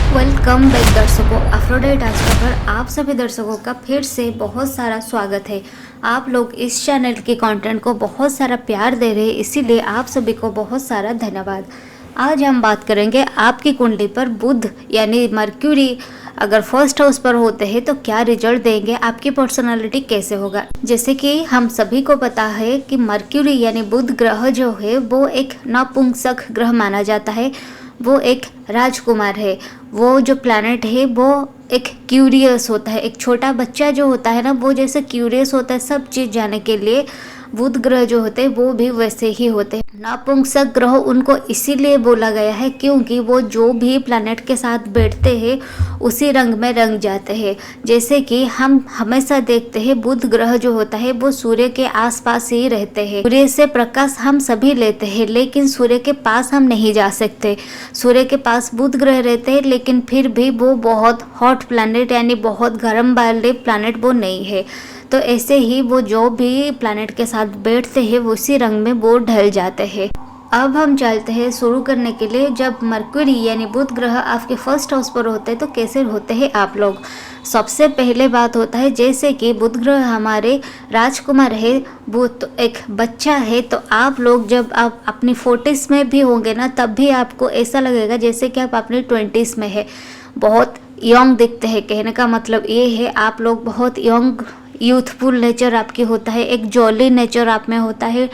Welcome back दर्शकों, अफ्रोडेट आस्था पर आप सभी दर्शकों का फिर से बहुत सारा स्वागत है। आप लोग इस चैनल के कंटेंट को बहुत सारा प्यार दे रहे हैं, इसीलिए आप सभी को बहुत सारा धन्यवाद। आज हम बात करेंगे आपकी कुंडली पर बुध यानी मर्क्यूरी अगर फर्स्ट हाउस पर होते हैं तो क्या रिजल्ट देंगे, आपकी पर्सनालिटी कैसे होगा। जैसे कि हम सभी को पता है कि मर्क्यूरी यानी बुध ग्रह जो है वो एक नपुंसक ग्रह माना जाता है। वो एक राजकुमार है। वो जो प्लैनेट है वो एक क्यूरियस होता है। एक छोटा बच्चा जो होता है ना, वो जैसे क्यूरियस होता है सब चीज़ जानने के लिए, बुध ग्रह जो होते हैं वो भी वैसे ही होते हैं। नपुंसक ग्रह उनको इसीलिए बोला गया है क्योंकि वो जो भी प्लैनेट के साथ बैठते हैं उसी रंग में रंग जाते हैं। जैसे कि हम हमेशा देखते हैं बुध ग्रह जो होता है वो सूर्य के आसपास ही रहते हैं। सूर्य से प्रकाश हम सभी लेते हैं लेकिन सूर्य के पास हम नहीं जा सकते। सूर्य के पास बुध ग्रह रहते हैं लेकिन फिर भी वो बहुत हॉट प्लैनेट यानी बहुत गर्म वाले प्लैनेट वो नहीं है। तो ऐसे ही वो जो भी प्लैनेट के साथ बैठते हैं उसी रंग में वो ढल जाते हैं। अब हम चलते हैं शुरू करने के लिए। जब मर्क्यूरी यानी बुध ग्रह आपके फर्स्ट हाउस पर होते हैं तो कैसे होते हैं आप लोग। सबसे पहले बात होता है जैसे कि बुध ग्रह हमारे राजकुमार है, वो तो एक बच्चा है, तो आप लोग जब आप अपनी 40s में भी होंगे ना तब भी आपको ऐसा लगेगा जैसे कि आप अपनी 20s में है। बहुत यंग दिखते हैं। कहने का मतलब ये है आप लोग बहुत यंग यूथफुल नेचर आपकी होता है, एक जॉली नेचर आप में होता है।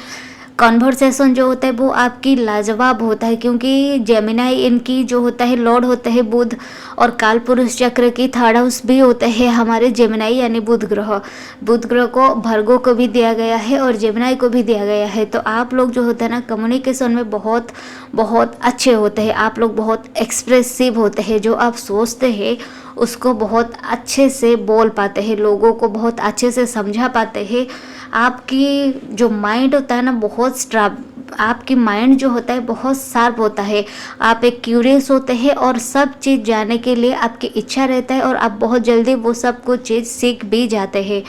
कॉन्वर्सेशन जो होता है वो आपकी लाजवाब होता है क्योंकि जेमिनाई इनकी जो होता है लॉर्ड होते हैं बुध, और काल पुरुष चक्र की थर्ड हाउस भी होते हैं हमारे जेमिनाई यानी बुध ग्रह। बुध ग्रह को भर्गो को भी दिया गया है और जेमिनाई को भी दिया गया है। तो आप लोग जो होता है ना कम्युनिकेशन में बहुत बहुत अच्छे होते हैं। आप लोग बहुत एक्सप्रेसिव होते हैं। जो आप सोचते हैं उसको बहुत अच्छे से बोल पाते हैं, लोगों को बहुत अच्छे से समझा पाते हैं। आपकी जो माइंड होता है ना बहुत आपकी माइंड जो होता है बहुत शार्प होता है। आप एक क्यूरियस होते हैं और सब चीज़ जानने के लिए आपकी इच्छा रहता है और आप बहुत जल्दी वो सब कुछ चीज़ सीख भी जाते हैं।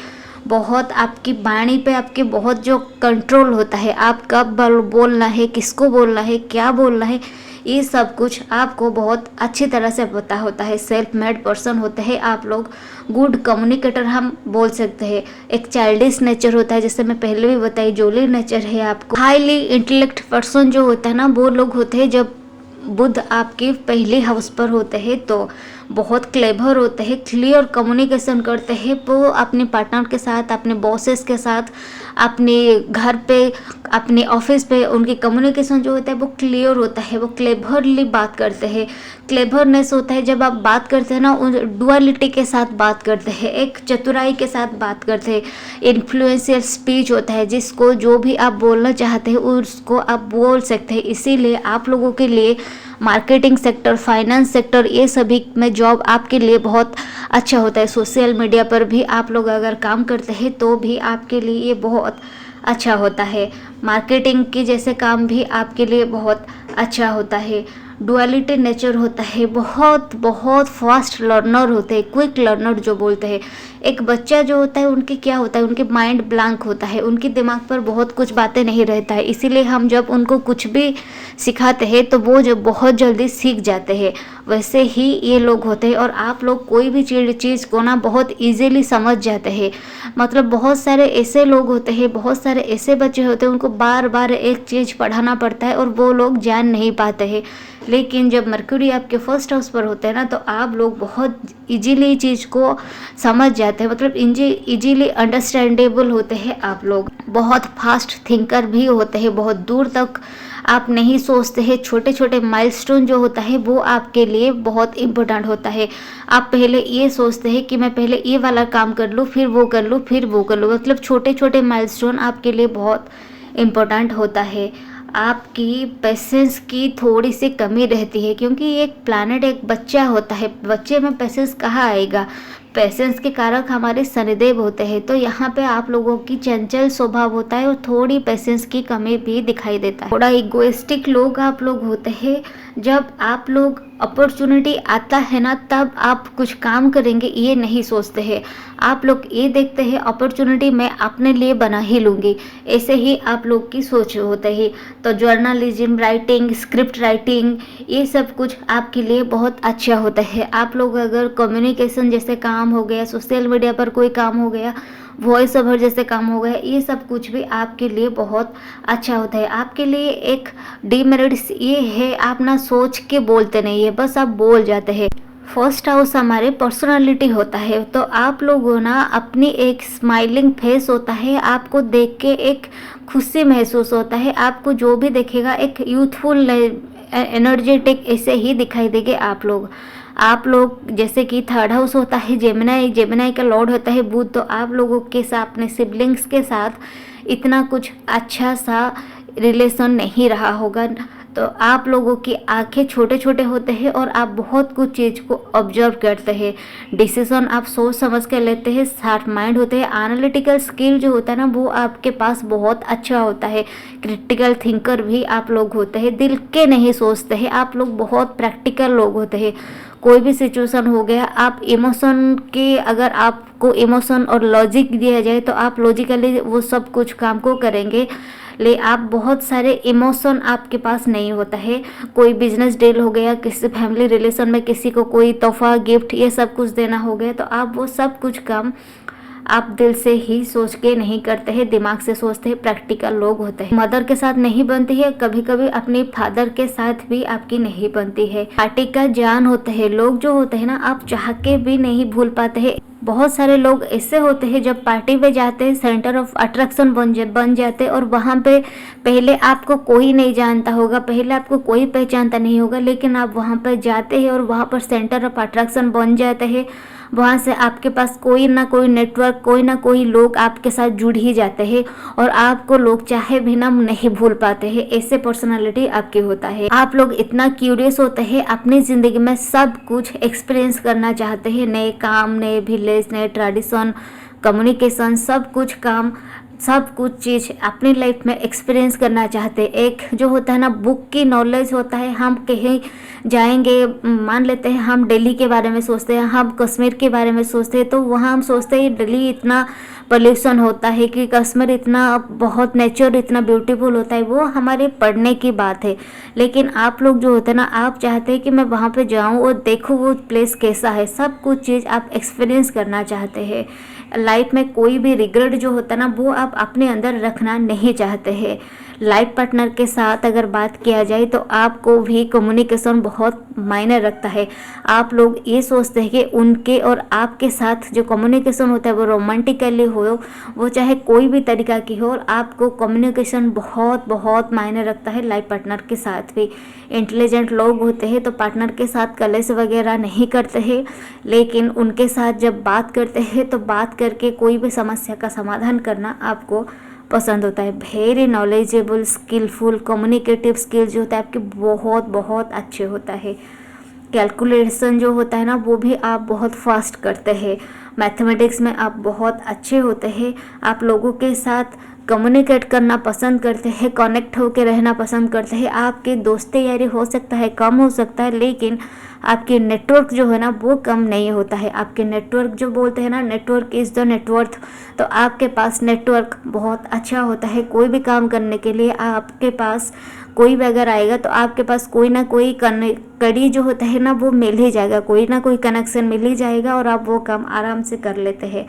बहुत आपकी वाणी पे आपके बहुत जो कंट्रोल होता है, आप कब बोलना है, किसको बोलना है, क्या बोलना है, ये सब कुछ आपको बहुत अच्छी तरह से पता होता है। सेल्फ मेड पर्सन होते हैं आप लोग। गुड कम्युनिकेटर हम बोल सकते हैं। एक चाइल्डिश नेचर होता है, जैसे मैं पहले भी बताई, जोली नेचर है आपको। हाईली इंटेलेक्ट पर्सन जो होता है ना वो लोग होते हैं जब बुध आपके पहले हाउस पर होते हैं तो बहुत क्लेवर होते हैं, क्लियर कम्युनिकेशन करते हैं। वो अपने पार्टनर के साथ, अपने बॉसेस के साथ, अपने घर पे, अपने ऑफिस पे उनकी कम्युनिकेशन जो होता है वो क्लियर होता है। वो क्लेवरली बात करते हैं। क्लेवरनेस होता है जब आप बात करते हैं ना, डुअलिटी के साथ बात करते हैं, एक चतुराई के साथ बात करते हैं। इन्फ्लुएंशियल स्पीच होता है, जिसको जो भी आप बोलना चाहते हैं उसको आप बोल सकते हैं। इसीलिए आप लोगों के लिए मार्केटिंग सेक्टर, फाइनेंस सेक्टर, ये सभी में जॉब आपके लिए बहुत अच्छा होता है। सोशल मीडिया पर भी आप लोग अगर काम करते हैं तो भी आपके लिए ये बहुत अच्छा होता है। मार्केटिंग की जैसे काम भी आपके लिए बहुत अच्छा होता है। डुअलिटी नेचर होता है, बहुत बहुत फास्ट लर्नर होते हैं, क्विक लर्नर जो बोलते हैं। एक बच्चा जो होता है उनके क्या होता है, उनके माइंड ब्लैंक होता है, उनके दिमाग पर बहुत कुछ बातें नहीं रहता है। इसीलिए हम जब उनको कुछ भी सिखाते हैं तो वो जो बहुत जल्दी सीख जाते हैं। वैसे ही ये लोग होते हैं और आप लोग कोई भी चीज़ को ना बहुत इजीली समझ जाते हैं। मतलब बहुत सारे ऐसे लोग होते हैं, बहुत सारे ऐसे बच्चे होते हैं उनको बार बार एक चीज़ पढ़ाना पड़ता है और वो लोग जान नहीं पाते हैं। लेकिन जब मर्क्यूरी आपके फर्स्ट हाउस पर होते हैं ना तो आप लोग बहुत इजीली चीज़ को समझ जाते हैं। मतलब इजीली अंडरस्टैंडेबल होते हैं। आप लोग बहुत फास्ट थिंकर भी होते हैं, बहुत दूर तक आप नहीं सोचते हैं। छोटे छोटे माइलस्टोन जो होता है वो आपके लिए बहुत इम्पोर्टेंट होता है। आप पहले ये सोचते हैं कि मैं पहले ये वाला काम कर लूँ, फिर वो कर लूँ, फिर वो कर लूँ। मतलब छोटे छोटे माइलस्टोन आपके लिए बहुत इम्पोर्टेंट होता है। आपकी पेशेंस की थोड़ी सी कमी रहती है क्योंकि एक प्लैनेट एक बच्चा होता है। बच्चे में पेशेंस कहाँ आएगा। पेशेंस के कारक हमारे शनिदेव होते हैं, तो यहाँ पे आप लोगों की चंचल स्वभाव होता है और थोड़ी पेशेंस की कमी भी दिखाई देता है। थोड़ा इगोइस्टिक लोग आप लोग होते हैं। जब आप लोग अपॉर्चुनिटी आता है ना, तब आप कुछ काम करेंगे ये नहीं सोचते हैं। आप लोग ये देखते हैं अपॉर्चुनिटी मैं अपने लिए बना ही लूँगी, ऐसे ही आप लोग की सोच होते हैं। तो जर्नलिज्म, राइटिंग, स्क्रिप्ट राइटिंग, ये सब कुछ आपके लिए बहुत अच्छा होता है। आप लोग अगर कम्युनिकेशन जैसे काम हो गया, सोशल मीडिया पर कोई काम हो गया, वॉइस ओवर जैसे काम हो गया, ये सब कुछ भी आपके लिए बहुत अच्छा होता है। आपके लिए एक डीमेरिट्स ये है, आप ना सोच के बोलते नहीं है, बस आप बोल जाते हैं। फर्स्ट हाउस हमारे पर्सनालिटी होता है, तो आप लोगों ना अपनी एक स्माइलिंग फेस होता है, आपको देख के एक खुशी महसूस होता है। आपको जो भी देखेगा एक यूथफुल एनर्जेटिक ऐसे ही दिखाई देंगे आप लोग जैसे कि थर्ड हाउस होता है जेमिनाई का लॉर्ड होता है बुध, तो आप लोगों के साथ अपने सिबलिंग्स के साथ इतना कुछ अच्छा सा रिलेशन नहीं रहा होगा। तो आप लोगों की आंखें छोटे छोटे होते हैं और आप बहुत कुछ चीज़ को ऑब्जर्व करते हैं। डिसीजन आप सोच समझ कर लेते हैं, शार्प माइंड होते हैं। एनालिटिकल स्किल जो होता है ना, वो आपके पास बहुत अच्छा होता है। क्रिटिकल थिंकर भी आप लोग होते हैं, दिल के नहीं सोचते हैं। आप लोग बहुत प्रैक्टिकल लोग होते हैं। कोई भी सिचुएशन हो गया, आप इमोशन के, अगर आपको इमोशन और लॉजिक दिया जाए तो आप लॉजिकली वो सब कुछ काम को करेंगे, ले आप बहुत सारे इमोशन आपके पास नहीं होता है। कोई बिजनेस डील हो गया, किसी फैमिली रिलेशन में किसी को कोई तोहफा गिफ्ट ये सब कुछ देना हो गया, तो आप वो सब कुछ काम आप दिल से ही सोच के नहीं करते हैं, दिमाग से सोचते हैं। प्रैक्टिकल लोग होते हैं। मदर के साथ नहीं बनती है, कभी कभी अपने फादर के साथ भी आपकी नहीं बनती है। पार्टी का जान होते हैं लोग जो होते हैं ना, आप चाह के भी नहीं भूल पाते हैं। बहुत सारे लोग ऐसे होते हैं जब पार्टी में जाते हैं सेंटर ऑफ अट्रैक्शन बन जाते हैं, और वहाँ पे पहले आपको कोई नहीं जानता होगा, पहले आपको कोई पहचानता नहीं होगा, लेकिन आप वहाँ पर जाते हैं और वहाँ पर सेंटर ऑफ अट्रैक्शन बन जाते हैं। वहाँ से आपके पास कोई ना कोई नेटवर्क, कोई ना कोई लोग आपके साथ जुड़ ही जाते हैं और आपको लोग चाहे भी ना नहीं भूल पाते हैं। ऐसे पर्सनालिटी आपकी होता है। आप लोग इतना क्यूरियस होते हैं, अपनी ज़िंदगी में सब कुछ एक्सपीरियंस करना चाहते हैं। नए काम, नए विलेज, नए ट्रेडिशन, कम्युनिकेशन, सब कुछ चीज़ अपनी लाइफ में एक्सपीरियंस करना चाहते हैं। एक जो होता है ना बुक की नॉलेज होता है, हम कहीं जाएंगे, मान लेते हैं हम दिल्ली के बारे में सोचते हैं, हम कश्मीर के बारे में सोचते हैं, तो वहाँ हम सोचते हैं दिल्ली इतना पोल्यूशन होता है कि कश्मीर इतना बहुत नेचर इतना ब्यूटीफुल होता है, वो हमारे पढ़ने की बात है। लेकिन आप लोग जो होते हैं ना, आप चाहते हैं कि मैं वहाँ पे जाऊँ और देखूँ वो प्लेस कैसा है, सब कुछ चीज़ आप एक्सपीरियंस करना चाहते हैं। लाइफ में कोई भी रिग्रेट जो होता है ना, वो आप अपने अंदर रखना नहीं चाहते हैं। लाइफ पार्टनर के साथ अगर बात किया जाए तो आपको भी कम्युनिकेशन बहुत मायने रखता है। आप लोग ये सोचते हैं कि उनके और आपके साथ जो कम्युनिकेशन होता है वो रोमांटिकली हो, वो चाहे कोई भी तरीका की हो, और आपको कम्युनिकेशन बहुत बहुत मायने रखता है लाइफ पार्टनर के साथ भी। इंटेलिजेंट लोग होते हैं तो पार्टनर के साथ कलेश वगैरह नहीं करते हैं, लेकिन उनके साथ जब बात करते हैं तो बात करके कोई भी समस्या का समाधान करना आपको पसंद होता है। Very knowledgeable, skilful, communicative skill जो होता है आपके बहुत बहुत अच्छे होता है। कैलकुलेशन जो होता है ना, वो भी आप बहुत फास्ट करते हैं। मैथमेटिक्स में आप बहुत अच्छे होते हैं। आप लोगों के साथ कम्युनिकेट करना पसंद करते हैं, कनेक्ट होकर रहना पसंद करते हैं। आपके दोस्ती यारी हो सकता है कम हो सकता है, लेकिन आपके नेटवर्क जो है ना वो कम नहीं होता है। आपके नेटवर्क जो बोलते हैं ना, नेटवर्क इज़ द नेटवर्थ, तो आपके पास नेटवर्क बहुत अच्छा होता है। कोई भी काम करने के लिए आपके पास कोई भी अगर आएगा तो आपके पास कोई ना कोई कड़ी जो होता है ना वो मिल ही जाएगा, कोई ना कोई कनेक्शन मिल ही जाएगा और आप वो काम आराम से कर लेते हैं।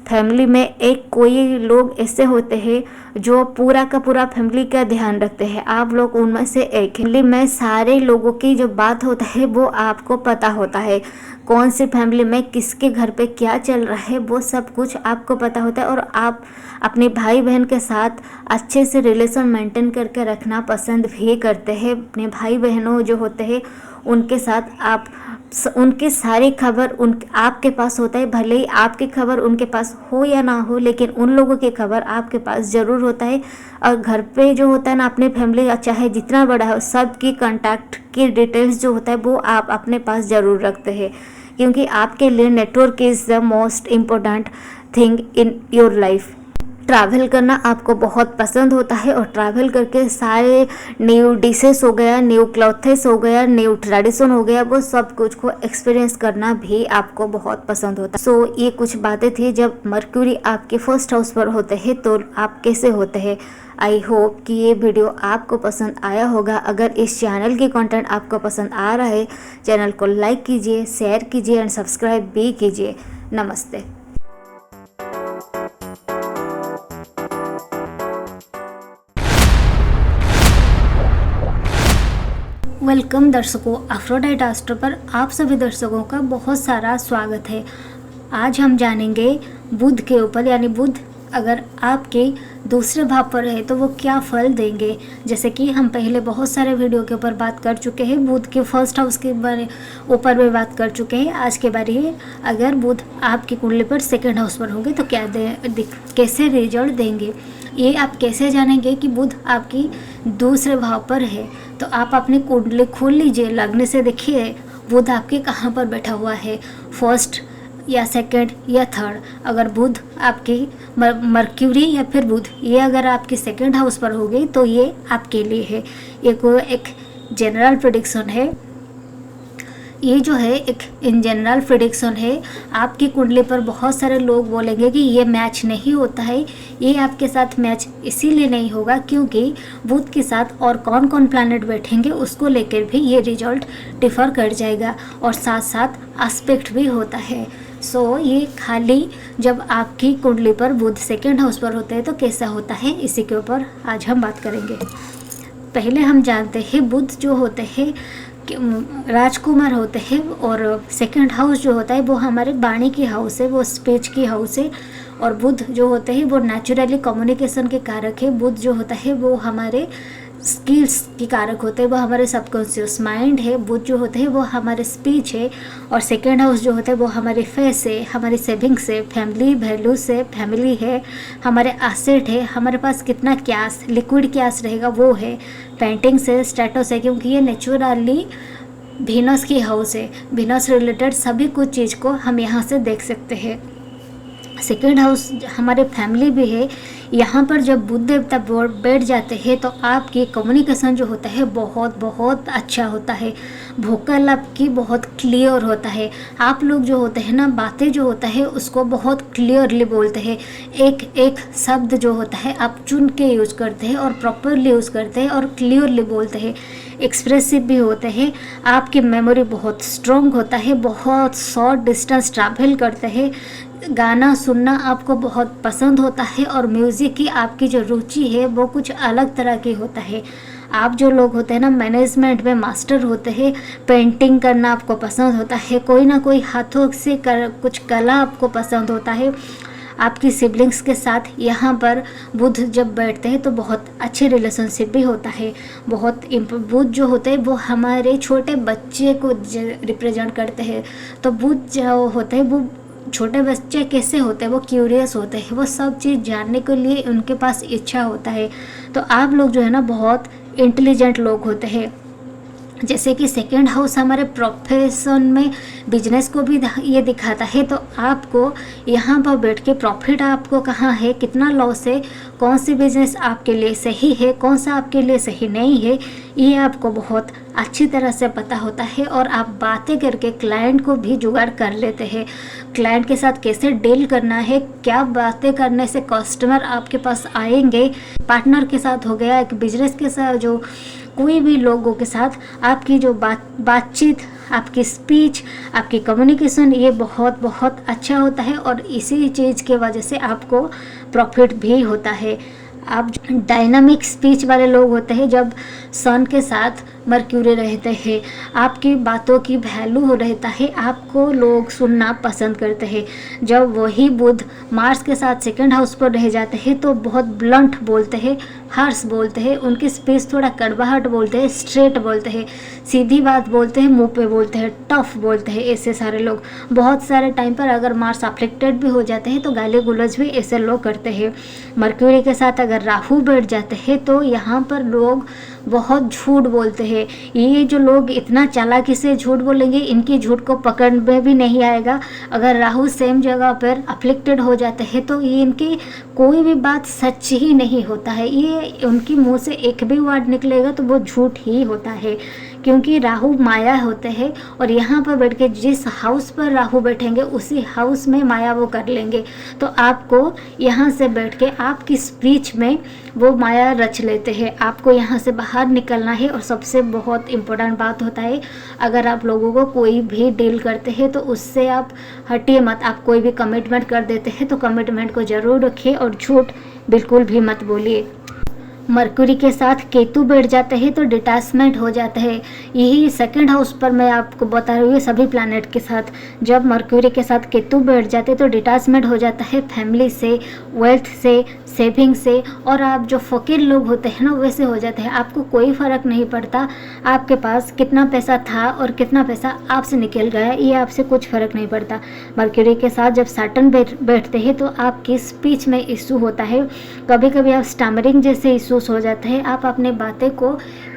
फैमिली में एक कोई लोग ऐसे होते हैं जो पूरा का पूरा फैमिली का ध्यान रखते हैं, आप लोग उनमें से एक। फैमिली में सारे लोगों की जो बात होता है वो आपको पता होता है, कौन सी फैमिली में किसके घर पे क्या चल रहा है वो सब कुछ आपको पता होता है। और आप अपने भाई बहन के साथ अच्छे से रिलेशन मेंटेन करके रखना पसंद भी करते हैं। अपने भाई बहनों जो होते हैं उनके साथ आप उनकी सारी खबर आपके पास होता है, भले ही आपकी खबर उनके पास हो या ना हो, लेकिन उन लोगों की खबर आपके पास ज़रूर होता है। और घर पे जो होता है ना, अपनी फैमिली चाहे जितना बड़ा हो, सबकी कांटेक्ट की डिटेल्स जो होता है वो आप अपने पास ज़रूर रखते हैं, क्योंकि आपके लिए network is the most important thing in your life. Travel करना आपको बहुत पसंद होता है और ट्रैवल करके सारे न्यू डिशेस हो गया, न्यू क्लॉथेस हो गया, न्यू ट्रेडिशन हो गया, वो सब कुछ को एक्सपीरियंस करना भी आपको बहुत पसंद होता है। सो ये कुछ बातें थी जब मर्क्यूरी आपके फर्स्ट हाउस पर होते हैं तो आप कैसे होते हैं। आई होप कि ये वीडियो आपको पसंद आया होगा। अगर इस चैनल की कंटेंट आपको पसंद आ रहा है, चैनल को लाइक कीजिए, शेयर कीजिए एंड सब्सक्राइब भी कीजिए। नमस्ते। वेलकम दर्शकों, अफ्रोडाइट एस्ट्रो पर आप सभी दर्शकों का बहुत सारा स्वागत है। आज हम जानेंगे बुध के ऊपर, यानी बुध अगर आपके दूसरे भाव पर है तो वो क्या फल देंगे। जैसे कि हम पहले बहुत सारे वीडियो के ऊपर बात कर चुके हैं, बुध के फर्स्ट हाउस के बारे ऊपर भी बात कर चुके हैं। आज के बारे है अगर बुध आपकी कुंडली पर सेकंड हाउस पर होंगे तो क्या कैसे रिजल्ट देंगे। ये आप कैसे जानेंगे कि बुध आपकी दूसरे भाव पर है। तो आप अपनी कुंडली खोल लीजिए, लगने से देखिए बुध आपके कहाँ पर बैठा हुआ है, फर्स्ट या सेकंड या थर्ड। अगर बुध आपकी मर्क्यूरी या फिर बुध ये अगर आपकी सेकंड हाउस पर होगी तो ये आपके लिए है। ये कोई एक जनरल प्रेडिक्शन है, ये जो है एक इन जनरल प्रेडिक्शन है। आपकी कुंडली पर बहुत सारे लोग बोलेंगे कि ये मैच नहीं होता है। ये आपके साथ मैच इसीलिए नहीं होगा क्योंकि बुध के साथ और कौन कौन प्लैनेट बैठेंगे उसको लेकर भी ये रिजल्ट डिफ़र कर जाएगा और साथ साथ एस्पेक्ट भी होता है। सो ये खाली जब आपकी कुंडली पर बुध सेकेंड हाउस पर होते हैं तो कैसा होता है, इसी के ऊपर आज हम बात करेंगे। पहले हम जानते हैं बुध जो होते हैं राजकुमार होते हैं और सेकंड हाउस जो होता है वो हमारे वाणी की हाउस है, वो स्पीच की हाउस है। और बुध जो होते हैं वो नेचुरली कम्युनिकेशन के कारक है। बुध जो होता है वो हमारे स्किल्स की कारक होते हैं, वो हमारे सबकॉन्शियस माइंड है। बुध जो होते हैं वो हमारे स्पीच है। और सेकंड हाउस जो होता है वो हमारे फेस है, हमारी सेविंग्स है, फैमिली वैल्यू से फैमिली है, हमारे एसेट है, हमारे पास कितना कैश लिक्विड कैश रहेगा वो है, पेंटिंग से स्टेटस है क्योंकि ये नेचुरली वीनस की हाउस है। वीनस रिलेटेड सभी कुछ चीज़ को हम यहाँ से देख सकते हैं। सेकेंड हाउस हमारे फैमिली भी है। यहाँ पर जब बुध देवता बैठ जाते हैं तो आपकी कम्युनिकेशन जो होता है बहुत बहुत अच्छा होता है। वोकल आपकी बहुत क्लियर होता है। आप लोग जो होते हैं ना, बातें जो होता है उसको बहुत क्लियरली बोलते हैं। एक एक शब्द जो होता है आप चुन के यूज़ करते हैं और प्रॉपरली यूज़ करते हैं और क्लियरली बोलते हैं। एक्सप्रेसिव भी होते हैं। आपकी मेमोरी बहुत स्ट्रॉन्ग होता है। बहुत शॉर्ट डिस्टेंस ट्रैवल करते हैं। गाना सुनना आपको बहुत पसंद होता है और म्यूज़िक की आपकी जो रुचि है वो कुछ अलग तरह की होता है। आप जो लोग होते हैं ना, मैनेजमेंट में मास्टर होते हैं। पेंटिंग करना आपको पसंद होता है। कोई ना कोई हाथों से कुछ कला आपको पसंद होता है। आपकी सिबलिंग्स के साथ यहाँ पर बुध जब बैठते हैं तो बहुत अच्छे रिलेशनशिप भी होता है। बहुत बुध जो होते हैं वो हमारे छोटे बच्चे को रिप्रेजेंट करते हैं। तो बुध जो होते हैं वो छोटे बच्चे कैसे होते हैं, वो क्यूरियस होते हैं, वो सब चीज़ जानने के लिए उनके पास इच्छा होता है। तो आप लोग जो है ना बहुत इंटेलिजेंट लोग होते हैं। जैसे कि सेकंड हाउस हमारे प्रोफेशन में बिजनेस को भी ये दिखाता है। तो आपको यहाँ पर बैठ के प्रॉफिट आपको कहाँ है, कितना लॉस है, कौन सी बिजनेस आपके लिए सही है, कौन सा आपके लिए सही नहीं है, ये आपको बहुत अच्छी तरह से पता होता है। और आप बातें करके क्लाइंट को भी जुगाड़ कर लेते हैं। क्लाइंट के साथ कैसे डील करना है, क्या बातें करने से कस्टमर आपके पास आएंगे, पार्टनर के साथ हो गया, एक बिजनेस के साथ, जो कोई भी लोगों के साथ आपकी जो बातचीत, आपकी स्पीच, आपकी कम्युनिकेशन ये बहुत बहुत अच्छा होता है। और इसी चीज़ के वजह से आपको प्रॉफिट भी होता है। आप डायनामिक स्पीच वाले लोग होते हैं। जब सन के साथ मर्क्यूरी रहते हैं, आपकी बातों की वैल्यू रहता है, आपको लोग सुनना पसंद करते हैं। जब वही बुध मार्स के साथ सेकंड हाउस पर रह जाते हैं तो बहुत ब्लंट बोलते हैं, हार्श बोलते हैं, उनकी स्पीच थोड़ा कड़वाहट बोलते हैं, स्ट्रेट बोलते हैं, सीधी बात बोलते हैं, मुंह पे बोलते हैं, टफ बोलते हैं। ऐसे सारे लोग बहुत सारे टाइम पर अगर मार्स अफ्लिक्टेड भी हो जाते हैं तो गाली गुलज भी ऐसे लोग करते हैं। मर्क्यूरी के साथ अगर राहु बैठ जाते हैं तो यहाँ पर लोग बहुत झूठ बोलते हैं। ये जो लोग इतना चालाकी से झूठ बोलेंगे, इनकी झूठ को पकड़ में भी नहीं आएगा। अगर राहु सेम जगह पर अफ्लिक्टेड हो जाते हैं तो ये इनकी कोई भी बात सच ही नहीं होता है। ये उनकी मुंह से एक भी वर्ड निकलेगा तो वो झूठ ही होता है, क्योंकि राहु माया होते हैं और यहाँ पर बैठ के जिस हाउस पर राहु बैठेंगे उसी हाउस में माया वो कर लेंगे। तो आपको यहाँ से बैठ के आपकी स्पीच में वो माया रच लेते हैं। आपको यहाँ से बाहर निकलना है। और सबसे बहुत इम्पोर्टेंट बात होता है, अगर आप लोगों को कोई भी डील करते हैं तो उससे आप हटिए मत। आप कोई भी कमिटमेंट कर देते हैं तो कमिटमेंट को ज़रूर रखिए और झूठ बिल्कुल भी मत बोलिए। मरकुरी के साथ केतु बैठ जाते हैं तो डिटैचमेंट हो जाता है। यही सेकंड हाउस पर मैं आपको बता रही हूँ, सभी प्लैनेट के साथ जब मरकुरी के साथ केतु बैठ जाते हैं तो डिटैचमेंट हो जाता है फैमिली से, वेल्थ से, सेविंग से। और आप जो फकीर लोग होते हैं ना वैसे हो जाते हैं। आपको कोई फ़र्क नहीं पड़ता आपके पास कितना पैसा था और कितना पैसा आपसे निकल गया, ये आपसे कुछ फ़र्क नहीं पड़ता। मरकुरी के साथ जब सैटर्न बैठते हैं तो आपकी स्पीच में इशू होता है। कभी कभी आप स्टैमरिंग जैसे इशूज़ हो जाते हैं। आप अपने बातें को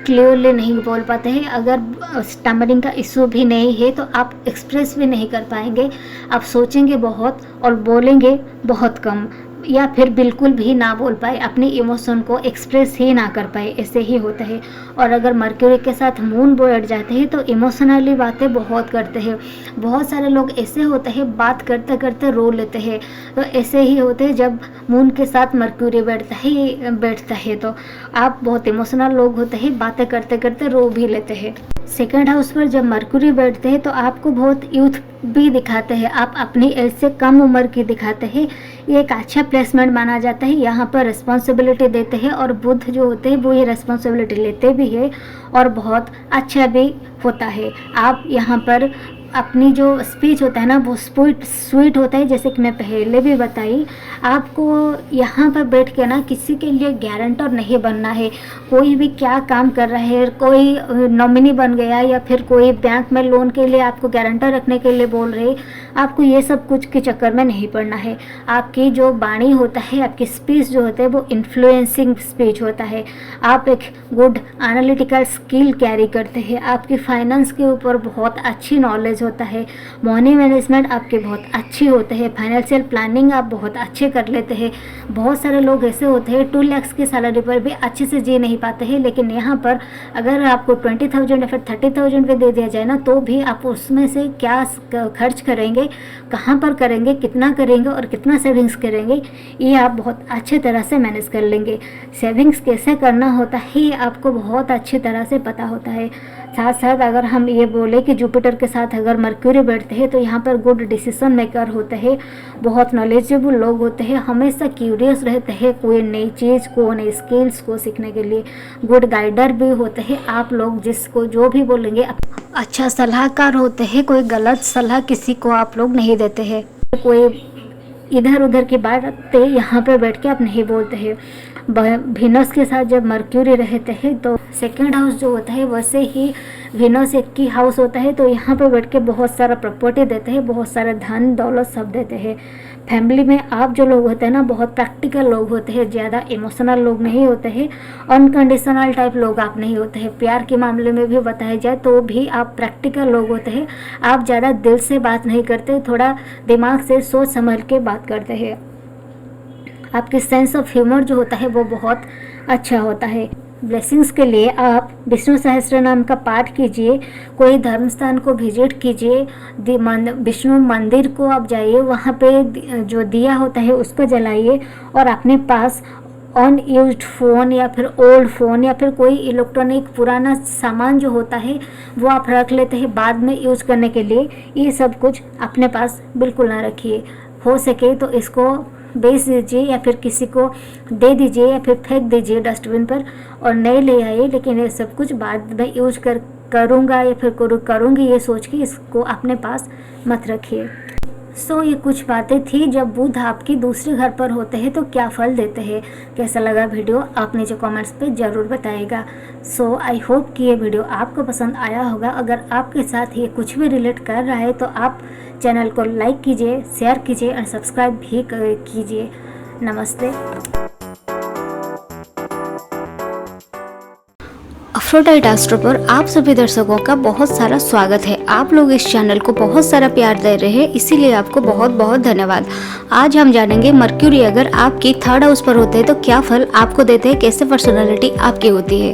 क्लियरली नहीं बोल पाते हैं। अगर स्टैमरिंग का इशू भी नहीं है तो आप एक्सप्रेस भी नहीं कर पाएंगे। आप सोचेंगे बहुत और बोलेंगे बहुत कम, या फिर बिल्कुल भी ना बोल पाए, अपने इमोशन को एक्सप्रेस ही ना कर पाए, ऐसे ही होता है। और अगर मरक्यूरी के साथ मून बैठ जाते हैं तो इमोशनली बातें बहुत करते हैं। बहुत सारे लोग ऐसे होते हैं बात करते करते रो लेते हैं, तो ऐसे ही होते हैं जब मून के साथ मरक्यूरी बैठता है तो आप बहुत इमोशनल लोग होते हैं, बातें करते करते रो भी लेते हैं। सेकंड हाउस पर जब मरक्यूरी बैठते हैं तो आपको बहुत यूथ भी दिखाते हैं, आप अपनी एज से कम उम्र की दिखाते हैं। ये एक अच्छा प्लेसमेंट माना जाता है। यहाँ पर रिस्पॉन्सिबिलिटी देते हैं और बुध जो होते हैं वो ये रिस्पॉन्सिबिलिटी लेते भी है और बहुत अच्छा भी होता है। आप यहाँ पर अपनी जो स्पीच होता है ना वो स्वीट होता है, जैसे कि मैं पहले भी बताई। आपको यहाँ पर बैठ के ना किसी के लिए गारंटर नहीं बनना है। कोई भी क्या काम कर रहा है, कोई नॉमिनी बन गया या फिर कोई बैंक में लोन के लिए आपको गारंटर रखने के लिए बोल रहे, आपको ये सब कुछ के चक्कर में नहीं पड़ना है। आपकी जो वाणी होता है, आपकी स्पीच जो होता है वो इन्फ्लुएंसिंग स्पीच होता है। आप एक गुड एनालिटिकल स्किल कैरी करते हैं। आपकी फाइनेंस के ऊपर बहुत अच्छी नॉलेज होता है। मनी मैनेजमेंट आपके बहुत अच्छी होते हैं। फाइनेंशियल प्लानिंग आप बहुत अच्छे कर लेते हैं। बहुत सारे लोग ऐसे होते हैं 2 लाख की सैलरी पर भी अच्छे से जी नहीं पाते हैं, लेकिन यहाँ पर अगर आपको 20,000 या फिर 30,000 पे दे दिया जाए ना तो भी आप उसमें से क्या खर्च करेंगे, कहाँ पर करेंगे, कितना करेंगे और कितना सेविंग्स करेंगे, ये आप बहुत अच्छे तरह से मैनेज कर लेंगे। सेविंग्स कैसे करना होता है ये आपको बहुत अच्छी तरह से पता होता है। साथ साथ अगर हम ये बोले कि जुपिटर के साथ अगर मरक्यूरी बैठते हैं तो यहाँ पर गुड डिसीजन मेकर होते हैं, बहुत नॉलेजेबल लोग होते हैं, हमेशा क्यूरियस रहते हैं कोई नई चीज़ को, नई स्किल्स को सीखने के लिए। गुड गाइडर भी होते हैं। आप लोग जिसको जो भी बोलेंगे अच्छा सलाहकार होते हैं। कोई गलत सलाह किसी को आप लोग नहीं देते हैं। कोई इधर उधर की बातें यहाँ पर बैठ के आप नहीं बोलते हैं। वीनस के साथ जब मरक्यूरी रहते हैं तो सेकंड हाउस जो होता है वैसे ही वीनस एक की हाउस होता है, तो यहाँ पर बैठ के बहुत सारा प्रॉपर्टी देते हैं, बहुत सारा धन दौलत सब देते हैं। फैमिली में आप जो लोग होते हैं ना बहुत प्रैक्टिकल लोग होते हैं, ज़्यादा इमोशनल लोग नहीं होते हैं, अनकंडीशनल टाइप लोग आप नहीं होते हैं। प्यार के मामले में भी बताया जाए तो भी आप प्रैक्टिकल लोग होते हैं। आप ज़्यादा दिल से बात नहीं करते, थोड़ा दिमाग से सोच समझ के बात करते हैं। आपकी सेंस ऑफ ह्यूमर जो होता है वो बहुत अच्छा होता है। ब्लेसिंग्स के लिए आप विष्णु सहस्त्र नाम का पाठ कीजिए, कोई धर्म स्थान को विजिट कीजिए, विष्णु मंदिर को आप जाइए, वहाँ पे जो दिया होता है उसको जलाइए और अपने पास अनयूज्ड फ़ोन या फिर ओल्ड फ़ोन या फिर कोई इलेक्ट्रॉनिक पुराना सामान जो होता है वो आप रख लेते हैं बाद में यूज़ करने के लिए। ये सब कुछ अपने पास बिल्कुल ना रखिए। हो सके तो इसको बेच दीजिए या फिर किसी को दे दीजिए या फिर फेंक दीजिए डस्टबिन पर और नए ले आइए। लेकिन ये सब कुछ बाद में यूज करूँगा या फिर करूँगी ये सोच के इसको अपने पास मत रखिए। सो ये कुछ बातें थी जब बुध आपकी दूसरे घर पर होते हैं तो क्या फल देते हैं। कैसा लगा वीडियो आप नीचे कमेंट्स पे ज़रूर बताइएगा। सो आई होप कि ये वीडियो आपको पसंद आया होगा। अगर आपके साथ ये कुछ भी रिलेट कर रहा है तो आप चैनल को लाइक कीजिए, शेयर कीजिए और सब्सक्राइब भी कीजिए। नमस्ते। एफ्रोडाइट एस्ट्रो पर आप सभी दर्शकों का बहुत सारा स्वागत है। आप लोग इस चैनल को बहुत सारा प्यार दे रहे हैं, इसीलिए आपको बहुत बहुत धन्यवाद। आज हम जानेंगे मर्क्यूरी अगर आपकी थर्ड हाउस पर होते हैं तो क्या फल आपको देते हैं, कैसे पर्सनालिटी आपकी होती है।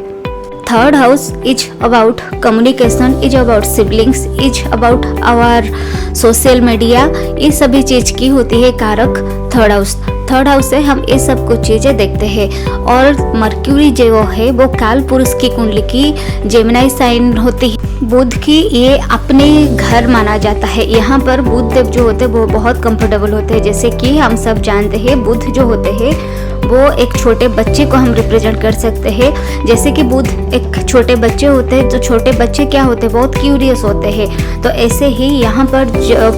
Third house is about communication, is about siblings, is about our social media, ये सभी चीज की होती है कारक थर्ड हाउस। थर्ड हाउस से हम ये सब कुछ चीजें देखते हैं। और मर्क्यूरी जो है वो काल पुरुष की कुंडली की जेमिनी साइन होती है। बुध की ये अपने घर माना जाता है। यहाँ पर बुध देव जो होते हैं वो बहुत कंफर्टेबल होते हैं। जैसे कि हम सब जानते हैं बुध जो होते हैं वो एक छोटे बच्चे को हम रिप्रेजेंट कर सकते हैं। जैसे कि बुध एक छोटे बच्चे होते हैं, तो छोटे बच्चे क्या होते हैं, बहुत क्यूरियस होते हैं। तो ऐसे ही यहाँ पर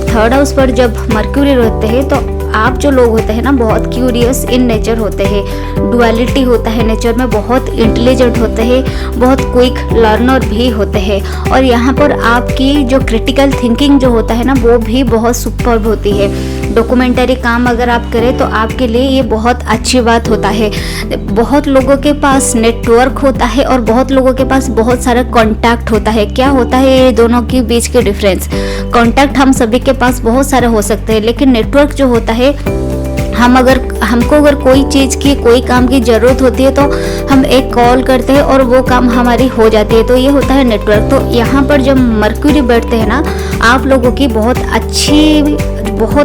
थर्ड हाउस पर जब मर्क्यूरी रहते हैं तो आप जो लोग होते हैं ना बहुत क्यूरियस इन नेचर होते हैं। डुअलिटी होता है नेचर में, बहुत इंटेलिजेंट होते हैं, बहुत क्विक लर्नर भी होते हैं। और यहाँ पर आपकी जो क्रिटिकल थिंकिंग जो होता है ना वो भी बहुत सुपर्ब होती है। डॉक्यूमेंट्री काम अगर आप करें तो आपके लिए ये बहुत अच्छी बात होता है। बहुत लोगों के पास नेटवर्क होता है और बहुत लोगों के पास बहुत सारा कॉन्टैक्ट होता है। क्या होता है ये दोनों के बीच के डिफरेंस? कॉन्टैक्ट हम सभी के पास बहुत सारे हो सकते हैं, लेकिन नेटवर्क जो होता है हमको अगर कोई चीज़ की कोई काम की ज़रूरत होती है तो हम एक कॉल करते हैं और वो काम हमारी हो जाती है। तो ये होता है नेटवर्क। तो यहाँ पर जब मर्क्यूरी बैठते हैं ना आप लोगों की बहुत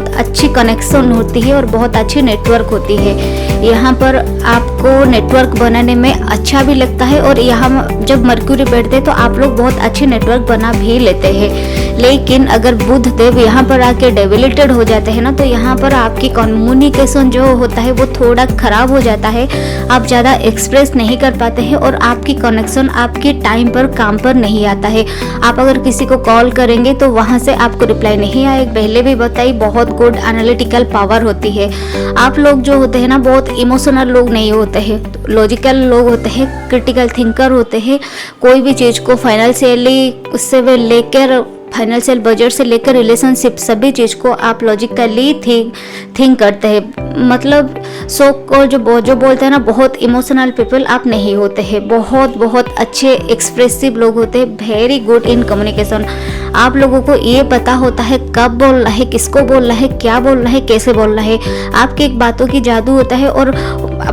अच्छी कनेक्शन होती है और बहुत अच्छी नेटवर्क होती है। यहाँ पर आपको नेटवर्क बनाने में अच्छा भी लगता है। और यहाँ जब मर्क्यूरी बैठते हैं तो आप लोग बहुत अच्छी नेटवर्क बना भी लेते हैं। लेकिन अगर बुध देव यहाँ पर आके डेबिलिटेड हो जाते हैं ना तो यहाँ पर आपकी कम्युनिकेशन जो होता है वो थोड़ा खराब हो जाता है। आप ज़्यादा एक्सप्रेस नहीं कर पाते हैं और आपकी कनेक्शन आपके टाइम पर काम पर नहीं आता है। आप अगर किसी को कॉल करेंगे तो वहाँ से आपको रिप्लाई नहीं आएगा। पहले भी बताई बहुत गुड एनालिटिकल पावर होती है। आप लोग जो होते हैं ना बहुत इमोशनल लोग नहीं होते हैं, लॉजिकल लोग होते हैं, क्रिटिकल थिंकर होते हैं। कोई भी चीज़ को फाइनेंशियली से लेकर फाइनेंशियल बजट से लेकर रिलेशनशिप सभी चीज़ को आप लॉजिकली थिंक करते हैं। मतलब सो को जो बोलते हैं ना बहुत इमोशनल पीपल आप नहीं होते हैं। बहुत अच्छे एक्सप्रेसिव लोग होते हैं, वेरी गुड इन कम्युनिकेशन। आप लोगों को ये पता होता है कब बोलना है, किसको बोलना है, क्या बोलना है, कैसे बोलना है। आपके एक बातों की जादू होता है। और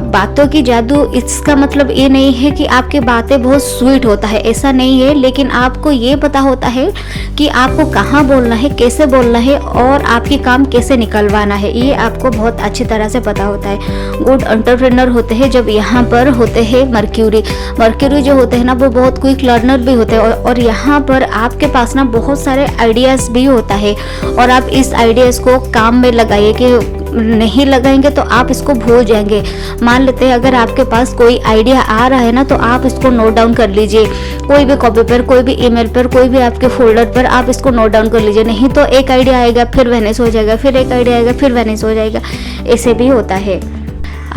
बातों की जादू इसका मतलब ये नहीं है कि आपकी बातें बहुत स्वीट होता है, ऐसा नहीं है। लेकिन आपको ये पता होता है कि आपको कहाँ बोलना है, कैसे बोलना है और आपकी काम कैसे निकलवाना है, ये आपको बहुत अच्छी तरह से पता होता है। गुड एंटरप्रेन्योर होते हैं जब यहाँ पर होते हैं मर्क्यूरी जो होते हैं ना वो बहुत क्विक लर्नर भी होते हैं। और यहाँ पर आपके पास ना बहुत सारे आइडियाज़ भी होता है और आप इस आइडियाज़ को काम में लगाइए कि नहीं लगाएंगे तो आप इसको भूल जाएंगे। मान लेते हैं अगर आपके पास कोई आइडिया आ रहा है ना तो आप इसको नोट डाउन कर लीजिए, कोई भी कॉपी पर, कोई भी ईमेल पर, कोई भी आपके फोल्डर पर आप इसको नोट डाउन कर लीजिए। नहीं तो एक आइडिया आएगा फिर वैनिश हो जाएगा, फिर एक आइडिया आएगा फिर वैनिश हो जाएगा। ऐसे भी होता है।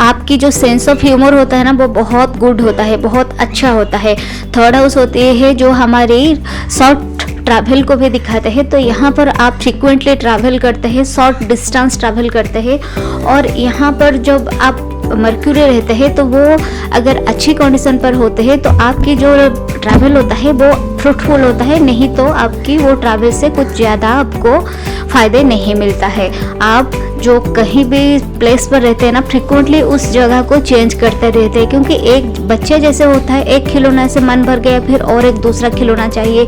आपकी जो सेंस ऑफ ह्यूमर होता है ना वो बहुत गुड होता है, बहुत अच्छा होता है। थर्ड हाउस होती है जो हमारी शॉर्ट ट्रैवल को भी दिखाते हैं। तो यहाँ पर आप फ्रीक्वेंटली ट्रैवल करते हैं, शॉर्ट डिस्टेंस ट्रैवल करते हैं। और यहाँ पर जब आप मर्क्यूरी रहते हैं तो वो अगर अच्छी कंडीशन पर होते हैं तो आपकी जो ट्रैवल होता है वो फ्रूटफुल होता है। नहीं तो आपकी वो ट्रैवल से कुछ ज़्यादा आपको फ़ायदे नहीं मिलता है। आप जो कहीं भी प्लेस पर रहते हैं ना फ्रिक्वेंटली उस जगह को चेंज करते रहते हैं। क्योंकि एक बच्चे जैसे होता है, एक खिलौना से मन भर गया फिर और एक दूसरा खिलौना चाहिए।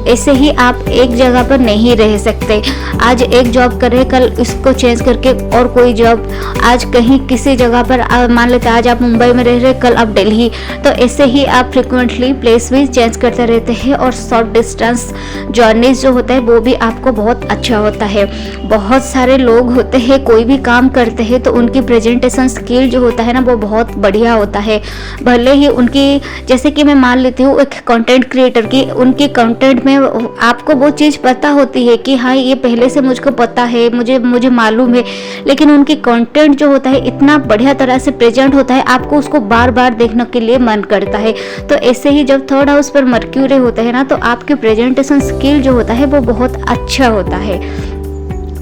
ऐसे ही आप एक जगह पर नहीं रह सकते। आज एक जॉब कर रहे कल इसको चेंज करके और कोई जॉब, आज कहीं किसी जगह पर मान लेते आज आप मुंबई में रह रहे कल आप दिल्ली। तो ऐसे ही आप फ्रिक्वेंटली प्लेस भी चेंज करते रहते हैं। और शॉर्ट डिस्टेंस जर्नीज जो होता है वो भी आपको बहुत अच्छा होता है। बहुत सारे लोग होते हैं कोई भी काम करते हैं तो उनकी प्रेजेंटेशन स्किल जो होता है ना वो बहुत बढ़िया होता है। भले ही उनकी, जैसे कि मैं मान लेती हूँ एक कंटेंट क्रिएटर की, उनके कंटेंट में आपको वो चीज़ पता होती है कि हाँ ये पहले से मुझको पता है, मुझे मालूम है। लेकिन उनकी कंटेंट जो होता है इतना बढ़िया तरह से प्रेजेंट होता है आपको उसको बार बार देखने के लिए मन करता है। तो ऐसे ही जब थर्ड हाउस पर मर्क्यूरी होते हैं ना तो आपके प्रेजेंटेशन स्किल जो होता है वो बहुत अच्छा होता है।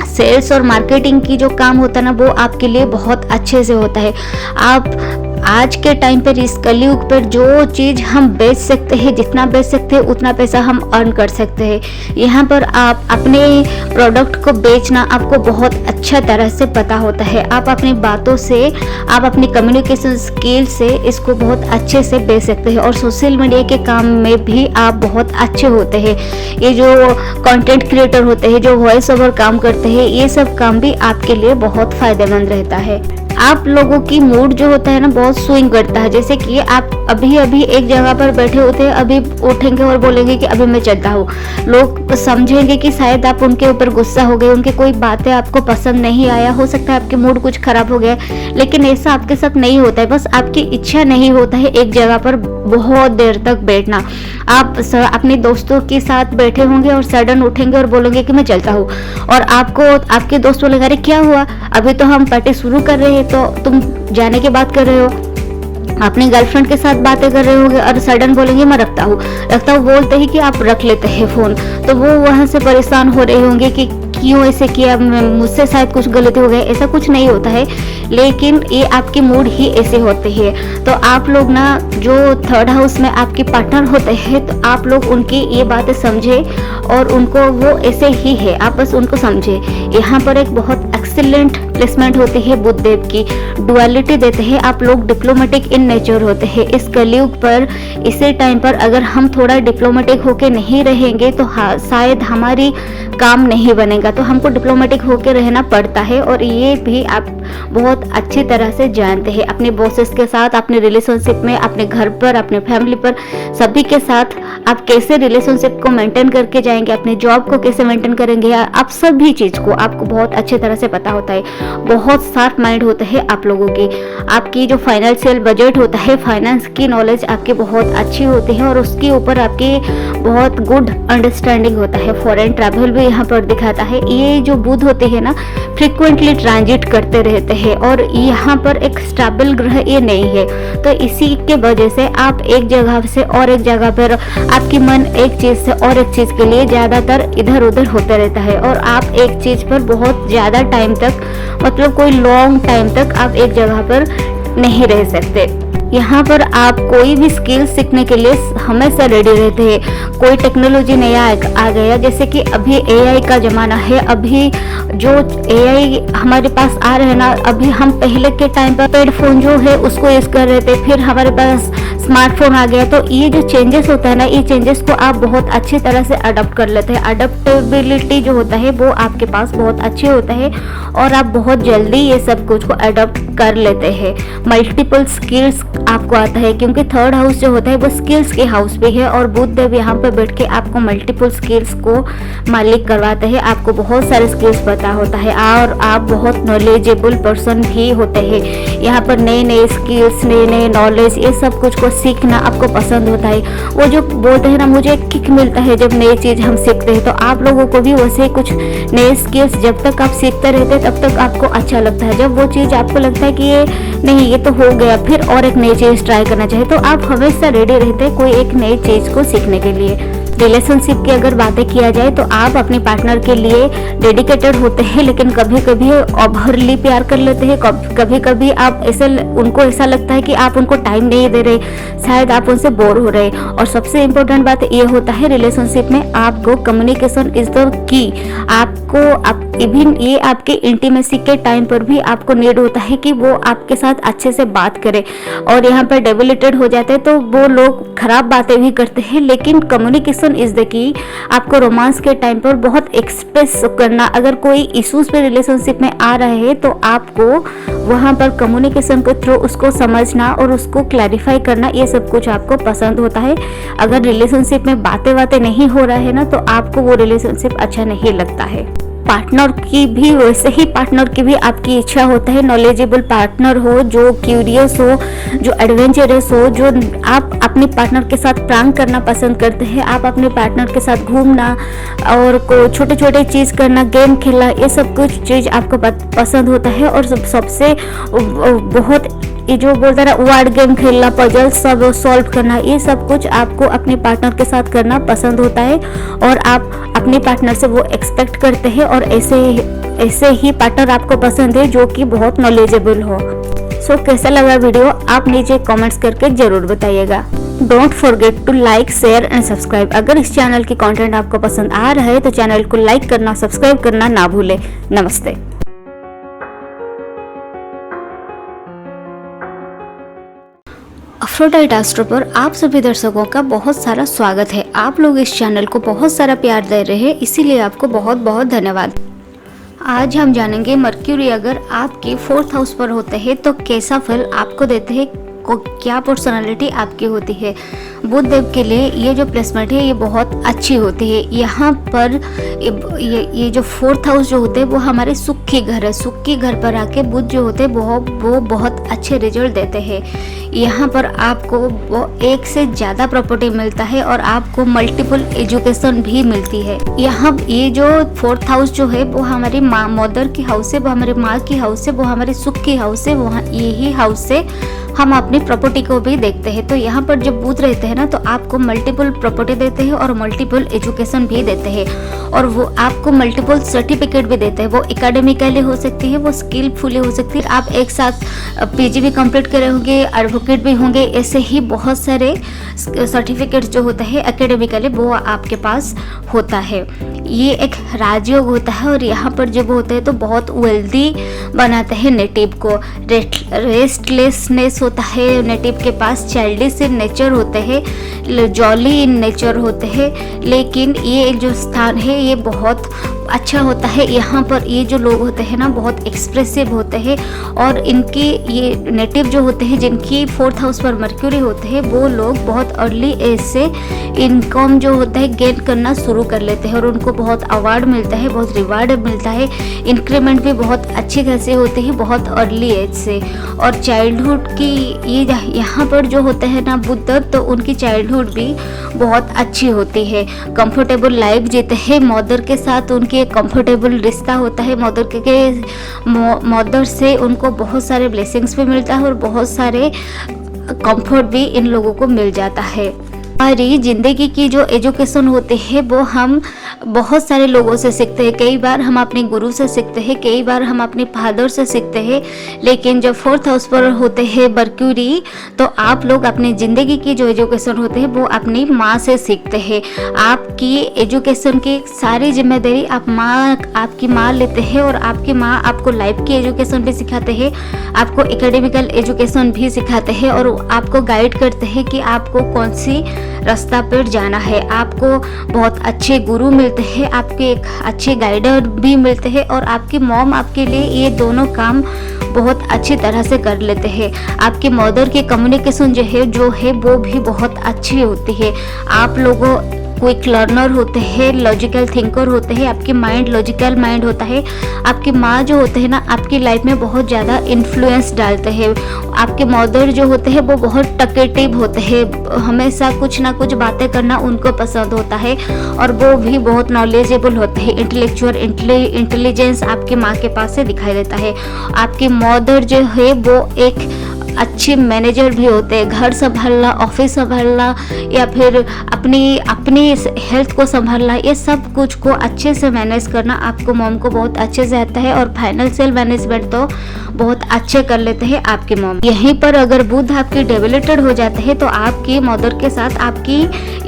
सेल्स और मार्केटिंग की जो काम होता है ना वो आपके लिए बहुत अच्छे से होता है। आज के टाइम पर इस कलयुग पर जो चीज़ हम बेच सकते हैं, जितना बेच सकते हैं उतना पैसा हम अर्न कर सकते हैं। यहाँ पर आप अपने प्रोडक्ट को बेचना आपको बहुत अच्छा तरह से पता होता है। आप अपनी बातों से, आप अपनी कम्युनिकेशन स्किल से इसको बहुत अच्छे से बेच सकते हैं। और सोशल मीडिया के काम में भी आप बहुत अच्छे होते हैं। ये जो कंटेंट क्रिएटर होते हैं, जो वॉइस ओवर काम करते हैं, ये सब काम भी आपके लिए बहुत फायदेमंद रहता है। आप लोगों की मूड जो होता है ना, बहुत स्विंग करता है। जैसे कि आप अभी अभी एक जगह पर बैठे होते हैं, अभी उठेंगे और बोलेंगे कि अभी मैं चलता हूँ। लोग समझेंगे कि शायद आप उनके ऊपर गुस्सा हो गए, उनकी कोई बातें आपको पसंद नहीं आया, हो सकता है आपके मूड कुछ खराब हो गया। लेकिन ऐसा आपके साथ नहीं होता है, बस आपकी इच्छा नहीं होता है एक जगह पर बहुत देर तक बैठना। आप अपने दोस्तों के साथ बैठे होंगे और सडन उठेंगे और बोलेंगे कि मैं चलता हूँ, और आपको आपके दोस्त बोलेंगे अरे क्या हुआ, अभी तो हम पार्टी शुरू कर रहे हैं, तो तुम जाने की बात कर रहे हो। अपनी गर्लफ्रेंड के साथ बातें कर रहे होंगे और सडन बोलेंगे मैं रखता हूँ बोलते ही कि आप रख लेते हैं फोन। तो वो वहां से परेशान हो रहे होंगे कि क्यों ऐसे किया, मुझसे शायद कुछ गलती हो गई। ऐसा कुछ नहीं होता है, लेकिन ये आपके मूड ही ऐसे होते हैं। तो आप लोग ना, जो थर्ड हाउस में आपके पार्टनर होते हैं, तो आप लोग उनकी ये बातें समझे और उनको वो ऐसे ही है, आप बस उनको समझे। यहाँ पर एक बहुत एक्सीलेंट प्लेसमेंट होती है बुध देव की, डुअलिटी देते हैं। आप लोग डिप्लोमेटिक इन नेचर होते हैं। इस कलयुग पर, इसी टाइम पर अगर हम थोड़ा डिप्लोमेटिक होके नहीं रहेंगे तो शायद हमारी काम नहीं बनेगा। तो हमको डिप्लोमेटिक होके रहना पड़ता है, और ये भी आप बहुत अच्छी तरह से जानते हैं। अपने बॉसेस के साथ, अपने रिलेशनशिप में, अपने घर पर, अपने फैमिली पर, सभी के साथ आप कैसे रिलेशनशिप को मेंटेन करके जाएंगे, अपने जॉब को कैसे मेंटेन करेंगे, आप सभी चीज को आपको बहुत अच्छी तरह से पता होता है। बहुत शार्प माइंड होता है आप लोगों की। आपकी जो फाइनेंशियल बजट होता है, फाइनेंस की नॉलेज आपकी बहुत अच्छी होती है, और उसके ऊपर आपकी बहुत गुड अंडरस्टैंडिंग होता है। फॉरेन ट्रैवल भी यहाँ पर दिखाता है। ये जो बुध होते हैं ना, फ्रिक्वेंटली ट्रांजिट करते रहते हैं, और यहाँ पर एक स्टेबल ग्रह ये नहीं है। तो इसी के वजह से आप एक जगह से और एक जगह पर, आपकी मन एक चीज से और एक चीज के लिए ज्यादातर इधर उधर होता रहता है, और आप एक चीज पर बहुत ज्यादा टाइम तक, मतलब कोई लॉन्ग टाइम तक आप एक जगह पर नहीं रह सकते। यहाँ पर आप कोई भी स्किल सीखने के लिए हमेशा रेडी रहते हैं। कोई टेक्नोलॉजी नया आ गया, जैसे कि अभी एआई का ज़माना है। अभी जो एआई हमारे पास आ रहे हैं ना, अभी हम पहले के टाइम पर पेड फोन जो है उसको यूज़ कर रहे थे, फिर हमारे पास स्मार्टफोन आ गया। तो ये जो चेंजेस होता है ना, ये चेंजेस को आप बहुत अच्छी तरह से अडॉप्ट कर लेते हैं। अडॉप्टेबिलिटी जो होता है वो आपके पास बहुत अच्छे होता है, और आप बहुत जल्दी ये सब कुछ को अडॉप्ट कर लेते हैं। मल्टीपल स्किल्स आपको आता है, क्योंकि थर्ड हाउस जो होता है वो स्किल्स के हाउस भी है, और बुध देव यहाँ पर बैठ के आपको मल्टीपल स्किल्स को मालिक करवाते हैं। आपको बहुत सारे स्किल्स पता होता है, और आप बहुत नॉलेजेबल पर्सन भी होते हैं। यहाँ पर नए नए स्किल्स, नए नए नॉलेज, ये सब कुछ को सीखना आपको पसंद होता है। वो जो बोलते हैं ना, मुझे एक किक मिलता है जब नई चीज़ हम सीखते हैं। तो आप लोगों को भी वैसे कुछ नए स्किल्स जब तक आप सीखते रहते हैं तब तक आपको अच्छा लगता है। जब वो चीज़ आपको लगता है कि ये नहीं, ये तो हो गया, फिर और एक नई चीज़ ट्राई करना चाहिए, तो आप हमेशा रेडी रहते हैं कोई एक नई चीज़ को सीखने के लिए। रिलेशनशिप की अगर बातें किया जाए तो आप अपने पार्टनर के लिए डेडिकेटेड होते हैं, लेकिन कभी कभी ओवरली प्यार कर लेते हैं। कभी कभी आप ऐसे, उनको ऐसा लगता है कि आप उनको टाइम नहीं दे रहे, शायद आप उनसे बोर हो रहे। और सबसे इम्पोर्टेंट बात ये होता है रिलेशनशिप में, आपको कम्युनिकेशन इज द की। आपको इवन ये आपके इंटीमेसी के टाइम पर भी आपको नीड होता है कि वो आपके साथ अच्छे से बात करे। और यहाँ पर डेबिलिटेड हो जाते हैं तो वो लोग खराब बातें भी करते हैं, लेकिन कम्युनिकेशन इज द की। आपको रोमांस के टाइम पर बहुत एक्सप्रेस करना, अगर कोई इश्यूज पे रिलेशनशिप में आ रहे हैं तो आपको वहाँ पर कम्युनिकेशन के थ्रू उसको समझना और उसको क्लैरिफाई करना, ये सब कुछ आपको पसंद होता है। अगर रिलेशनशिप में बातें नहीं हो रहा है ना, तो आपको वो रिलेशनशिप अच्छा नहीं लगता है। पार्टनर की भी वैसे ही, पार्टनर की भी आपकी इच्छा होता है नॉलेजेबल पार्टनर हो, जो क्यूरियस हो, जो एडवेंचरस हो, जो आप अपने पार्टनर के साथ प्रैंक करना पसंद करते हैं। आप अपने पार्टनर के साथ घूमना और को छोटे छोटे चीज़ करना, गेम खेलना, ये सब कुछ चीज़ आपको पसंद होता है। और सबसे बहुत ये जो बोलता है वर्ड गेम खेलना, पजल सब सॉल्व करना, ये सब कुछ आपको अपने पार्टनर के साथ करना पसंद होता है, और आप अपने पार्टनर से वो एक्सपेक्ट करते हैं। और ऐसे ही पार्टनर आपको पसंद है जो कि बहुत नॉलेजेबल हो। सो कैसा लगा वीडियो आप नीचे कमेंट्स करके जरूर बताइएगा। Don't forget to like, share and subscribe. अगर इस चैनल की कंटेंट आपको पसंद आ रहा है तो चैनल को लाइक करना, सब्सक्राइब करना ना भूले। नमस्ते। अफ्रोडाइट एस्ट्रो पर आप सभी दर्शकों का बहुत सारा स्वागत है। आप लोग इस चैनल को बहुत सारा प्यार दे रहे हैं, इसीलिए आपको बहुत बहुत धन्यवाद। आज हम जानेंगे मर्क्यूरी अगर आपकी 4th हाउस पर होते हैं तो कैसा फल आपको देते हैं, क्या पर्सनालिटी आपकी होती है। बुध देव के लिए ये जो प्लेसमेंट है ये बहुत अच्छी होती है। यहाँ पर ये जो 4th हाउस जो होते हैं वो हमारे सुख के घर है। सुख के घर पर आके बुध जो होते हैं वो बहुत अच्छे रिजल्ट देते हैं। यहाँ पर आपको वो एक से ज़्यादा प्रॉपर्टी मिलता है और आपको मल्टीपल एजुकेशन भी मिलती है। यहाँ ये जो 4th हाउस जो है वो हमारी माँ मदर की हाउस है, वो हमारी माँ की हाउस है, वो हमारे सुख की हाउस है। वहाँ यही हाउस से हम अपनी प्रॉपर्टी को भी देखते हैं। तो यहाँ पर जब बुध रहते हैं ना तो आपको मल्टीपल प्रॉपर्टी देते हैं और मल्टीपल एजुकेशन भी देते हैं और वो आपको मल्टीपल सर्टिफिकेट भी देते हैं। वो एकेडमिकली हो सकती है, वो स्किलफुली हो सकती है। आप एक साथ पीजी भी कंप्लीट करे होंगे, एडवोकेट भी होंगे, ऐसे ही बहुत सारे सर्टिफिकेट जो होता है एकेडमिकली वो आपके पास होता है। ये एक राजयोग होता है और यहाँ पर जब होता है तो बहुत वेल्दी बनाते हैं नेटिव को। रेस्टलेसनेस होता है नेटिव के पास, चाइल्डिश इन नेचर होते हैं, जॉली इन नेचर होते हैं। लेकिन ये जो स्थान है ये बहुत अच्छा होता है। यहाँ पर ये जो लोग होते हैं ना बहुत एक्सप्रेसिव होते हैं और इनकी ये नेटिव जो होते हैं जिनकी 4th हाउस पर मर्क्यूरी होते हैं वो लोग बहुत अर्ली एज से इनकम जो होता है गेन करना शुरू कर लेते हैं और उनको बहुत अवार्ड मिलता है, बहुत रिवार्ड मिलता है। इंक्रीमेंट भी बहुत अच्छी खासी होती है बहुत अर्ली एज से। और चाइल्डहुड की ये यहाँ पर जो होते हैं ना बुध तो उनकी चाइल्डहुड भी बहुत अच्छी होती है। कंफर्टेबल लाइफ जीते हैं, मदर के साथ उनकी एक कंफर्टेबल रिश्ता होता है। मदर से उनको बहुत सारे ब्लेसिंग्स भी मिलता है और बहुत सारे कंफर्ट भी इन लोगों को मिल जाता है। हमारी ज़िंदगी की जो एजुकेशन होती है वो हम बहुत सारे लोगों से सीखते हैं। कई बार हम अपने गुरु से सीखते हैं, कई बार हम अपने फादर से सीखते हैं। लेकिन जब 4th हाउस पर होते हैं मर्क्यूरी तो आप लोग अपनी ज़िंदगी की जो एजुकेशन होते हैं वो अपनी माँ से सीखते हैं। आपकी एजुकेशन की सारी जिम्मेदारी आपकी माँ लेते हैं और आपकी माँ आपको लाइफ की एजुकेशन भी सिखाते हैं, आपको एकेडमिकल एजुकेशन भी सिखाते हैं और आपको गाइड करते हैं कि आपको कौन सी रास्ता पर जाना है। आपको बहुत अच्छे गुरु मिलते हैं, आपके एक अच्छे गाइडर भी मिलते हैं और आपकी मॉम आपके लिए ये दोनों काम बहुत अच्छी तरह से कर लेते हैं। आपकी मदर की कम्युनिकेशन जो है वो भी बहुत अच्छी होती है। आप लोगों क्विक लर्नर होते हैं, लॉजिकल थिंकर होते हैं, आपकी माइंड लॉजिकल माइंड होता है। आपकी माँ जो होते हैं ना आपकी लाइफ में बहुत ज़्यादा इन्फ्लुएंस डालते हैं। आपके मदर जो होते हैं वो बहुत टकेटिव होते हैं, हमेशा कुछ ना कुछ बातें करना उनको पसंद होता है और वो भी बहुत नॉलेजेबल होते हैं। इंटेलिजेंस आपकी माँ के पास से दिखाई देता है। आपकी मदर जो है वो एक अच्छे मैनेजर भी होते हैं। घर संभालना, ऑफिस संभालना या फिर अपनी हेल्थ को संभालना, ये सब कुछ को अच्छे से मैनेज करना आपको मॉम को बहुत अच्छे से आता है और फाइनेंशियल मैनेजमेंट तो बहुत अच्छे कर लेते हैं आपके मॉम। यहीं पर अगर बुध आपके डेबिलिटेड हो जाते हैं तो आपकी मदर के साथ आपकी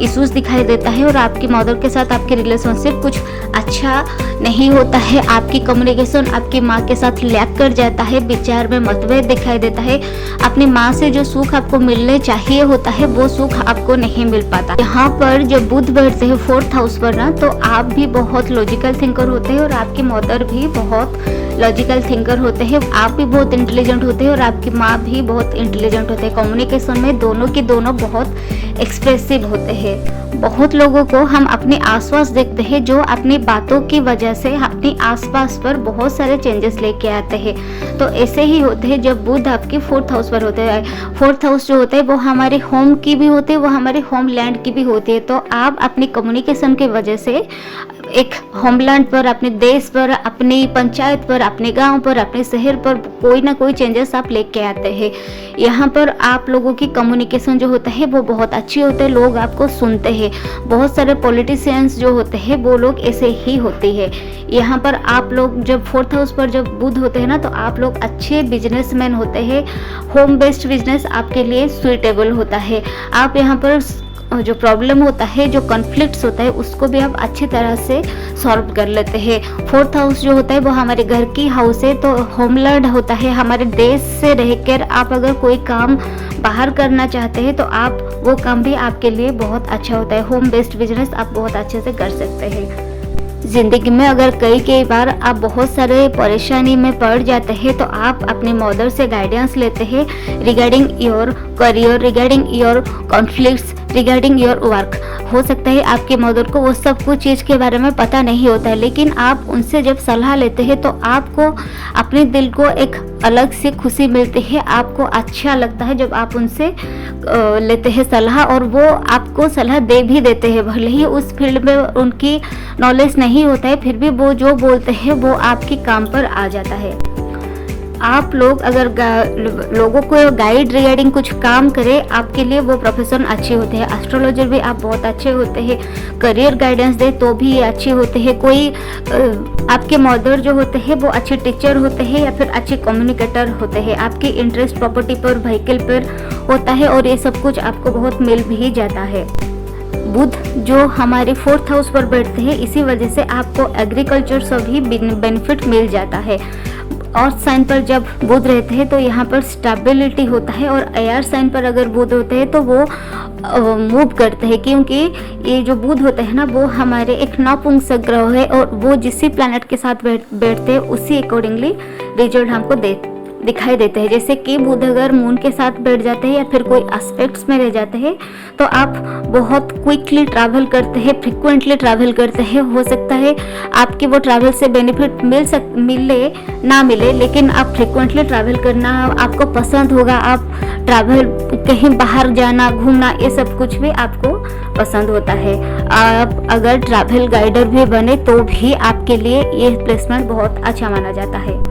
इश्यूज दिखाई देता है और आपकी मदर के साथ आपकी रिलेशनशिप कुछ अच्छा नहीं होता है। आपकी कम्युनिकेशन आपकी माँ के साथ लैक कर जाता है, विचार में मतभेद दिखाई देता है। अपनी माँ से जो सुख आपको मिलने चाहिए होता है वो सुख आपको नहीं मिल पाता। यहाँ पर जब बुध बैठते हैं 4th हाउस पर ना तो आप भी बहुत लॉजिकल थिंकर होते हैं और आपकी मदर भी बहुत लॉजिकल थिंकर होते हैं। आप भी बहुत इंटेलिजेंट होते हैं और आपकी माँ भी बहुत इंटेलिजेंट होते हैं। कम्युनिकेशन में दोनों के दोनों बहुत एक्सप्रेसिव होते हैं। बहुत लोगों को हम अपने आसपास देखते हैं जो अपनी बातों की वजह से अपने आसपास पर बहुत सारे चेंजेस लेके आते हैं। तो ऐसे ही होते हैं जब बुध आपके 4th हाउस पर होते हैं। 4th हाउस जो होता है वो हमारे होम की भी होती है, वो हमारे होमलैंड की भी होती है। तो आप अपनी कम्युनिकेशन की वजह से एक होमलैंड पर, अपने देश पर, अपनी पंचायत पर, अपने गांव पर, अपने शहर पर कोई ना कोई चेंजेस आप लेके आते हैं। यहाँ पर आप लोगों की कम्युनिकेशन जो होता है वो बहुत अच्छी होती है, लोग आपको सुनते हैं। हैं। बहुत सारे पॉलिटिशियंस जो होते हैं वो लोग ऐसे ही होते हैं। यहाँ पर आप लोग जब 4th हाउस पर जब बुध होते हैं ना, तो आप लोग अच्छे बिजनेसमैन होते हैं। होम बेस्ड बिजनेस आपके लिए सुइटेबल होता है। आप यहाँ पर जो प्रॉब्लम होता है, जो कॉन्फ्लिक्ट्स होता है, उसको भी आप अच्छी तरह से सॉल्व कर लेते हैं। 4th हाउस जो होता है वो हमारे घर की हाउस है, तो होमलैंड होता है। हमारे देश से रहकर आप अगर कोई काम बाहर करना चाहते हैं तो आप वो काम भी आपके लिए बहुत अच्छा होता है। होम बेस्ड बिजनेस आप बहुत अच्छे से कर सकते हैं। ज़िंदगी में अगर कई बार आप बहुत सारे परेशानी में पड़ जाते हैं तो आप अपने मदर से गाइडेंस लेते हैं regarding your career, regarding your conflicts, regarding your work. हो सकता है आपके मदर को वो सब कुछ चीज़ के बारे में पता नहीं होता है, लेकिन आप उनसे जब सलाह लेते हैं तो आपको अपने दिल को एक अलग से खुशी मिलती है। आपको अच्छा लगता है जब आप उनसे लेते हैं सलाह, और वो आपको सलाह दे भी देते हैं। भले ही उस फील्ड में उनकी नॉलेज नहीं होता है, फिर भी वो जो बोलते हैं वो आपके काम पर आ जाता है। आप लोग अगर लोगों को गाइड रिगार्डिंग कुछ काम करें, आपके लिए वो प्रोफेशन अच्छे होते हैं। एस्ट्रोलॉजर भी आप बहुत अच्छे होते हैं। करियर गाइडेंस दे तो भी ये अच्छे होते हैं। कोई आपके मदर जो होते हैं वो अच्छे टीचर होते हैं या फिर अच्छे कम्युनिकेटर होते हैं। आपकी इंटरेस्ट प्रॉपर्टी पर, व्हीकल पर होता है और ये सब कुछ आपको बहुत मिल भी जाता है। बुध जो हमारे 4th हाउस पर बैठते हैं, इसी वजह से आपको एग्रीकल्चर से भी बेनिफिट मिल जाता है। और साइन पर जब बुध रहते हैं तो यहाँ पर स्टेबिलिटी होता है, और एयर साइन पर अगर बुध होते हैं तो वो मूव करते हैं, क्योंकि ये जो बुध होते हैं ना वो हमारे एक नपुंसक ग्रह है, और वो जिस प्लैनेट के साथ बैठते हैं उसी अकॉर्डिंगली रिजल्ट हमको दिखाई देते हैं। जैसे कि बुध अगर मून के साथ बैठ जाते हैं या फिर कोई एस्पेक्ट्स में रह जाते हैं तो आप बहुत क्विकली ट्रैवल करते हैं, फ्रिक्वेंटली ट्रैवल करते हैं। हो सकता है आपके वो ट्रैवल से बेनिफिट मिले ना मिले, लेकिन आप फ्रिक्वेंटली ट्रैवल करना आपको पसंद होगा। आप ट्रैवल कहीं बाहर जाना, घूमना, ये सब कुछ भी आपको पसंद होता है। आप अगर ट्रैवल गाइडर भी बने तो भी आपके लिए ये प्लेसमेंट बहुत अच्छा माना जाता है।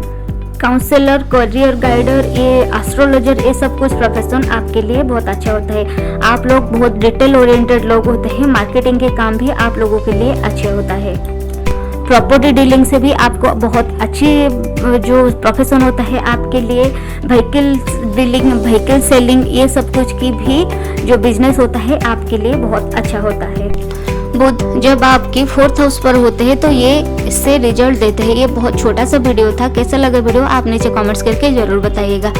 काउंसलर, करियर गाइडर, ये एस्ट्रोलॉजर, ये सब कुछ प्रोफेशन आपके लिए बहुत अच्छा होता है। आप लोग बहुत डिटेल ओरिएंटेड लोग होते हैं। मार्केटिंग के काम भी आप लोगों के लिए अच्छे होता है। प्रॉपर्टी डीलिंग से भी आपको बहुत अच्छी जो प्रोफेशन होता है आपके लिए। व्हीकल डीलिंग, व्हीकल सेलिंग, ये सब कुछ की भी जो बिजनेस होता है आपके लिए बहुत अच्छा होता है। बुध जब आपके 4th हाउस पर होते हैं तो ये इससे रिजल्ट देते हैं। ये बहुत छोटा सा वीडियो था। कैसा लगा वीडियो आप नीचे कमेंट्स करके ज़रूर बताइएगा।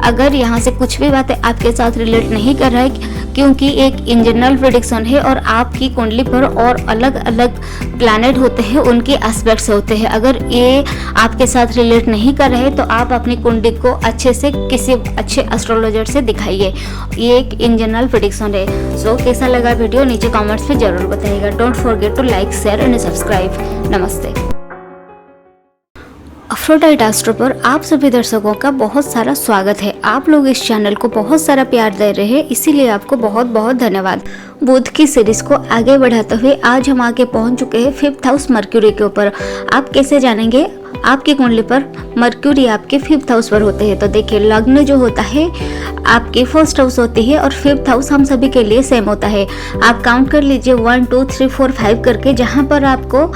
अगर यहाँ से कुछ भी बातें आपके साथ रिलेट नहीं कर रहा है, क्योंकि एक इन जनरल प्रेडिक्शन है और आपकी कुंडली पर और अलग अलग प्लैनेट होते हैं, उनके एस्पेक्ट्स होते हैं। अगर ये आपके साथ रिलेट नहीं कर रहे तो आप अपनी कुंडली को अच्छे से किसी अच्छे एस्ट्रोलॉजर से दिखाइए। ये एक इन जनरल प्रेडिक्शन है। सो कैसा लगा वीडियो नीचे कमेंट्स में ज़रूर बताइएगा। Don't forget to like, share and subscribe. नमस्ते। अफ्रोडाइट एस्ट्रो पर आप सभी दर्शकों का बहुत सारा स्वागत है। आप लोग इस चैनल को बहुत सारा प्यार दे रहे हैं, इसीलिए आपको बहुत बहुत धन्यवाद। बुध की सीरीज को आगे बढ़ाते हुए आज हम आगे पहुंच चुके हैं 5th हाउस मर्क्यूरी के ऊपर। आप कैसे जानेंगे? आपकी कुंडली पर मर्क्यूरी आपके 5th हाउस पर होते हैं। तो देखिए, लग्न जो होता है आपके 1st हाउस होती है और 5th हाउस हम सभी के लिए सेम होता है। आप काउंट कर लीजिए 1 2 3 4 5 करके, जहाँ पर आपको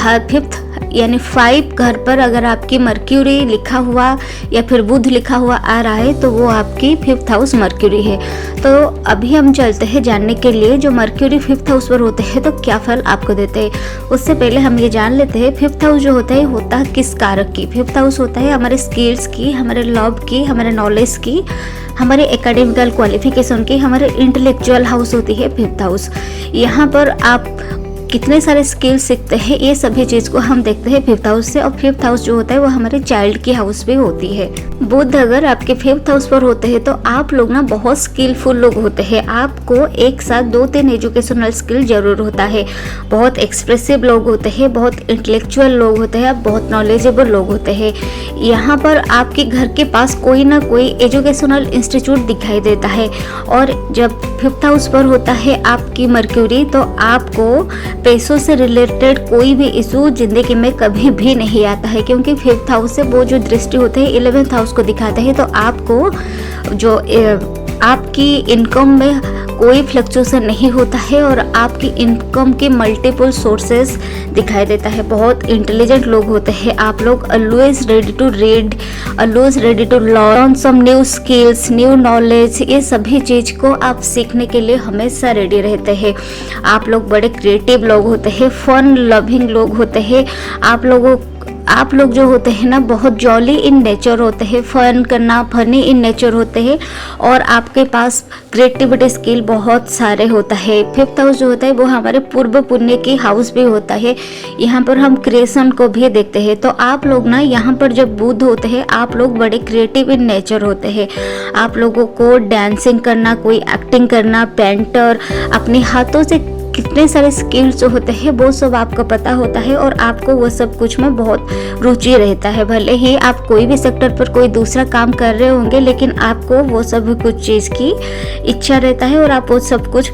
5th यानी 5 घर पर अगर आपकी मर्क्यूरी लिखा हुआ या फिर बुध लिखा हुआ आ रहा है तो वो आपकी 5th हाउस मर्क्यूरी है। तो अभी हम चलते हैं जानने के लिए जो मर्क्यूरी 5th हाउस पर होते हैं तो क्या फल आपको देते हैं। उससे पहले हम ये जान लेते हैं 5th हाउस जो होता है किस कारक की। 5th हाउस होता है हमारे स्किल्स की, हमारे लव की, हमारे नॉलेज की, हमारे एकेडमिकल क्वालिफिकेशन की, हमारे इंटेलेक्चुअल हाउस होती है 5th हाउस। यहाँ पर आप कितने सारे स्किल्स सीखते हैं, ये सभी चीज़ को हम देखते हैं 5th हाउस से। और 5th हाउस जो होता है वो हमारे चाइल्ड की हाउस भी होती है। बुध अगर आपके 5th हाउस पर होते हैं तो आप लोग ना बहुत स्किलफुल लोग होते हैं। आपको एक साथ 2-3 एजुकेशनल स्किल जरूर होता है। बहुत एक्सप्रेसिव लोग होते हैं, बहुत इंटेलेक्चुअल लोग होते हैं, बहुत नॉलेजेबल लोग होते हैं। यहाँ पर आपके घर के पास कोई ना कोई एजुकेशनल इंस्टीट्यूट दिखाई देता है। और जब 5th हाउस पर होता है आपकी मर्क्यूरी तो आपको पैसों से रिलेटेड कोई भी इशू जिंदगी में कभी भी नहीं आता है, क्योंकि 5th हाउस से वो जो दृष्टि होते हैं 11th हाउस को दिखाते हैं। तो आपको जो आपकी इनकम में कोई फ्लक्चुएशन नहीं होता है और आपकी इनकम के मल्टीपल सोर्सेस दिखाई देता है। बहुत इंटेलिजेंट लोग होते हैं आप लोग। Always ready to read, always ready to learn some new skills, new knowledge. ये सभी चीज़ को आप सीखने के लिए हमेशा रेडी रहते हैं। आप लोग बड़े क्रिएटिव लोग होते हैं, फन लविंग लोग होते हैं। आप लोग जो होते हैं ना, बहुत जॉली इन नेचर होते हैं, फन करना, फनी इन नेचर होते हैं और आपके पास क्रिएटिविटी स्किल बहुत सारे होता है। 5th हाउस जो होता है वो हमारे पूर्व पुण्य की हाउस भी होता है। यहाँ पर हम क्रिएशन को भी देखते हैं। तो आप लोग ना यहाँ पर जब बुध होते हैं, आप लोग बड़े क्रिएटिव इन नेचर होते हैं। आप लोगों को डांसिंग करना, कोई एक्टिंग करना, पेंटर, अपने हाथों से कितने सारे स्किल्स जो होते हैं वो सब आपको पता होता है और आपको वो सब कुछ में बहुत रुचि रहता है। भले ही आप कोई भी सेक्टर पर कोई दूसरा काम कर रहे होंगे, लेकिन आपको वो सब कुछ चीज़ की इच्छा रहता है और आप वो सब कुछ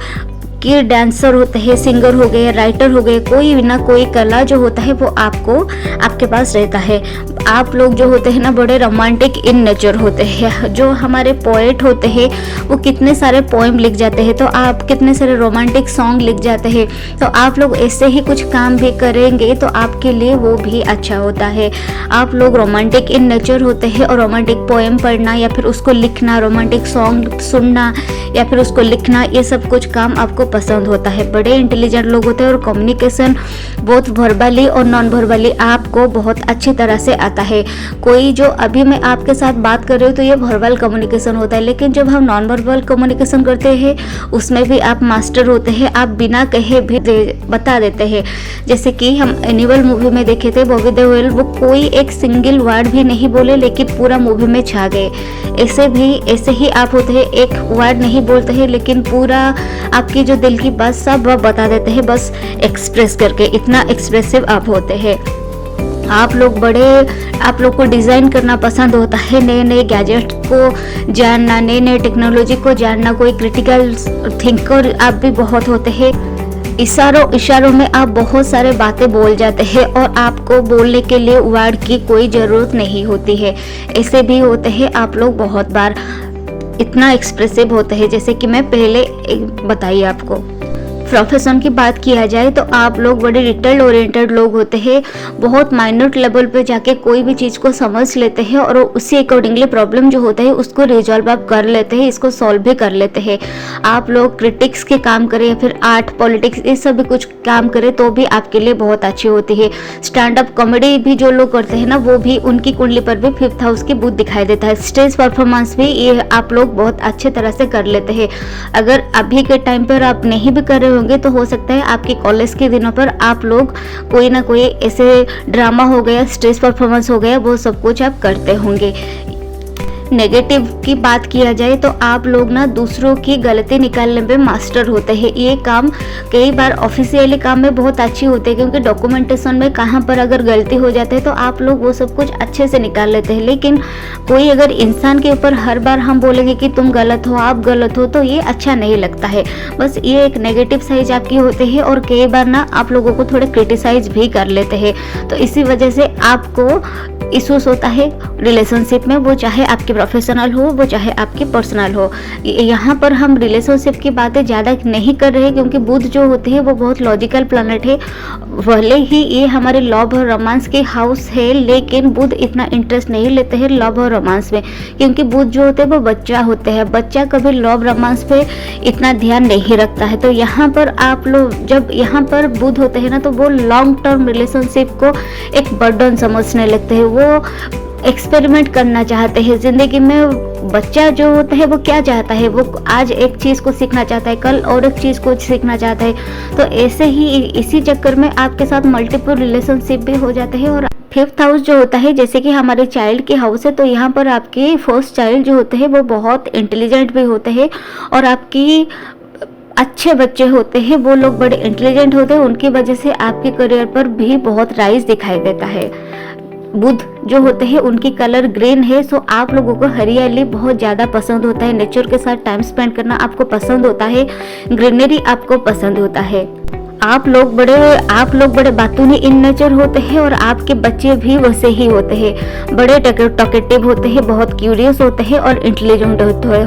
कि डांसर होते हैं, सिंगर हो गए, राइटर हो गए, कोई ना कोई कला जो होता है वो आपके पास रहता है। आप लोग जो होते हैं ना, बड़े रोमांटिक इन नेचर होते हैं। जो हमारे पोएट होते हैं वो कितने सारे पोएम लिख जाते हैं, तो आप कितने सारे रोमांटिक सॉन्ग लिख जाते हैं। तो आप लोग ऐसे ही कुछ काम भी करेंगे तो आपके लिए वो भी अच्छा होता है। आप लोग रोमांटिक इन नेचर होते हैं और रोमांटिक पोएम पढ़ना या फिर उसको लिखना, रोमांटिक सॉन्ग सुनना या फिर उसको लिखना, ये सब कुछ काम आपको पसंद होता है। बड़े इंटेलिजेंट लोग होते हैं और कम्युनिकेशन बहुत वर्बली और नॉन वर्बली आपको बहुत अच्छी तरह से आता है। कोई जो अभी मैं आपके साथ बात कर रही हूँ तो ये वर्बल कम्युनिकेशन होता है, लेकिन जब हम नॉन वर्बल कम्युनिकेशन करते हैं उसमें भी आप मास्टर होते हैं। आप बिना कहे भी बता देते हैं। जैसे कि हम एनिमल मूवी में देखे थे, बॉबी देओल, वो कोई एक सिंगल वर्ड भी नहीं बोले लेकिन पूरा मूवी में छा गए। ऐसे ही आप होते हैं, एक वर्ड नहीं बोलते हैं लेकिन पूरा आपकी जो दिल की बात सब बता देते हैं, बस एक्सप्रेस करके। इतना एक्सप्रेसिव आप होते हैं। आप लोग को डिज़ाइन करना पसंद होता है, नए नए गैजेट को जानना, नए नए टेक्नोलॉजी को जानना। कोई क्रिटिकल थिंकर आप भी बहुत होते हैं। इशारों में आप बहुत सारे बातें बोल जाते हैं और आपको बोलने के लिए वर्ड की कोई ज़रूरत नहीं होती है। ऐसे भी होते हैं आप लोग बहुत बार इतना एक्सप्रेसिव होते हैं, जैसे कि मैं पहले बताई आपको। प्रोफेशन की बात किया जाए तो आप लोग बड़े डिटेल ओरिएंटेड लोग होते हैं। बहुत माइन्यूट लेवल पे जाके कोई भी चीज़ को समझ लेते हैं और उसी अकॉर्डिंगली प्रॉब्लम जो होता है उसको रिजॉल्व आप कर लेते हैं, इसको सॉल्व भी कर लेते हैं। आप लोग क्रिटिक्स के काम करें या फिर आर्ट, पॉलिटिक्स, ये सब भी कुछ काम करें तो भी आपके लिए बहुत अच्छी होती है। स्टैंड अप कॉमेडी भी जो लोग करते हैं ना, वो भी उनकी कुंडली पर भी 5th हाउस की बुध दिखाई देता है। स्टेज परफॉर्मेंस भी ये आप लोग बहुत अच्छे तरह से कर लेते हैं। अगर अभी के टाइम पर आप नहीं भी कर रहे होंगे तो हो सकता है आपके कॉलेज के दिनों पर आप लोग कोई ना कोई ऐसे ड्रामा हो गया, स्टेज परफॉर्मेंस हो गया, वो सब कुछ आप करते होंगे। नेगेटिव की बात किया जाए तो आप लोग ना दूसरों की गलती निकालने में मास्टर होते हैं। ये काम कई बार ऑफिशियली काम में बहुत अच्छी होते हैं, क्योंकि डॉक्यूमेंटेशन में कहाँ पर अगर गलती हो जाते है तो आप लोग वो सब कुछ अच्छे से निकाल लेते हैं। लेकिन कोई अगर इंसान के ऊपर हर बार हम बोलेंगे कि तुम गलत हो, आप गलत हो, तो ये अच्छा नहीं लगता है। बस ये एक नेगेटिव साइज आपकी होते हैं और कई बार ना आप लोगों को थोड़े क्रिटिसाइज भी कर लेते हैं। तो इसी वजह से आपको इश्यूज होता है रिलेशनशिप में, वो चाहे आपके प्रोफेशनल हो, वो चाहे आपकी पर्सनल हो। यहाँ पर हम रिलेशनशिप की बातें ज़्यादा नहीं कर रहे हैं, क्योंकि बुध जो होते हैं वो बहुत लॉजिकल प्लैनेट है। भले ही ये हमारे लव और रोमांस के हाउस है, लेकिन बुध इतना इंटरेस्ट नहीं लेते हैं लव और रोमांस में, क्योंकि बुध जो होते हैं वो बच्चा होते हैं। बच्चा कभी लव रोमांस पे इतना ध्यान नहीं रखता है। तो यहाँ पर आप लोग जब यहाँ पर बुध होते हैं ना, तो वो लॉन्ग टर्म रिलेशनशिप को एक बर्डन समझने लगते हैं। वो एक्सपेरिमेंट करना चाहते हैं जिंदगी में। बच्चा जो होता है वो क्या चाहता है, वो आज एक चीज़ को सीखना चाहता है, कल और एक चीज़ को सीखना चाहता है। तो ऐसे ही इसी चक्कर में आपके साथ मल्टीपल रिलेशनशिप भी हो जाते हैं। और 5th हाउस जो होता है, जैसे कि हमारे चाइल्ड के हाउस है, तो यहाँ पर आपके फर्स्ट चाइल्ड जो होते हैं वो बहुत इंटेलिजेंट भी होते हैं और आपकी अच्छे बच्चे होते हैं, वो लोग बड़े इंटेलिजेंट होते हैं। उनकी वजह से आपके करियर पर भी बहुत राइज दिखाई देता है। बुध जो होते हैं उनकी कलर ग्रीन है, सो आप लोगों को हरियाली बहुत ज़्यादा पसंद होता है। नेचर के साथ टाइम स्पेंड करना आपको पसंद होता है, ग्रीनरी आपको पसंद होता है। आप लोग बड़े बातूनी इन नेचर होते हैं और आपके बच्चे भी वैसे ही होते हैं। बड़े टॉकेटिव होते हैं, बहुत क्यूरियस होते हैं और इंटेलिजेंट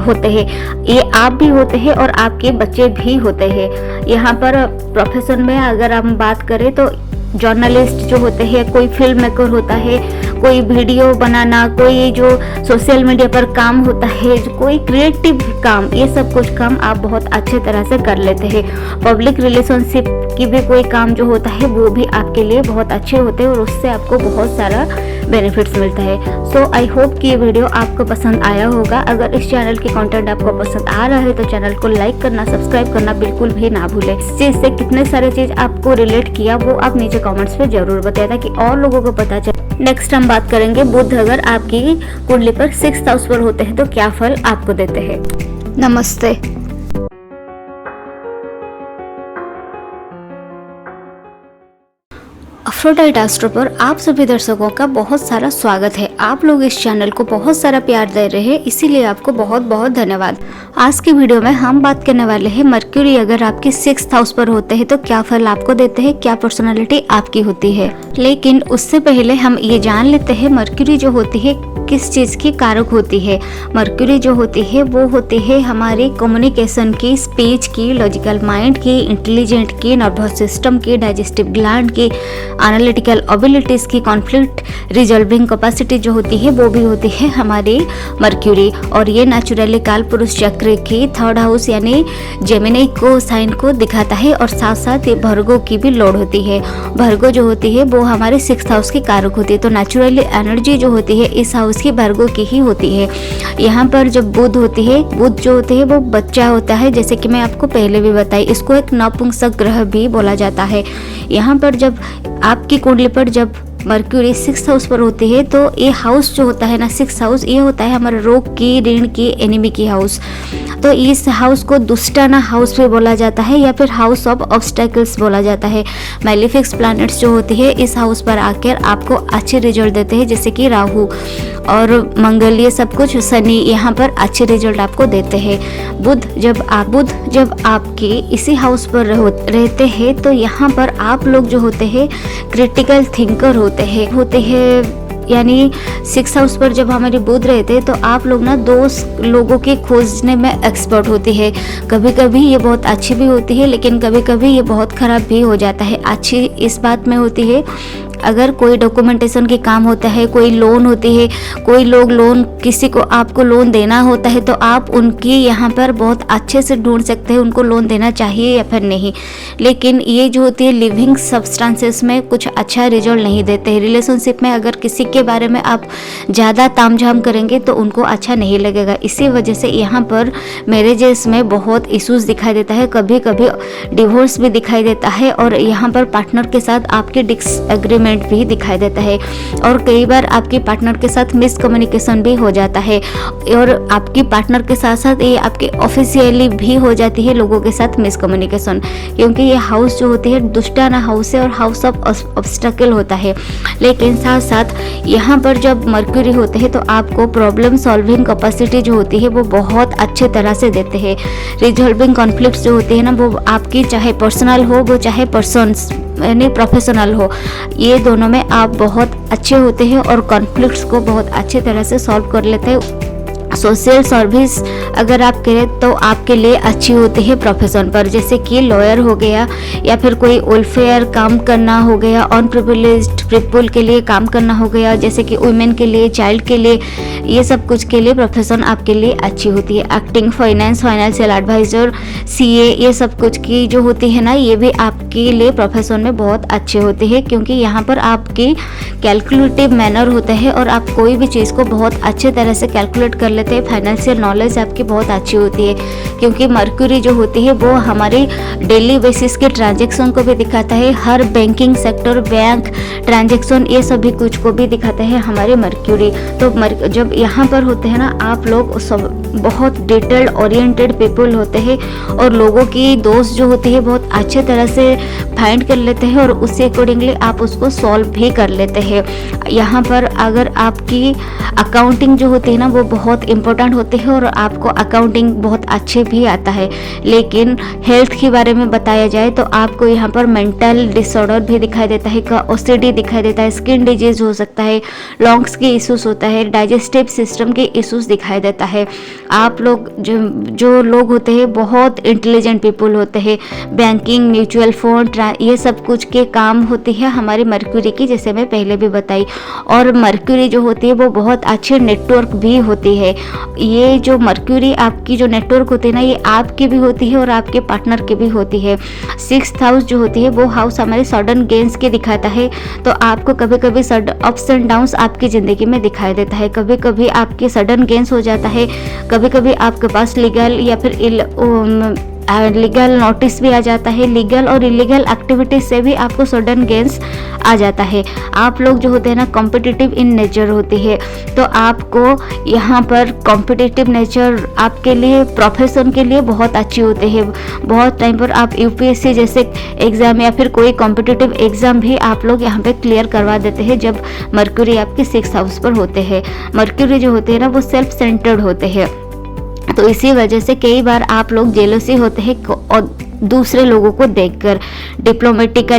होते हैं। ये आप भी होते हैं और आपके बच्चे भी होते हैं। यहाँ पर प्रोफेशन में अगर हम बात करें तो जर्नलिस्ट जो होते हैं, कोई फिल्म मेकर होता है, कोई वीडियो बनाना, कोई जो सोशल मीडिया पर काम होता है, कोई क्रिएटिव काम, ये सब कुछ काम आप बहुत अच्छे तरह से कर लेते हैं। पब्लिक रिलेशनशिप की भी कोई काम जो होता है वो भी आपके लिए बहुत अच्छे होते हैं और उससे आपको बहुत सारा बेनिफिट्स मिलता है। सो आई होप कि ये वीडियो आपको पसंद आया होगा। अगर इस चैनल की कंटेंट आपको पसंद आ रहा है तो चैनल को लाइक करना, सब्सक्राइब करना बिल्कुल भी ना भूलें। इस चीज़ से कितने सारे चीज़ आपको रिलेट किया वो आप नीचे कमेंट्स पे जरूर बताएं ताकि और लोगों को पता चले। नेक्स्ट हम बात करेंगे बुध अगर आपकी कुंडली पर 6th हाउस पर होते हैं तो क्या फल आपको देते हैं। नमस्ते। अफ्रोडाइट एस्ट्रो पर आप सभी दर्शकों का बहुत सारा स्वागत है। आप लोग इस चैनल को बहुत सारा प्यार दे रहे हैं, इसीलिए आपको बहुत बहुत धन्यवाद। आज की वीडियो में हम बात करने वाले हैं मर्क्यूरी अगर आपके 6th हाउस पर होते हैं तो क्या फल आपको देते हैं, क्या पर्सनालिटी आपकी होती है। लेकिन उससे पहले हम ये जान लेते हैं मर्क्यूरी जो होती है किस चीज़ की कारक होती है। मर्क्यूरी जो होती है वो होती है हमारी कम्युनिकेशन की, स्पीच की, लॉजिकल माइंड की, इंटेलिजेंट की, नर्वस सिस्टम की, डाइजेस्टिव ग्लैंड की, एनालिटिकल एबिलिटीज़ की, कॉन्फ्लिक्ट रिजॉल्विंग कैपेसिटी जो होती है वो भी होती है हमारी मर्क्यूरी। और ये नेचुरली काल पुरुष चक्र की 3rd हाउस यानी जेमिनी को साइन को दिखाता है और साथ साथ ये भर्गो की भी लॉर्ड होती है। भर्गो जो होती है वो हमारे 6th हाउस की कारक होती है। तो नेचुरली एनर्जी जो होती है इस हाउस की भर्गो की ही होती है। यहाँ पर जब बुध होती है, बुध जो होते हैं वो बच्चा होता है, जैसे कि मैं आपको पहले भी बताई, इसको एक नपुंसक ग्रह भी बोला जाता है। यहाँ पर जब आपकी कुंडली पर जब मर्क्यूरी 6th हाउस पर होती है तो ये हाउस जो होता है ना 6th हाउस, ये होता है हमारे रोग की, ऋण की, एनिमी की हाउस। तो इस हाउस को दुष्टाना हाउस भी बोला जाता है या फिर हाउस ऑफ ऑब्स्टेकल्स बोला जाता है। मैलिफिक्स प्लैनेट्स जो होती है इस हाउस पर आकर आपको अच्छे रिजल्ट देते हैं, जैसे कि राहु और मंगल, ये सब कुछ, शनि यहाँ पर अच्छे रिजल्ट आपको देते हैं। बुध जब आपके इसी हाउस पर रहते हैं तो यहाँ पर आप लोग जो होते हैं क्रिटिकल थिंकर होते हैं यानी 6th हाउस पर जब हमारे बुध रहते हैं तो आप लोग ना दोस्त लोगों के खोजने में एक्सपर्ट होती है। कभी कभी ये बहुत अच्छी भी होती है लेकिन कभी कभी ये बहुत ख़राब भी हो जाता है। अच्छी इस बात में होती है अगर कोई डॉक्यूमेंटेशन के काम होता है, कोई लोन होती है, कोई लोग लोन, किसी को आपको लोन देना होता है तो आप उनकी यहाँ पर बहुत अच्छे से ढूंढ सकते हैं उनको लोन देना चाहिए या फिर नहीं। लेकिन ये जो होती है लिविंग सब्सटेंसेस में कुछ अच्छा रिजल्ट नहीं देते हैं। रिलेशनशिप में अगर किसी के बारे में आप ज़्यादा तामझाम करेंगे तो उनको अच्छा नहीं लगेगा। इसी वजह से यहाँ पर मैरिजेस में बहुत इश्यूज दिखाई देता है, कभी कभी डिवोर्स भी दिखाई देता है और यहाँ पर पार्टनर के साथ आपके डिसएग्रीमेंट भी दिखाई देता है और कई बार आपके पार्टनर के साथ मिसकम्युनिकेशन भी हो जाता है और आपकी पार्टनर के साथ साथ ये आपके ऑफिशियली भी हो जाती है लोगों के साथ मिसकम्युनिकेशन, क्योंकि ये हाउस जो होती है दुष्टाना हाउस है और हाउस ऑफ ऑब्स्टेकल होता है। लेकिन साथ साथ यहाँ पर जब मर्क्यूरी होते हैं तो आपको प्रॉब्लम सॉल्विंग कैपेसिटी जो होती है वो बहुत अच्छे तरह से देते हैं। रिजॉल्विंग कॉन्फ्लिक्ट्स जो होती है ना वो आपकी चाहे पर्सनल हो वो चाहे पर्सन्स यानी प्रोफेशनल हो, ये दोनों में आप बहुत अच्छे होते हैं और कॉन्फ्लिक्ट्स को बहुत अच्छे तरह से सॉल्व कर लेते हैं। सोशल सर्विस अगर आप करें तो आपके लिए अच्छी होती है प्रोफेशन पर, जैसे कि लॉयर हो गया या फिर कोई वेलफेयर काम करना हो गया, अनप्रिविलेज्ड पीपल के लिए काम करना हो गया, जैसे कि वुमेन के लिए, चाइल्ड के लिए, ये सब कुछ के लिए प्रोफेशन आपके लिए अच्छी होती है। Acting, finance, financial advisor, CA, ये सब कुछ की जो होती है ना ये भी आपके लिए प्रोफेशन में बहुत अच्छे होते हैं, क्योंकि यहाँ पर आपकी कैलकुलेटिव मैनर होता है और आप कोई भी चीज़ को बहुत अच्छे तरह से कैलकुलेट कर लेते हैं। फाइनेंशियल नॉलेज आपकी बहुत अच्छी होती है, क्योंकि मर्क्यूरी जो होती है वो हमारे डेली बेसिस के ट्रांजैक्शन को भी दिखाता है। हर बैंकिंग सेक्टर, बैंक ट्रांजैक्शन, ये सभी कुछ को भी दिखाता है हमारे मर्क्यूरी। तो जब यहाँ पर होते हैं ना आप लोग सब बहुत डिटेल्ड ओरिएंटेड पीपल होते हैं और लोगों की दोस्त जो होती है बहुत अच्छे तरह से फाइंड कर लेते हैं और उससे अकॉर्डिंगली आप उसको सॉल्व भी कर लेते हैं। यहाँ पर अगर आपकी अकाउंटिंग जो होती है ना वो बहुत इम्पोर्टेंट होते हैं और आपको अकाउंटिंग बहुत अच्छे भी आता है। लेकिन हेल्थ के बारे में बताया जाए तो आपको यहाँ पर मेंटल डिसऑर्डर भी दिखाई देता है, ओसीडी दिखाई देता है, स्किन डिजीज हो सकता है, लंग्स के इश्यूज होता है, डाइजेस्टिव सिस्टम के इश्यूज दिखाई देता है। आप लोग जो लोग होते हैं बहुत इंटेलिजेंट पीपल होते हैं, बैंकिंग, म्यूचुअल फंड, ये सब कुछ के काम होती है हमारी मर्क्यूरी की, जैसे मैं पहले भी बताई। और मर्क्यूरी जो होती है वो बहुत अच्छी नेटवर्क भी होती है। ये जो मर्क्यूरी आपकी जो नेटवर्क होती है ना, ये आपकी भी होती है और आपके पार्टनर की भी होती है। 6th हाउस जो होती है वो हाउस हमारे सडन गेन्स के दिखाता है। तो आपको कभी कभी अप्स एंड डाउन्स आपकी ज़िंदगी में दिखाई देता है, कभी कभी आपके सडन गेन्स हो जाता है, कभी कभी आपके पास लीगल या फिर लीगल नोटिस भी आ जाता है, लीगल और इलीगल एक्टिविटीज से भी आपको सडन गेन्स आ जाता है। आप लोग जो होते हैं ना कॉम्पिटिटिव इन नेचर होती है, तो आपको यहाँ पर कॉम्पिटिटिव नेचर आपके लिए प्रोफेशन के लिए बहुत अच्छी होती है। बहुत टाइम पर आप यूपीएससी जैसे एग्ज़ाम या फिर कोई कॉम्पिटिटिव एग्ज़ाम भी आप लोग यहाँ पे क्लियर करवा देते हैं जब मर्क्यूरी आपके 6th हाउस पर होते हैं। मर्क्यूरी जो होते हैं ना वो सेल्फ सेंटर्ड होते हैं, तो इसी वजह से कई बार आप लोग जेलसी होते हैं और दूसरे लोगों को देखकर। डिप्लोमेटिक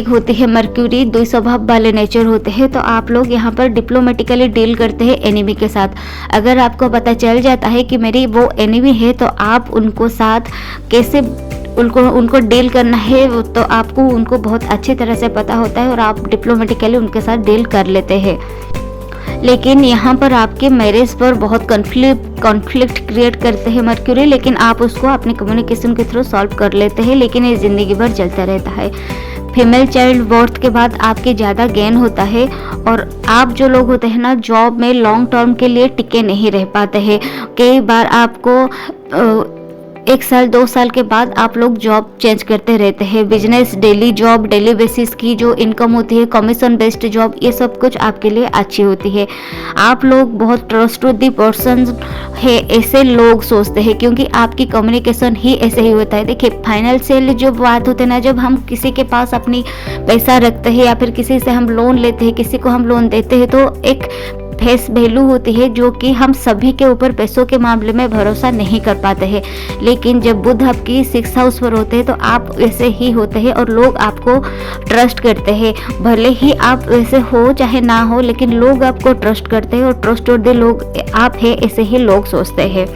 होती है मर्क्यूरी, द्वि स्वभाव वाले नेचर होते हैं, तो आप लोग यहाँ पर डिप्लोमेटिकली डील करते हैं एनिमी के साथ। अगर आपको पता चल जाता है कि मेरी वो एनिमी है तो आप उनको साथ कैसे उनको डील करना है तो आपको उनको बहुत अच्छी तरह से पता होता है और आप डिप्लोमेटिकली उनके साथ डील कर लेते हैं। लेकिन यहाँ पर आपके मैरिज पर बहुत कॉन्फ्लिक्ट क्रिएट करते हैं मर्क्यूरी, लेकिन आप उसको अपने कम्युनिकेशन के थ्रू सॉल्व कर लेते हैं, लेकिन ये ज़िंदगी भर चलता रहता है। फीमेल चाइल्ड बर्थ के बाद आपके ज़्यादा गेन होता है और आप जो लोग होते हैं ना जॉब में लॉन्ग टर्म के लिए टिके नहीं रह पाते हैं। कई बार आपको 1 साल 2 साल के बाद आप लोग जॉब चेंज करते रहते हैं। Business, daily job, daily basis की जो इनकम होती है, कमीशन बेस्ड जॉब, ये सब कुछ आपके लिए अच्छी होती है। आप लोग बहुत ट्रस्टवर्दी पर्सन है ऐसे लोग सोचते हैं, क्योंकि आपकी कम्युनिकेशन ही ऐसे ही होता है। देखिए फाइनेंशियल जो बात होते हैं ना, जब हम किसी के पास अपनी पैसा रखते हैं या फिर किसी से हम लोन लेते हैं, किसी को हम लोन देते हैं, तो एक फेस वैल्यू होती है जो कि हम सभी के ऊपर पैसों के मामले में भरोसा नहीं कर पाते हैं। लेकिन जब बुध आपकी 6th हाउस पर होते हैं तो आप वैसे ही होते हैं और लोग आपको ट्रस्ट करते हैं। भले ही आप वैसे हो चाहे ना हो, लेकिन लोग आपको ट्रस्ट करते हैं और ट्रस्टवर्दी लोग आप हैं, ऐसे ही लोग सोचते हैं।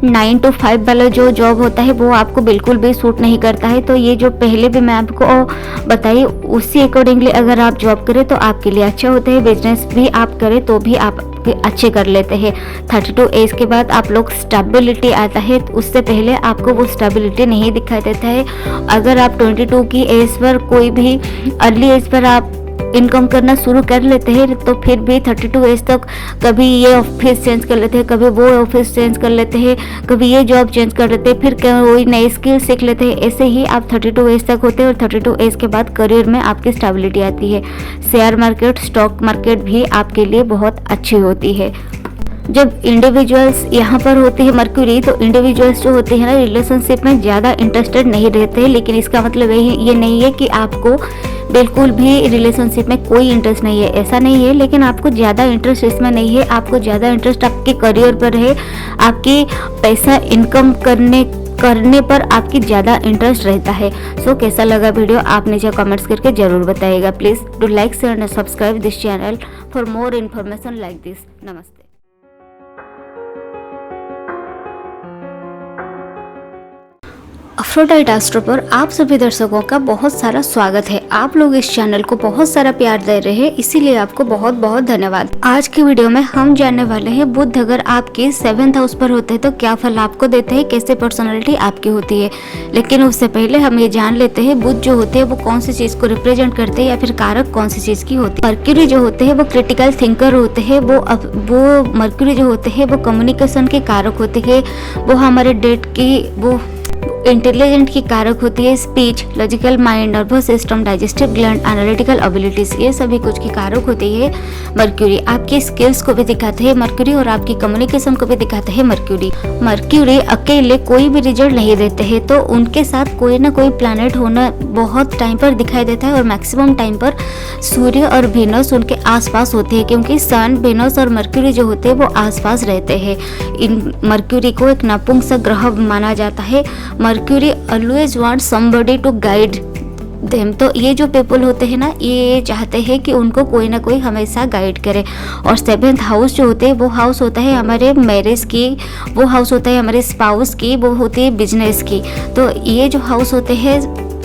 9 to 5 वाला जो जॉब होता है वो आपको बिल्कुल भी सूट नहीं करता है। तो ये जो पहले भी मैं आपको बताई उसी अकॉर्डिंगली अगर आप जॉब करें तो आपके लिए अच्छा होता है। बिजनेस भी आप करें तो भी आप अच्छे कर लेते हैं। 32 एज के बाद आप लोग स्टेबिलिटी आता है, उससे पहले आपको वो स्टेबिलिटी नहीं दिखाई देता है। अगर आप 22 की एज पर कोई भी अर्ली एज पर आप इनकम करना शुरू कर लेते हैं तो फिर भी 32 एज तक कभी ये ऑफिस चेंज कर लेते हैं, कभी वो ऑफिस चेंज कर लेते हैं, कभी ये जॉब चेंज कर लेते हैं, फिर कोई नई स्किल सीख लेते हैं। ऐसे ही आप 32 एज तक होते हैं और 32 एज के बाद करियर में आपकी स्टेबिलिटी आती है। शेयर मार्केट, स्टॉक मार्केट भी आपके लिए बहुत अच्छी होती है। जब इंडिविजुअल्स यहाँ पर होते हैं मर्क्यूरी, तो इंडिविजुअल्स जो होते हैं ना रिलेशनशिप में ज़्यादा इंटरेस्टेड नहीं रहते, लेकिन इसका मतलब ये नहीं है कि आपको बिल्कुल भी रिलेशनशिप में कोई इंटरेस्ट नहीं है, ऐसा नहीं है। लेकिन आपको ज़्यादा इंटरेस्ट इसमें नहीं है, आपको ज़्यादा इंटरेस्ट आपके करियर पर है, आपकी पैसा इनकम करने पर आपकी ज़्यादा इंटरेस्ट रहता है। सो कैसा लगा वीडियो आप नीचे कमेंट्स करके ज़रूर बताइएगा। Please do like, share and subscribe this channel for more information like this. नमस्ते। अफ्रोडाइट एस्ट्रो पर आप सभी दर्शकों का बहुत सारा स्वागत है। आप लोग इस चैनल को बहुत सारा प्यार दे रहे हैं, इसीलिए आपको बहुत बहुत धन्यवाद। आज की वीडियो में हम जानने वाले हैं बुध अगर आपके 7th हाउस पर होते हैं तो क्या फल आपको देते हैं, कैसे पर्सनालिटी आपकी होती है। लेकिन उससे पहले हम ये जान लेते हैं बुध जो होते हैं वो कौन सी चीज को रिप्रेजेंट करते हैं या फिर कारक कौन सी चीज की होती है। मर्क्यूरी जो होते हैं वो क्रिटिकल थिंकर होते हैं, वो मर्क्यूरी जो होते हैं वो कम्युनिकेशन के कारक होते हैं, वो हमारे डेट की इंटेलिजेंट की कारक होती है speech, logical mind, nervous system, digestive gland, analytical abilities, ये सभी कुछ की कारक होती है मर्क्यूरी। आपकी स्किल्स को भी दिखाते हैं मर्क्यूरी और आपकी कम्युनिकेशन को भी दिखाते हैं मर्क्यूरी। मर्क्यूरी अकेले कोई भी रिजल्ट नहीं देते हैं, तो उनके साथ कोई ना कोई प्लैनेट होना बहुत टाइम पर दिखाई देता है और मैक्सिमम टाइम पर सूर्य और वेनस उनके आसपास होते हैं, क्योंकि सन, वेनस और मर्क्यूरी जो होते हैं वो आसपास रहते हैं। इन मर्क्यूरी को एक नपुंसक ग्रह माना जाता है। Mercury always want somebody to guide them, तो ये जो पीपल होते हैं ना, ये चाहते हैं कि उनको कोई ना कोई हमेशा गाइड करे। और 7th हाउस जो होते हैं वो हाउस होता है हमारे मैरिज की, वो हाउस होता है हमारे स्पाउस की, वो होती है बिजनेस की। तो ये जो हाउस होते हैं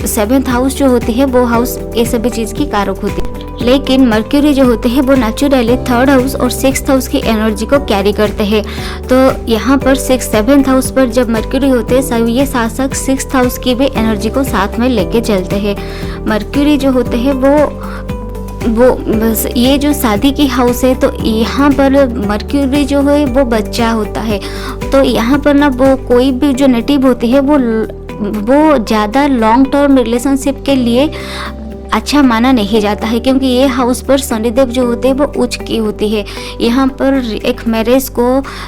7th हाउस जो होती है वो हाउस ये सभी चीज़ की कारक होती है। लेकिन मर्क्यूरी जो होते हैं वो नेचुरली 3rd हाउस और 6th हाउस की एनर्जी को कैरी करते हैं। तो यहाँ पर 7th हाउस पर जब मर्क्यूरी होते हैं ये साथ साथ 6th हाउस की भी एनर्जी को साथ में लेके चलते हैं। मर्क्यूरी जो होते हैं वो बस ये जो शादी की हाउस है, तो यहाँ पर मर्क्यूरी जो है वो बच्चा होता है। तो यहाँ पर ना वो कोई भी जो नेटिव होती है वो ज़्यादा लॉन्ग टर्म रिलेशनशिप के लिए अच्छा माना नहीं जाता है, क्योंकि ये हाउस पर शनिदेव जो होते हैं वो उच्च की होती है। यहाँ पर एक मैरिज को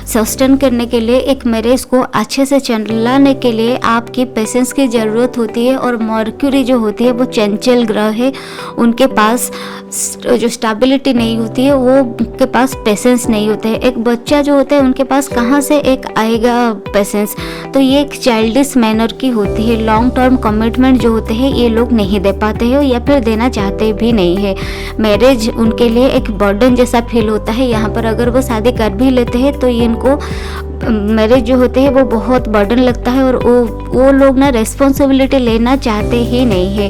सस्टेन करने के लिए, एक मैरिज को अच्छे से चलाने के लिए आपकी पेशेंस की ज़रूरत होती है। और मर्क्यूरी जो होती है वो चंचल ग्रह है, उनके पास जो स्टेबिलिटी नहीं होती है, वो उनके पास पेशेंस नहीं होते है। एक बच्चा जो होता है उनके पास कहाँ से एक आएगा पेशेंस, तो ये एक चाइल्डिश मैनर की होती है। लॉन्ग टर्म कमिटमेंट जो होते हैं ये लोग नहीं दे पाते हैं या फिर देना चाहते भी नहीं है। मैरिज उनके लिए एक बर्डन जैसा फील होता है। यहाँ पर अगर वो शादी कर भी लेते हैं तो ये इनको मैरिज जो होते हैं वो बहुत बर्डन लगता है और वो लोग ना रेस्पॉन्सिबिलिटी लेना चाहते ही नहीं है।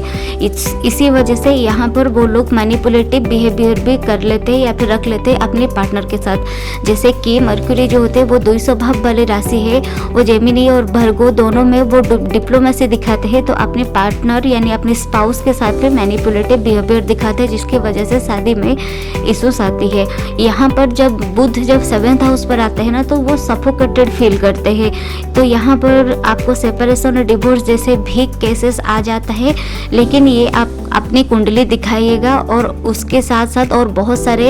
इसी वजह से यहाँ पर वो लोग मैनिपुलेटिव बिहेवियर भी कर लेते हैं या फिर रख लेते हैं अपने पार्टनर के साथ। जैसे कि मर्क्यूरी जो होते हैं वो 2 स्वभाव वाली राशि है, वो जेमिनी और भर्गो दोनों में वो डिप्लोमेसी दिखाते हैं, तो अपने पार्टनर यानी अपने स्पाउस के साथ भी मैनिपुलेटिव बिहेवियर दिखाते हैं, जिसकी वजह से शादी में इश्यूज आती है। यहाँ पर जब बुध 7th हाउस पर आते हैं ना, तो वो सफोकेटेड फील करते हैं। तो यहाँ पर आपको सेपरेशन और डिवोर्स जैसे भी केसेस आ जाता है, लेकिन ये आप अपनी कुंडली दिखाइएगा और उसके साथ साथ और बहुत सारे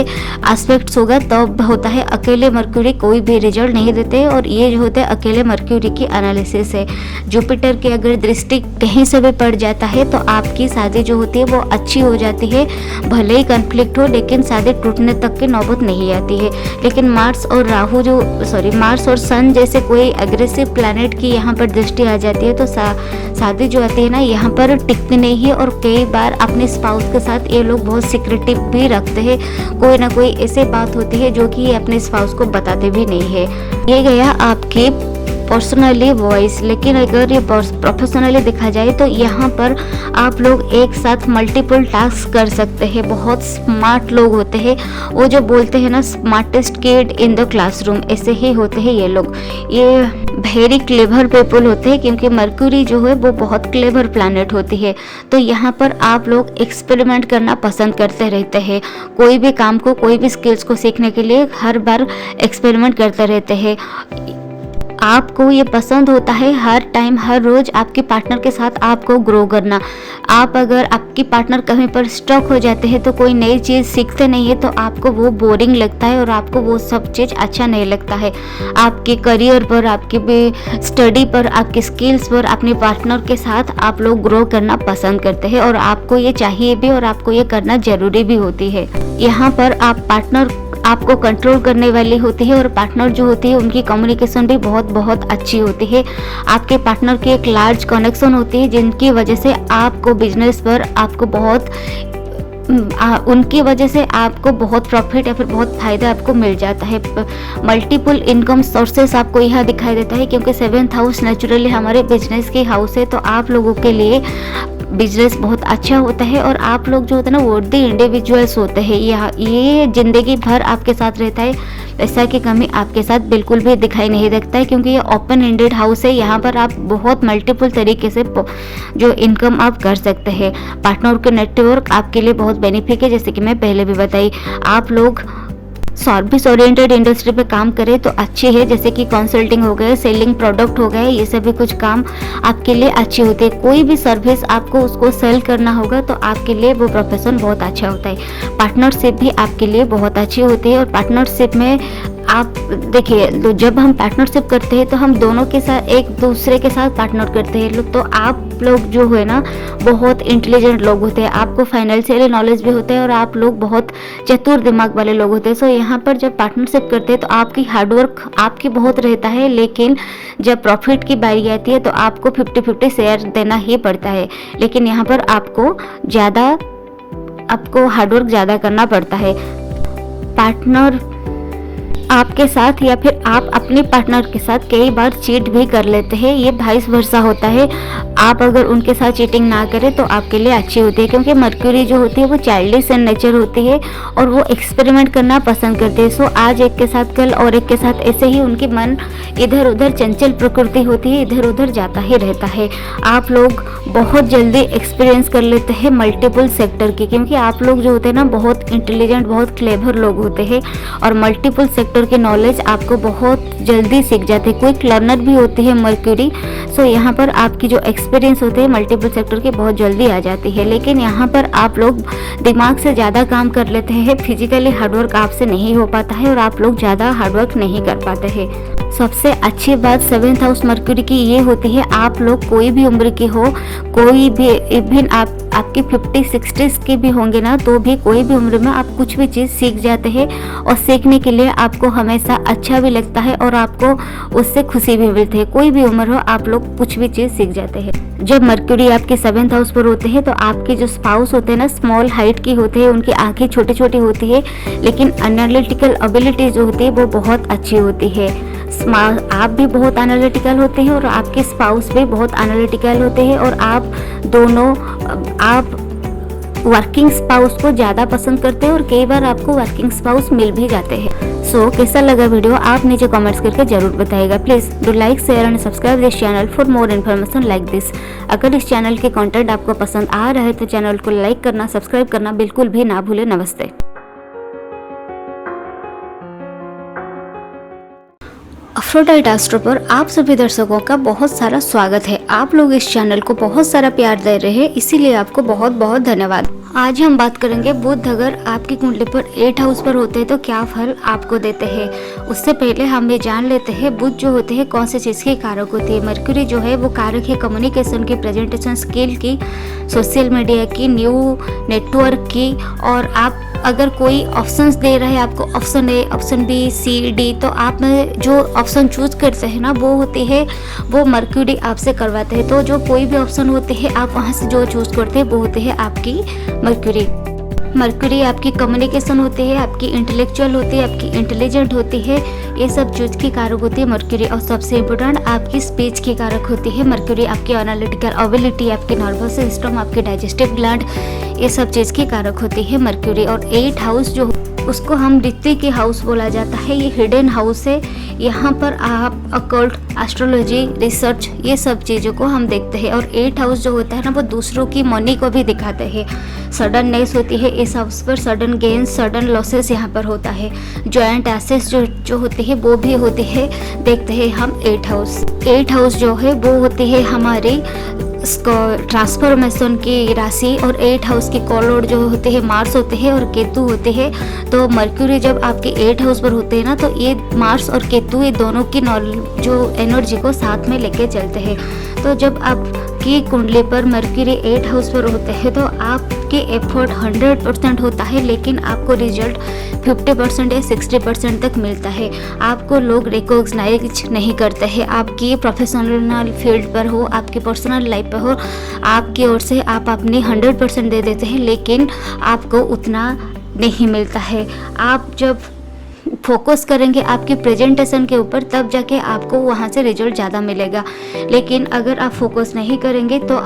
एस्पेक्ट्स होगा तब होता है। अकेले मर्क्यूरी कोई भी रिजल्ट नहीं देते और ये जो होते हैं अकेले मर्क्यूरी की एनालिसिस है। जुपिटर की अगर दृष्टि कहीं से भी पड़ जाता है तो आपकी शादी जो होती है वो अच्छी हो जाती है, भले ही कन्फ्लिक्ट हो, लेकिन शादी टूटने तक की नौबत नहीं आती है। लेकिन मार्स और सन जैसे कोई एग्रेसिव प्लैनेट की यहाँ पर दृष्टि आ जाती है तो शादी जो आती है ना यहाँ पर टिकती नहीं है। और कई बार अपने स्पाउस के साथ ये लोग बहुत सीक्रेटिव भी रखते हैं, कोई ना कोई ऐसी बात होती है जो कि ये अपने स्पाउस को बताते भी नहीं है। ये गया आपके पर्सनली वॉइस। लेकिन अगर ये प्रोफेशनली देखा जाए तो यहाँ पर आप लोग एक साथ मल्टीपल टास्क कर सकते हैं। बहुत स्मार्ट लोग होते हैं, वो जो बोलते हैं ना smartest kid in the classroom, ऐसे ही होते हैं ये लोग। ये वेरी क्लेवर पीपल होते हैं, क्योंकि मर्क्यूरी जो है वो बहुत क्लेवर प्लैनेट होती है। तो यहाँ पर आप लोग एक्सपेरिमेंट करना पसंद करते रहते हैं, कोई भी काम को, कोई भी स्किल्स को सीखने के लिए हर बार एक्सपेरिमेंट करते रहते हैं। आपको ये पसंद होता है हर टाइम, हर रोज़ आपके पार्टनर के साथ आपको ग्रो करना। आप अगर आपकी पार्टनर कहीं पर स्टक हो जाते हैं तो कोई नई चीज़ सीखते नहीं है तो आपको वो बोरिंग लगता है और आपको वो सब चीज़ अच्छा नहीं लगता है। आपके करियर पर, आपके स्टडी पर, आपके स्किल्स पर अपने पार्टनर के साथ आप लोग ग्रो करना पसंद करते हैं और आपको ये चाहिए भी और आपको ये करना ज़रूरी भी होती है। यहाँ पर आप पार्टनर आपको कंट्रोल करने वाली होती है और पार्टनर जो होती है उनकी कम्युनिकेशन भी बहुत अच्छी होती है। आपके पार्टनर की एक लार्ज कनेक्शन होती है जिनकी वजह से आपको बिजनेस पर आपको उनकी वजह से आपको बहुत प्रॉफिट या फिर बहुत फ़ायदा आपको मिल जाता है। मल्टीपल इनकम सोर्सेस आपको यहाँ दिखाई देता है, क्योंकि 7th हाउस नेचुरली हमारे बिजनेस की हाउस है। तो आप लोगों के लिए बिजनेस बहुत अच्छा होता है और आप लोग जो होते हैं ना वर्दी इंडिविजुअल्स होते हैं। ये ज़िंदगी भर आपके साथ रहता है, पैसा की कमी आपके साथ बिल्कुल भी दिखाई नहीं देता है, क्योंकि ये ओपन एंडेड हाउस है। यहाँ पर आप बहुत मल्टीपल तरीके से जो इनकम आप कर सकते हैं। पार्टनर के नेटवर्क आपके लिए बहुत बेनिफिट है, जैसे कि मैं पहले भी बताई। आप लोग सर्विस ओरिएंटेड इंडस्ट्री पे काम करें तो अच्छी है, जैसे कि कंसल्टिंग हो गए, सेलिंग प्रोडक्ट हो गए, ये सभी कुछ काम आपके लिए अच्छी होती है। कोई भी सर्विस आपको उसको सेल करना होगा तो आपके लिए वो प्रोफेशन बहुत अच्छा होता है। पार्टनरशिप भी आपके लिए बहुत अच्छी होती है, और पार्टनरशिप में आप देखिए, तो जब हम पार्टनरशिप करते हैं तो हम दोनों के साथ एक दूसरे के साथ पार्टनर करते हैं। तो आप लोग जो है ना बहुत इंटेलिजेंट लोग होते हैं, आपको फाइनेंशियली नॉलेज भी होता है, और आप लोग बहुत चतुर दिमाग वाले लोग होते हैं। सो यहाँ पर जब पार्टनरशिप करते हैं तो आपकी हार्डवर्क आपकी बहुत रहता है, लेकिन जब प्रॉफिट की बारी आती है तो आपको 50-50 शेयर देना ही पड़ता है। लेकिन यहाँ पर आपको हार्डवर्क ज़्यादा करना पड़ता है। पार्टनर आपके साथ या फिर आप अपने पार्टनर के साथ कई बार चीट भी कर लेते हैं, ये वाइस वर्सा होता है। आप अगर उनके साथ चीटिंग ना करें तो आपके लिए अच्छी होती है, क्योंकि मर्क्यूरी जो होती है वो चाइल्डिश इन नेचर होती है और वो एक्सपेरिमेंट करना पसंद करते हैं। सो आज एक के साथ कल और एक के साथ, ऐसे ही उनकी मन इधर उधर चंचल प्रकृति होती है, इधर उधर जाता ही रहता है। आप लोग बहुत जल्दी एक्सपीरियंस कर लेते हैं मल्टीपल सेक्टर की, क्योंकि आप लोग जो होते हैं ना बहुत इंटेलिजेंट, बहुत क्लेवर लोग होते हैं, और मल्टीपल सेक्टर की नॉलेज आपको बहुत जल्दी सीख जाते हैं। क्विक लर्नर भी होती है मर्क्यूरी। सो यहाँ पर आपकी जो एक्सपीरियंस होते हैं मल्टीपल सेक्टर के बहुत जल्दी आ जाती है। लेकिन यहाँ पर आप लोग दिमाग से ज़्यादा काम कर लेते हैं, फिजिकली हार्डवर्क आपसे नहीं हो पाता है, और आप लोग ज़्यादा हार्डवर्क नहीं कर पाते हैं। सबसे अच्छी बात 7th हाउस मर्क्यूरी की ये होती है, आप लोग कोई भी उम्र के हो, कोई भी इवन आपके 50-60s के भी होंगे ना, तो भी कोई भी उम्र में आप कुछ भी चीज़ सीख जाते हैं, और सीखने के लिए आपको हमेशा अच्छा भी लगता है और आपको उससे खुशी भी मिलती है। कोई भी उम्र हो आप लोग कुछ भी चीज़ सीख जाते हैं। जब मर्क्यूरी आपके 7th हाउस पर होते हैं तो आपके जो स्पाउस होते हैं ना स्मॉल हाइट की होते हैं, उनकी आंखें छोटी छोटी होती है, लेकिन एनालिटिकल एबिलिटी जो होती है वो बहुत अच्छी होती है। आप भी बहुत एनालिटिकल होते हैं और आपके स्पाउस भी बहुत एनालिटिकल होते हैं, और आप वर्किंग स्पाउस को ज़्यादा पसंद करते हैं, और कई बार आपको वर्किंग स्पाउस मिल भी जाते हैं। सो कैसा लगा वीडियो आप नीचे कमेंट्स करके जरूर बताइएगा। Please do like, share and subscribe this channel for more information like this. अगर इस चैनल के कंटेंट आपको पसंद आ रहा है तो चैनल को लाइक करना, सब्सक्राइब करना बिल्कुल भी ना भूलें। नमस्ते। अफ्रोडाइट एस्ट्रो पर आप सभी दर्शकों का बहुत सारा स्वागत है। आप लोग इस चैनल को बहुत सारा प्यार दे रहे हैं, इसीलिए आपको बहुत बहुत धन्यवाद। आज हम बात करेंगे बुध अगर आपकी कुंडली पर 8 हाउस पर होते हैं तो क्या फल आपको देते हैं। उससे पहले हम ये जान लेते हैं बुध जो होते हैं कौन सी चीज़ की कारक होती है। मर्क्यूरी जो है वो कारक है कम्युनिकेशन की, प्रेजेंटेशन स्किल की, सोशल मीडिया की, न्यू नेटवर्क की। और आप अगर कोई ऑप्शंस दे रहे हैं आपको, option A, option B, C, D, तो आप में जो ऑप्शन चूज करते हैं ना वो होती है वो मर्क्यूरी आपसे करवाते हैं। तो जो कोई भी ऑप्शन होते हैं आप वहाँ से जो चूज करते हैं वो होते हैं आपकी मर्क्यूरी। मर्क्यूरी आपकी कम्युनिकेशन होती है, आपकी इंटेलेक्चुअल होती है, आपकी इंटेलिजेंट होती है, ये सब चीज़ की कारक होती है मर्क्यूरी। और सबसे इम्पोर्टेंट आपकी स्पीच की कारक होती है मर्क्यूरी। आपकी एनालिटिकल एबिलिटी, आपकी नर्वस सिस्टम, आपके डाइजेस्टिव ग्लैंड, ये सब चीज़ की कारक होती है मर्क्यूरी। और 8 हाउस जो उसको हम ऋत्विक के हाउस बोला जाता है, ये हिडन हाउस है। यहाँ पर आप अकल्ट, एस्ट्रोलॉजी, रिसर्च, ये सब चीज़ों को हम देखते हैं। और 8 हाउस जो होता है ना वो दूसरों की मनी को भी दिखाते हैं। सडननेस होती है इस हाउस पर, सडन गेन, सडन लॉसेस यहाँ पर होता है। जॉइंट एसेट्स जो होती है वो भी होती है, देखते हैं हम 8 हाउस। 8 हाउस जो है वो होती है हमारी ट्रांसफॉर्मेशन की राशि, और 8 हाउस के कॉलर जो होते हैं मार्स होते हैं और केतु होते हैं। तो मर्क्यूरी जब आपके 8 हाउस पर होते हैं ना तो ये मार्स और केतु ये दोनों की जो एनर्जी को साथ में लेके चलते हैं। तो जब आपकी कुंडली पर मर्क्यूरी 8 हाउस पर होते हैं तो आपके एफर्ट 100% होता है, लेकिन आपको रिजल्ट 50% या 60% तक मिलता है। आपको लोग रिकॉग्नाइज नहीं करते हैं। आपकी प्रोफेशनल फील्ड पर हो, आपकी पर्सनल लाइफ पर हो, आपकी ओर से आप अपनी 100% दे देते हैं, लेकिन आपको उतना नहीं मिलता है। आप जब फोकस करेंगे आपकी प्रेजेंटेशन के ऊपर, तब जाके आपको वहाँ से रिजल्ट ज़्यादा मिलेगा। लेकिन अगर आप फोकस नहीं करेंगे तो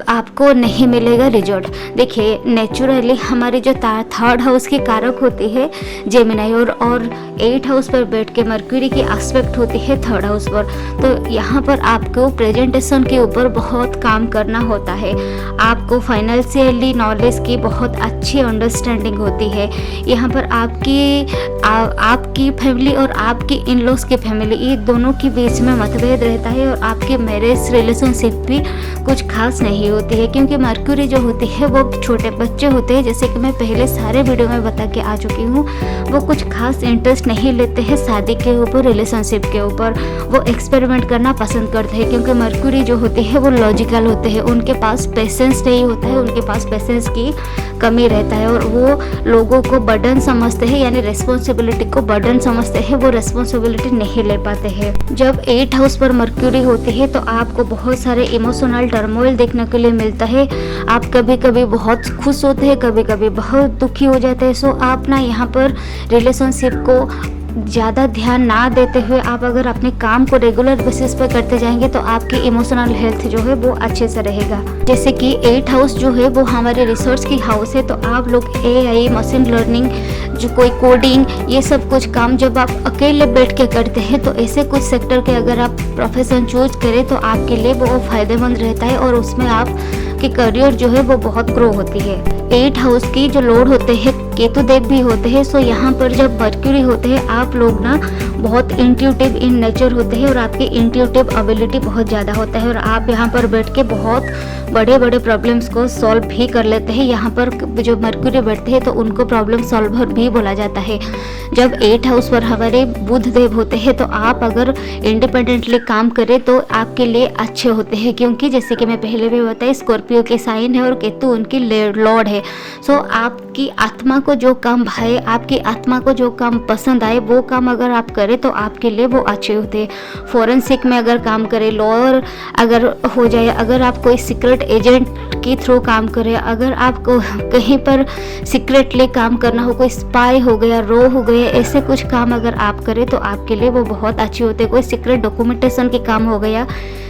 आपको नहीं मिलेगा रिजल्ट। देखिए, नेचुरली हमारी जो थर्ड हाउस की कारक होती है जेमिनी, और 8 हाउस पर बैठ के मरक्यूरी की एस्पेक्ट होती है थर्ड हाउस पर। तो यहाँ पर आपको प्रेजेंटेशन के ऊपर बहुत काम करना होता है। आपको फाइनेंशियली नॉलेज की बहुत अच्छी अंडरस्टैंडिंग होती है। यहाँ पर आपकी फैमिली और आपकी इन लॉज की फैमिली, ये दोनों के बीच में मतभेद रहता है और आपके मैरिज रिलेशनशिप भी कुछ खास नहीं होती है, क्योंकि मरक्यूरी जो होती है वो छोटे बच्चे होते हैं, जैसे कि मैं पहले सारे वीडियो में बता के आ चुकी हूँ। वो कुछ खास इंटरेस्ट नहीं लेते हैं शादी के ऊपर, रिलेशनशिप के ऊपर। वो एक्सपेरिमेंट करना पसंद करते हैं, क्योंकि मरक्यूरी जो होती है वो लॉजिकल होते हैं, उनके पास पेशेंस नहीं होता है, उनके पास पेशेंस की कमी रहता है, और वो लोगों को बर्डन समझते हैं, यानी रिस्पॉन्सिबिलिटी को बर्डन समझते हैं, वो रिस्पॉन्सिबिलिटी नहीं ले पाते हैं। जब 8 हाउस पर मरक्यूरी होती है तो आपको बहुत सारे इमोशनल टर्मोइल देखने के लिए मिलता है। आप कभी कभी बहुत खुश होते हैं, कभी कभी बहुत दुखी हो जाते हैं। सो आप ना यहाँ पर रिलेशनशिप को ज़्यादा ध्यान ना देते हुए आप अगर अपने काम को रेगुलर बेसिस पर करते जाएंगे तो आपकी इमोशनल हेल्थ जो है वो अच्छे से रहेगा। जैसे कि 8 हाउस जो है वो हमारे रिसर्च की हाउस है, तो आप लोग AI, मशीन लर्निंग, जो कोई कोडिंग, ये सब कुछ काम जब आप अकेले बैठ के करते हैं तो ऐसे कुछ सेक्टर के अगर आप प्रोफेशन चूज करें तो आपके लिए वो फ़ायदेमंद रहता है, और उसमें आपकी करियर जो है वो बहुत ग्रो होती है। 8 हाउस की जो लॉर्ड होते हैं केतु देव भी होते हैं। सो यहाँ पर जब मरक्यूरी होते हैं आप लोग ना बहुत इंट्यूटिव इन नेचर होते हैं, और आपकी इंट्यूटिव एबिलिटी बहुत ज़्यादा होता है, और आप यहाँ पर बैठ के बहुत बड़े बड़े प्रॉब्लम्स को सॉल्व भी कर लेते हैं। यहाँ पर जो मरक्यूरी बैठते हैं तो उनको प्रॉब्लम सॉल्वर भी बोला जाता है। जब 8 हाउस पर हमारे बुध देव होते हैं तो आप अगर इंडिपेंडेंटली काम करें तो आपके लिए अच्छे होते हैं, क्योंकि जैसे कि मैं पहले भी बताई, स्कॉर्पियो के साइन है और केतु उनकी लॉर्ड है। सो आपकी आत्मा को जो काम भाए, आपकी आत्मा को जो काम पसंद आए, वो काम अगर आप करें तो आपके लिए वो अच्छे होते हैं। फॉरेंसिक में अगर काम करें, लॉयर अगर हो जाए, अगर आप कोई सीक्रेट एजेंट के थ्रू काम करें, अगर आपको कहीं पर सीक्रेटली काम करना हो, कोई स्पाई हो गया, रो हो गया, ऐसे कुछ काम अगर आप करें तो आपके लिए वो बहुत अच्छे होते हैं। कोई सीक्रेट डॉक्यूमेंटेशन के काम हो गया,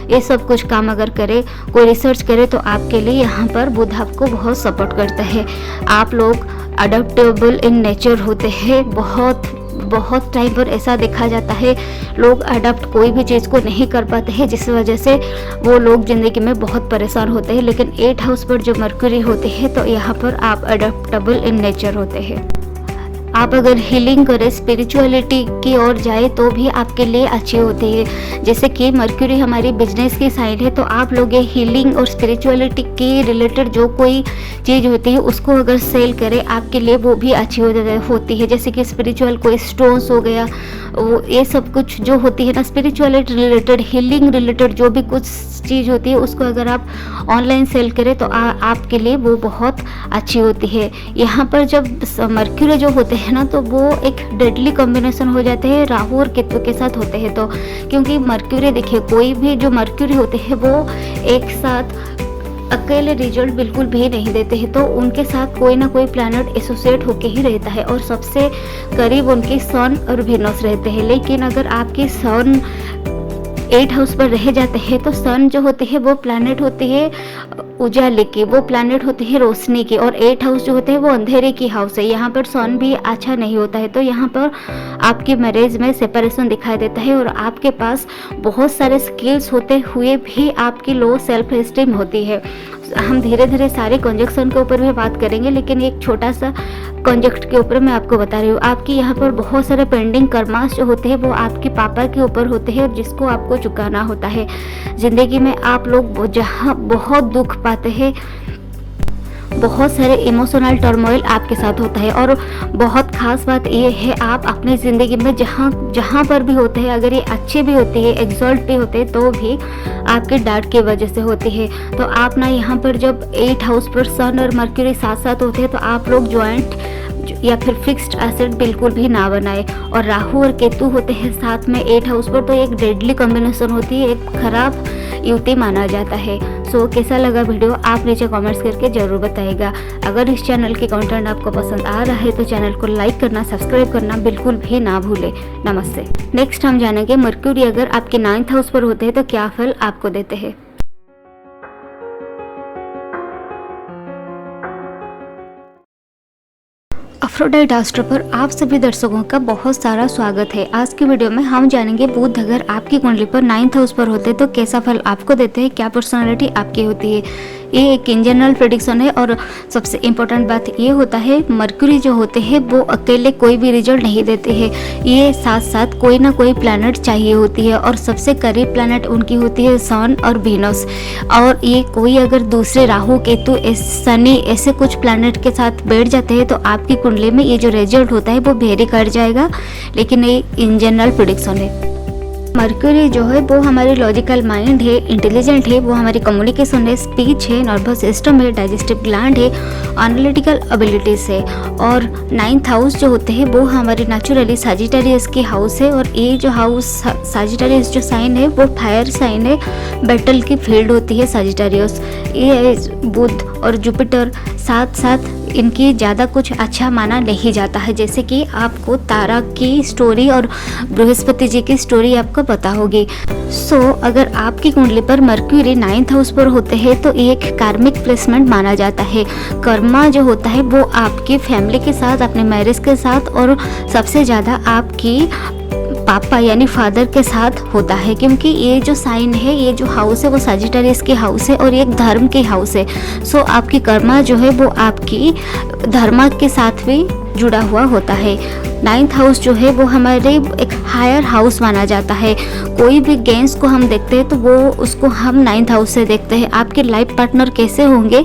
ये सब कुछ काम अगर करें, कोई रिसर्च करे तो आपके लिए यहाँ पर बुध आपको बहुत सपोर्ट करता है। आप लोग अडॉप्टेबल इन नेचर होते हैं। बहुत टाइम पर ऐसा देखा जाता है लोग अडॉप्ट कोई भी चीज़ को नहीं कर पाते हैं, जिस वजह से वो लोग ज़िंदगी में बहुत परेशान होते हैं। लेकिन 8 हाउस पर जो मरक्यूरी होते हैं तो यहाँ पर आप अडॉप्टेबल इन नेचर होते हैं। आप अगर हीलिंग करें, स्पिरिचुअलिटी की ओर जाए तो भी आपके लिए अच्छी होती है। जैसे कि मरक्यूरी हमारी बिजनेस की साइड है, तो आप लोग ये हीलिंग और स्पिरिचुअलिटी की रिलेटेड जो कोई चीज़ होती है उसको अगर सेल करें आपके लिए वो भी अच्छी होती है। जैसे कि स्पिरिचुअल कोई स्टोन्स हो गया, वो ये सब कुछ जो होती है ना, स्पिरिचुअलिटी रिलेटेड, हीलिंग रिलेटेड जो भी कुछ चीज़ होती है उसको अगर आप ऑनलाइन सेल करें तो आपके लिए वो बहुत अच्छी होती है। यहाँ पर जब मरक्यूरी जो होते हैं ना तो वो एक डेडली कॉम्बिनेशन हो जाते हैं राहु और केतु के साथ होते हैं। तो क्योंकि मरक्यूरी, देखिए, कोई भी जो मरक्यूरी होते हैं वो एक साथ अकेले रिजल्ट बिल्कुल भी नहीं देते हैं, तो उनके साथ कोई ना कोई प्लैनेट एसोसिएट होके ही रहता है, और सबसे करीब उनकी सन और वेनस रहते हैं। लेकिन अगर आपकी सन 8 हाउस पर रह जाते हैं तो सन जो होते हैं वो प्लैनेट होती है उजाले की, वो प्लैनेट होती है रोशनी की, और 8 हाउस जो होते हैं वो अंधेरे की हाउस है। यहाँ पर सन भी अच्छा नहीं होता है, तो यहाँ पर आपकी मैरिज में सेपरेशन दिखाई देता है, और आपके पास बहुत सारे स्किल्स होते हुए भी आपकी लो सेल्फ एस्टीम होती है। हम धीरे धीरे सारे कंजक्शन के ऊपर भी बात करेंगे, लेकिन एक छोटा सा कंजक्ट के ऊपर मैं आपको बता रही हूँ। आपकी यहाँ पर बहुत सारे पेंडिंग कर्मास जो होते हैं वो आपके पापा के ऊपर होते हैं, जिसको आपको चुकाना होता है। ज़िंदगी में आप लोग जहाँ बहुत दुख पाते हैं, बहुत सारे इमोशनल टर्मोइल आपके साथ होता है। और बहुत खास बात ये है, आप अपनी ज़िंदगी में जहाँ पर भी होते हैं, अगर ये अच्छे भी होते हैं, एक्सॉल्ट भी होते हैं, तो भी आपके डांट की वजह से होती है। तो आप ना यहाँ पर जब 8 हाउस पर सन और मरक्यूरी साथ साथ होते हैं तो आप लोग जॉइंट या फिर फिक्स्ड एसेट बिल्कुल भी ना बनाए। और राहु और केतु होते हैं साथ में 8 हाउस पर, तो एक डेडली कॉम्बिनेशन होती है, एक खराब युति माना जाता है। सो कैसा लगा वीडियो आप नीचे कमेंट्स करके ज़रूर बताइएगा। अगर इस चैनल के कंटेंट आपको पसंद आ रहा है तो चैनल को लाइक करना, सब्सक्राइब करना बिल्कुल भी ना भूलें। नमस्ते। नेक्स्ट हम जानेंगे मर्क्यूरी अगर आपके 9th हाउस पर होते हैं तो क्या फल आपको देते हैं। अफ्रोडाइट एस्ट्रो पर आप सभी दर्शकों का बहुत सारा स्वागत है। आज की वीडियो में हम जानेंगे बुध अगर आपकी कुंडली पर 9th हाउस पर होते तो कैसा फल आपको देते हैं, क्या पर्सनालिटी आपकी होती है। ये एक इन जनरल प्रेडिक्शन है और सबसे इम्पोर्टेंट बात ये होता है मर्क्यूरी जो होते हैं वो अकेले कोई भी रिजल्ट नहीं देते हैं, ये साथ साथ कोई ना कोई प्लैनेट चाहिए होती है और सबसे करीब प्लैनेट उनकी होती है सन और वीनस। और ये कोई अगर दूसरे राहु केतु शनि ऐसे कुछ प्लैनेट के साथ बैठ जाते हैं तो आपकी कुंडली में ये जो रिजल्ट होता है वो वेरी कर जाएगा, लेकिन ये इन जनरल प्रेडिक्शन है। मर्क्यूरी जो है वो हमारी लॉजिकल माइंड है, इंटेलिजेंट है, वो हमारी कम्युनिकेशन है, स्पीच है, नर्वस सिस्टम है, डाइजेस्टिव ग्लैंड है, एनालिटिकल एबिलिटीज है। और 9th हाउस जो होते हैं वो हमारी नेचुरली सजिटेरियस की हाउस है और ये जो हाउस सजिटेरियस जो साइन है वो फायर साइन है, बैटल की फील्ड होती है सजिटेरियस। ये बुध और जुपिटर साथ साथ इनकी ज़्यादा कुछ अच्छा माना नहीं जाता है, जैसे कि आपको तारा की स्टोरी और बृहस्पति जी की स्टोरी आपको पता होगी। सो अगर आपकी कुंडली पर मर्क्यूरी 9th हाउस पर होते हैं तो एक कार्मिक प्लेसमेंट माना जाता है। कर्मा जो होता है वो आपकी फैमिली के साथ, अपने मैरिज के साथ और सबसे ज़्यादा आपकी पापा यानी फादर के साथ होता है, क्योंकि ये जो साइन है, ये जो हाउस है वो सजिटेरियस की हाउस है और एक धर्म की हाउस है। सो आपकी कर्मा जो है वो आपकी धर्म के साथ भी जुड़ा हुआ होता है। 9th हाउस जो है वो हमारे एक हायर हाउस माना जाता है। कोई भी गेम्स को हम देखते हैं तो वो उसको हम 9th हाउस से देखते हैं। आपके लाइफ पार्टनर कैसे होंगे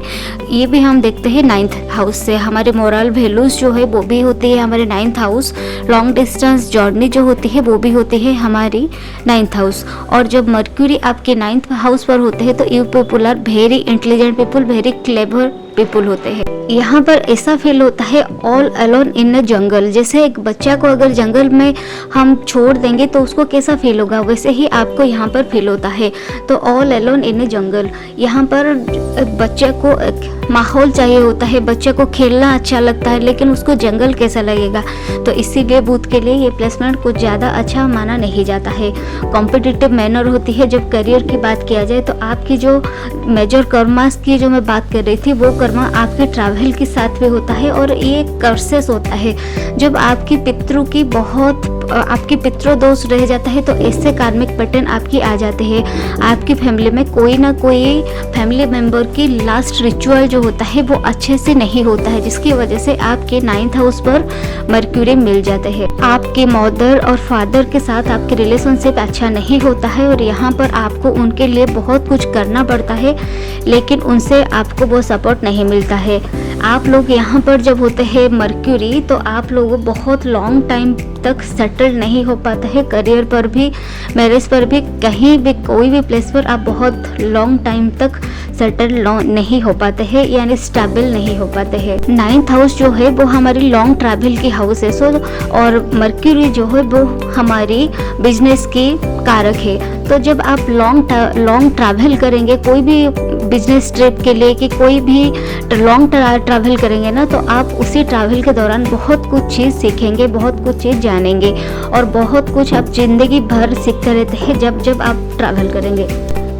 ये भी हम देखते हैं 9th हाउस से। हमारे मोरल वैल्यूज़ जो है वो भी होती है हमारे 9th house. Long distance journey जो होती है वो भी होती है हमारी 9th हाउस। और जब मर्क्यूरी आपके 9th हाउस पर होते हैं तो you people are very intelligent people, very clever people होते हैं। यहाँ पर ऐसा फील होता है ऑल अलोन इन अ जंगल। जैसे एक बच्चा को अगर जंगल में हम छोड़ देंगे तो उसको कैसा फील होगा, वैसे ही आपको यहाँ पर फील होता है। तो ऑल अलोन इन अ जंगल, यहाँ पर बच्चे को एक माहौल चाहिए होता है, बच्चे को खेलना अच्छा लगता है, लेकिन उसको जंगल कैसा लगेगा। तो इसीलिए बुध के लिए ये प्लेसमेंट कुछ ज़्यादा अच्छा माना नहीं जाता है। कॉम्पिटिटिव मैनर होती है। जब करियर की बात किया जाए तो आपकी जो मेजर कर्मास की जो मैं बात कर रही थी वो कर्मा आपके ट्रैवल के साथ भी होता है और ये कर्सेस होता है। जब आपकी पितरों की बहुत आपकी पितृ दोष रह जाता है तो ऐसे कार्मिक पैटर्न आपकी आ जाते हैं। आपकी फैमिली में कोई ना कोई फैमिली मेंबर की लास्ट रिचुअल जो होता है वो अच्छे से नहीं होता है, जिसकी वजह से आपके 9th हाउस पर मर्क्यूरी मिल जाते हैं। आपके मदर और फादर के साथ आपके रिलेशनशिप अच्छा नहीं होता है और यहाँ पर आपको उनके लिए बहुत कुछ करना पड़ता है, लेकिन उनसे आपको वो सपोर्ट नहीं मिलता है। आप लोग यहाँ पर जब होते हैं मर्क्यूरी तो आप लोग बहुत लॉन्ग टाइम तक सेटल नहीं हो पाता है। करियर पर भी, मैरिज पर भी, कहीं भी कोई भी प्लेस पर आप बहुत लॉन्ग टाइम तक सेटल नहीं हो पाते हैं, यानी स्टेबल नहीं हो पाते हैं। 9th हाउस जो है वो हमारी लॉन्ग ट्रैवल की हाउस है। सो और मर्क्यूरी जो है वो हमारी बिजनेस की कारक है। तो जब आप लॉन्ग ट्रैवल करेंगे कोई भी बिजनेस ट्रिप के लिए कि कोई भी लॉन्ग ट्रैवल करेंगे ना, तो आप उसी ट्रैवल के दौरान बहुत कुछ चीज़ सीखेंगे, बहुत कुछ चीज़ जानेंगे और बहुत कुछ आप जिंदगी भर सीखते रहते हैं जब आप ट्रैवल करेंगे।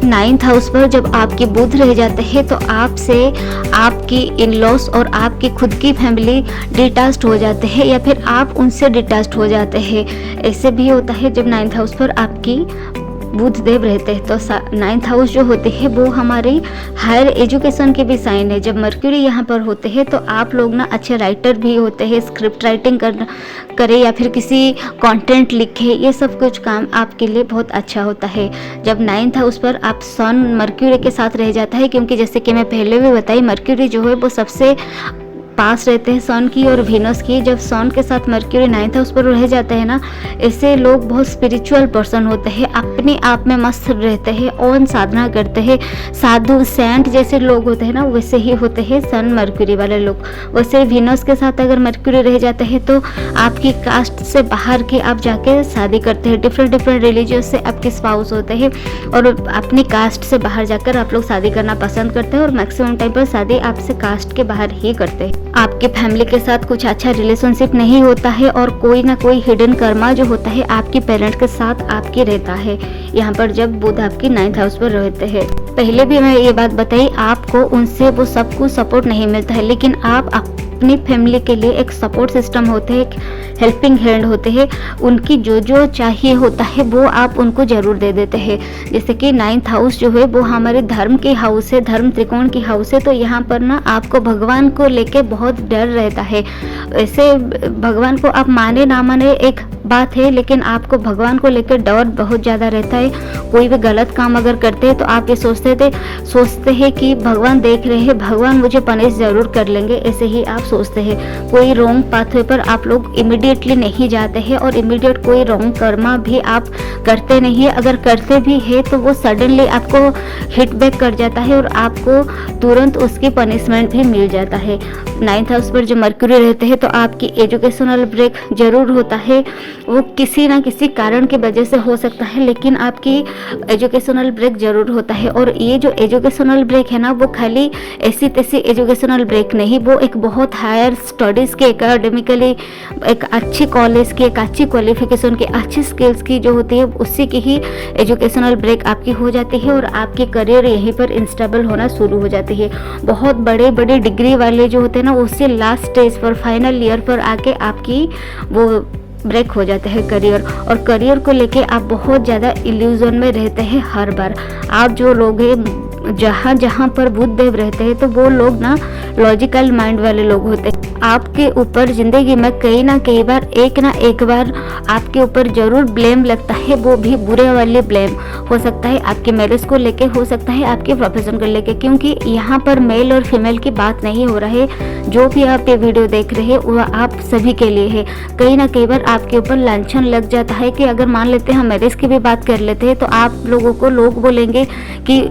9th हाउस पर जब आपके बुध रह जाते हैं तो आपसे आपकी इन लॉस और आपकी खुद की फैमिली डिटैच्ड हो जाते हैं या फिर आप उनसे डिटैच्ड हो जाते हैं। ऐसे भी होता है जब 9th हाउस पर आपकी बुध देव रहते हैं। तो 9th हाउस जो होते हैं वो हमारी हायर एजुकेशन के भी साइन है। जब मर्क्यूरी यहाँ पर होते हैं तो आप लोग ना अच्छे राइटर भी होते हैं, स्क्रिप्ट राइटिंग करें या फिर किसी कंटेंट लिखे, ये सब कुछ काम आपके लिए बहुत अच्छा होता है। जब 9th हाउस पर आप सन मर्क्यूरी के साथ रह जाता है, क्योंकि जैसे कि मैं पहले भी बताई मर्क्यूरी जो है वो सबसे पास रहते हैं सन की और वीनस की। जब सन के साथ मर्क्यूरी 9th हाउस पर रह जाते हैं ना, ऐसे लोग बहुत स्पिरिचुअल पर्सन होते हैं, अपने आप में मस्त रहते हैं, ओम साधना करते हैं, साधु सेंट जैसे लोग होते हैं ना, वैसे ही होते हैं सन मर्क्यूरी वाले लोग। वैसे वीनस के साथ अगर मर्क्यूरी रह जाते हैं तो आपकी कास्ट से बाहर के आप जाके शादी करते हैं, डिफरेंट रिलीजियस से आपके स्पाउस होते हैं और अपनी कास्ट से बाहर जाकर आप लोग शादी करना पसंद करते हैं और मैक्सिमम टाइम पर शादी आपसे कास्ट के बाहर ही करते हैं। आपके फैमिली के साथ कुछ अच्छा रिलेशनशिप नहीं होता है और कोई ना कोई हिडन कर्मा जो होता है आपकी पेरेंट के साथ आपके रहता है, यहाँ पर जब बुध आपकी 9th हाउस पर रहते हैं। पहले भी मैं ये बात बताई, आपको उनसे वो सब कुछ सपोर्ट नहीं मिलता है, लेकिन आप अपनी फैमिली के लिए एक सपोर्ट सिस्टम होते हैं, एक हेल्पिंग हैंड होते हैं। उनकी जो चाहिए होता है वो आप उनको जरूर दे देते हैं। जैसे कि 9th हाउस जो है वो हमारे धर्म के हाउस है, धर्म त्रिकोण की हाउस है, तो यहाँ पर ना आपको भगवान को लेके बहुत डर रहता है। ऐसे भगवान को आप माने ना माने एक बात है, लेकिन आपको भगवान को लेकर डर बहुत ज़्यादा रहता है। कोई भी गलत काम अगर करते हैं तो आप ये सोचते हैं कि भगवान देख रहे हैं, भगवान मुझे पनिश जरूर कर लेंगे, ऐसे ही आप सोचते हैं। कोई रॉन्ग पाथवे पर आप लोग इमीडिएटली नहीं जाते हैं और इमीडिएट कोई रॉन्ग कर्मा भी आप करते नहीं है। अगर करते भी है तो वो सडनली आपको हिट बैक कर जाता है और आपको तुरंत उसकी पनिशमेंट भी मिल जाता है। 9th हाउस पर जो मर्क्यूरी रहते हैं तो आपकी एजुकेशनल ब्रेक जरूर होता है, वो किसी ना किसी कारण की वजह से हो सकता है, लेकिन आपकी एजुकेशनल ब्रेक जरूर होता है। और ये जो एजुकेशनल ब्रेक है ना, वो खाली ऐसी तैसी एजुकेशनल ब्रेक नहीं, वो एक बहुत हायर स्टडीज़ के, एकेडमिकली एक अच्छी कॉलेज की, एक अच्छी क्वालिफिकेशन की, अच्छी स्किल्स की जो होती है, उसी की ही एजुकेशनल ब्रेक आपकी हो जाती है और आपके करियर यहीं पर इंस्टेबल होना शुरू हो जाती है। बहुत बड़े डिग्री वाले जो होते हैं ना, उससे लास्ट स्टेज पर, फाइनल ईयर पर आके आपकी वो ब्रेक हो जाते हैं करियर। और करियर को लेके आप बहुत ज़्यादा इल्यूजन में रहते हैं हर बार। आप जो लोग हैं, जहाँ पर बुध देव रहते हैं तो वो लोग ना लॉजिकल माइंड वाले लोग होते हैं। आपके ऊपर ज़िंदगी में कई ना कई बार एक बार आपके ऊपर ज़रूर ब्लेम लगता है, वो भी बुरे वाले ब्लेम हो सकता है, आपके मैरिज को लेके हो सकता है, आपके प्रोफेशन को लेके, क्योंकि यहाँ पर मेल और फीमेल की बात नहीं हो रहा है। जो भी आप ये वीडियो देख रहे हैं वो आप सभी के लिए है। कई ना कई बार आपके ऊपर लांछन लग जाता है कि अगर मान लेते हैं हम मैरिज की भी बात कर लेते हैं तो आप लोगों को लोग बोलेंगे कि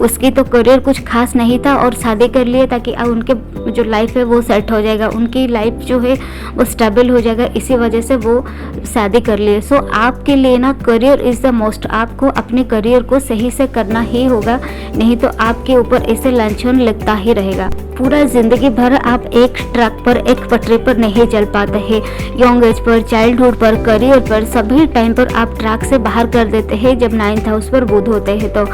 उसकी तो करियर कुछ खास नहीं था और शादी कर लिए ताकि उनके जो लाइफ है वो सेट हो जाएगा, उनकी लाइफ जो है वो स्टेबल हो जाएगा, इसी वजह से वो शादी कर लिए। सो आपके लिए ना करियर इज़ द मोस्ट, आपको अपने करियर को सही से करना ही होगा, नहीं तो आपके ऊपर ऐसे लांछन लगता ही रहेगा। पूरा ज़िंदगी भर आप एक ट्रैक पर, एक पटरी पर नहीं चल पाते हैं। यंग एज पर, चाइल्डहुड पर, करियर पर, सभी टाइम पर आप ट्रैक से बाहर कर देते हैं जब 9th हाउस पर बुध होते हैं। तो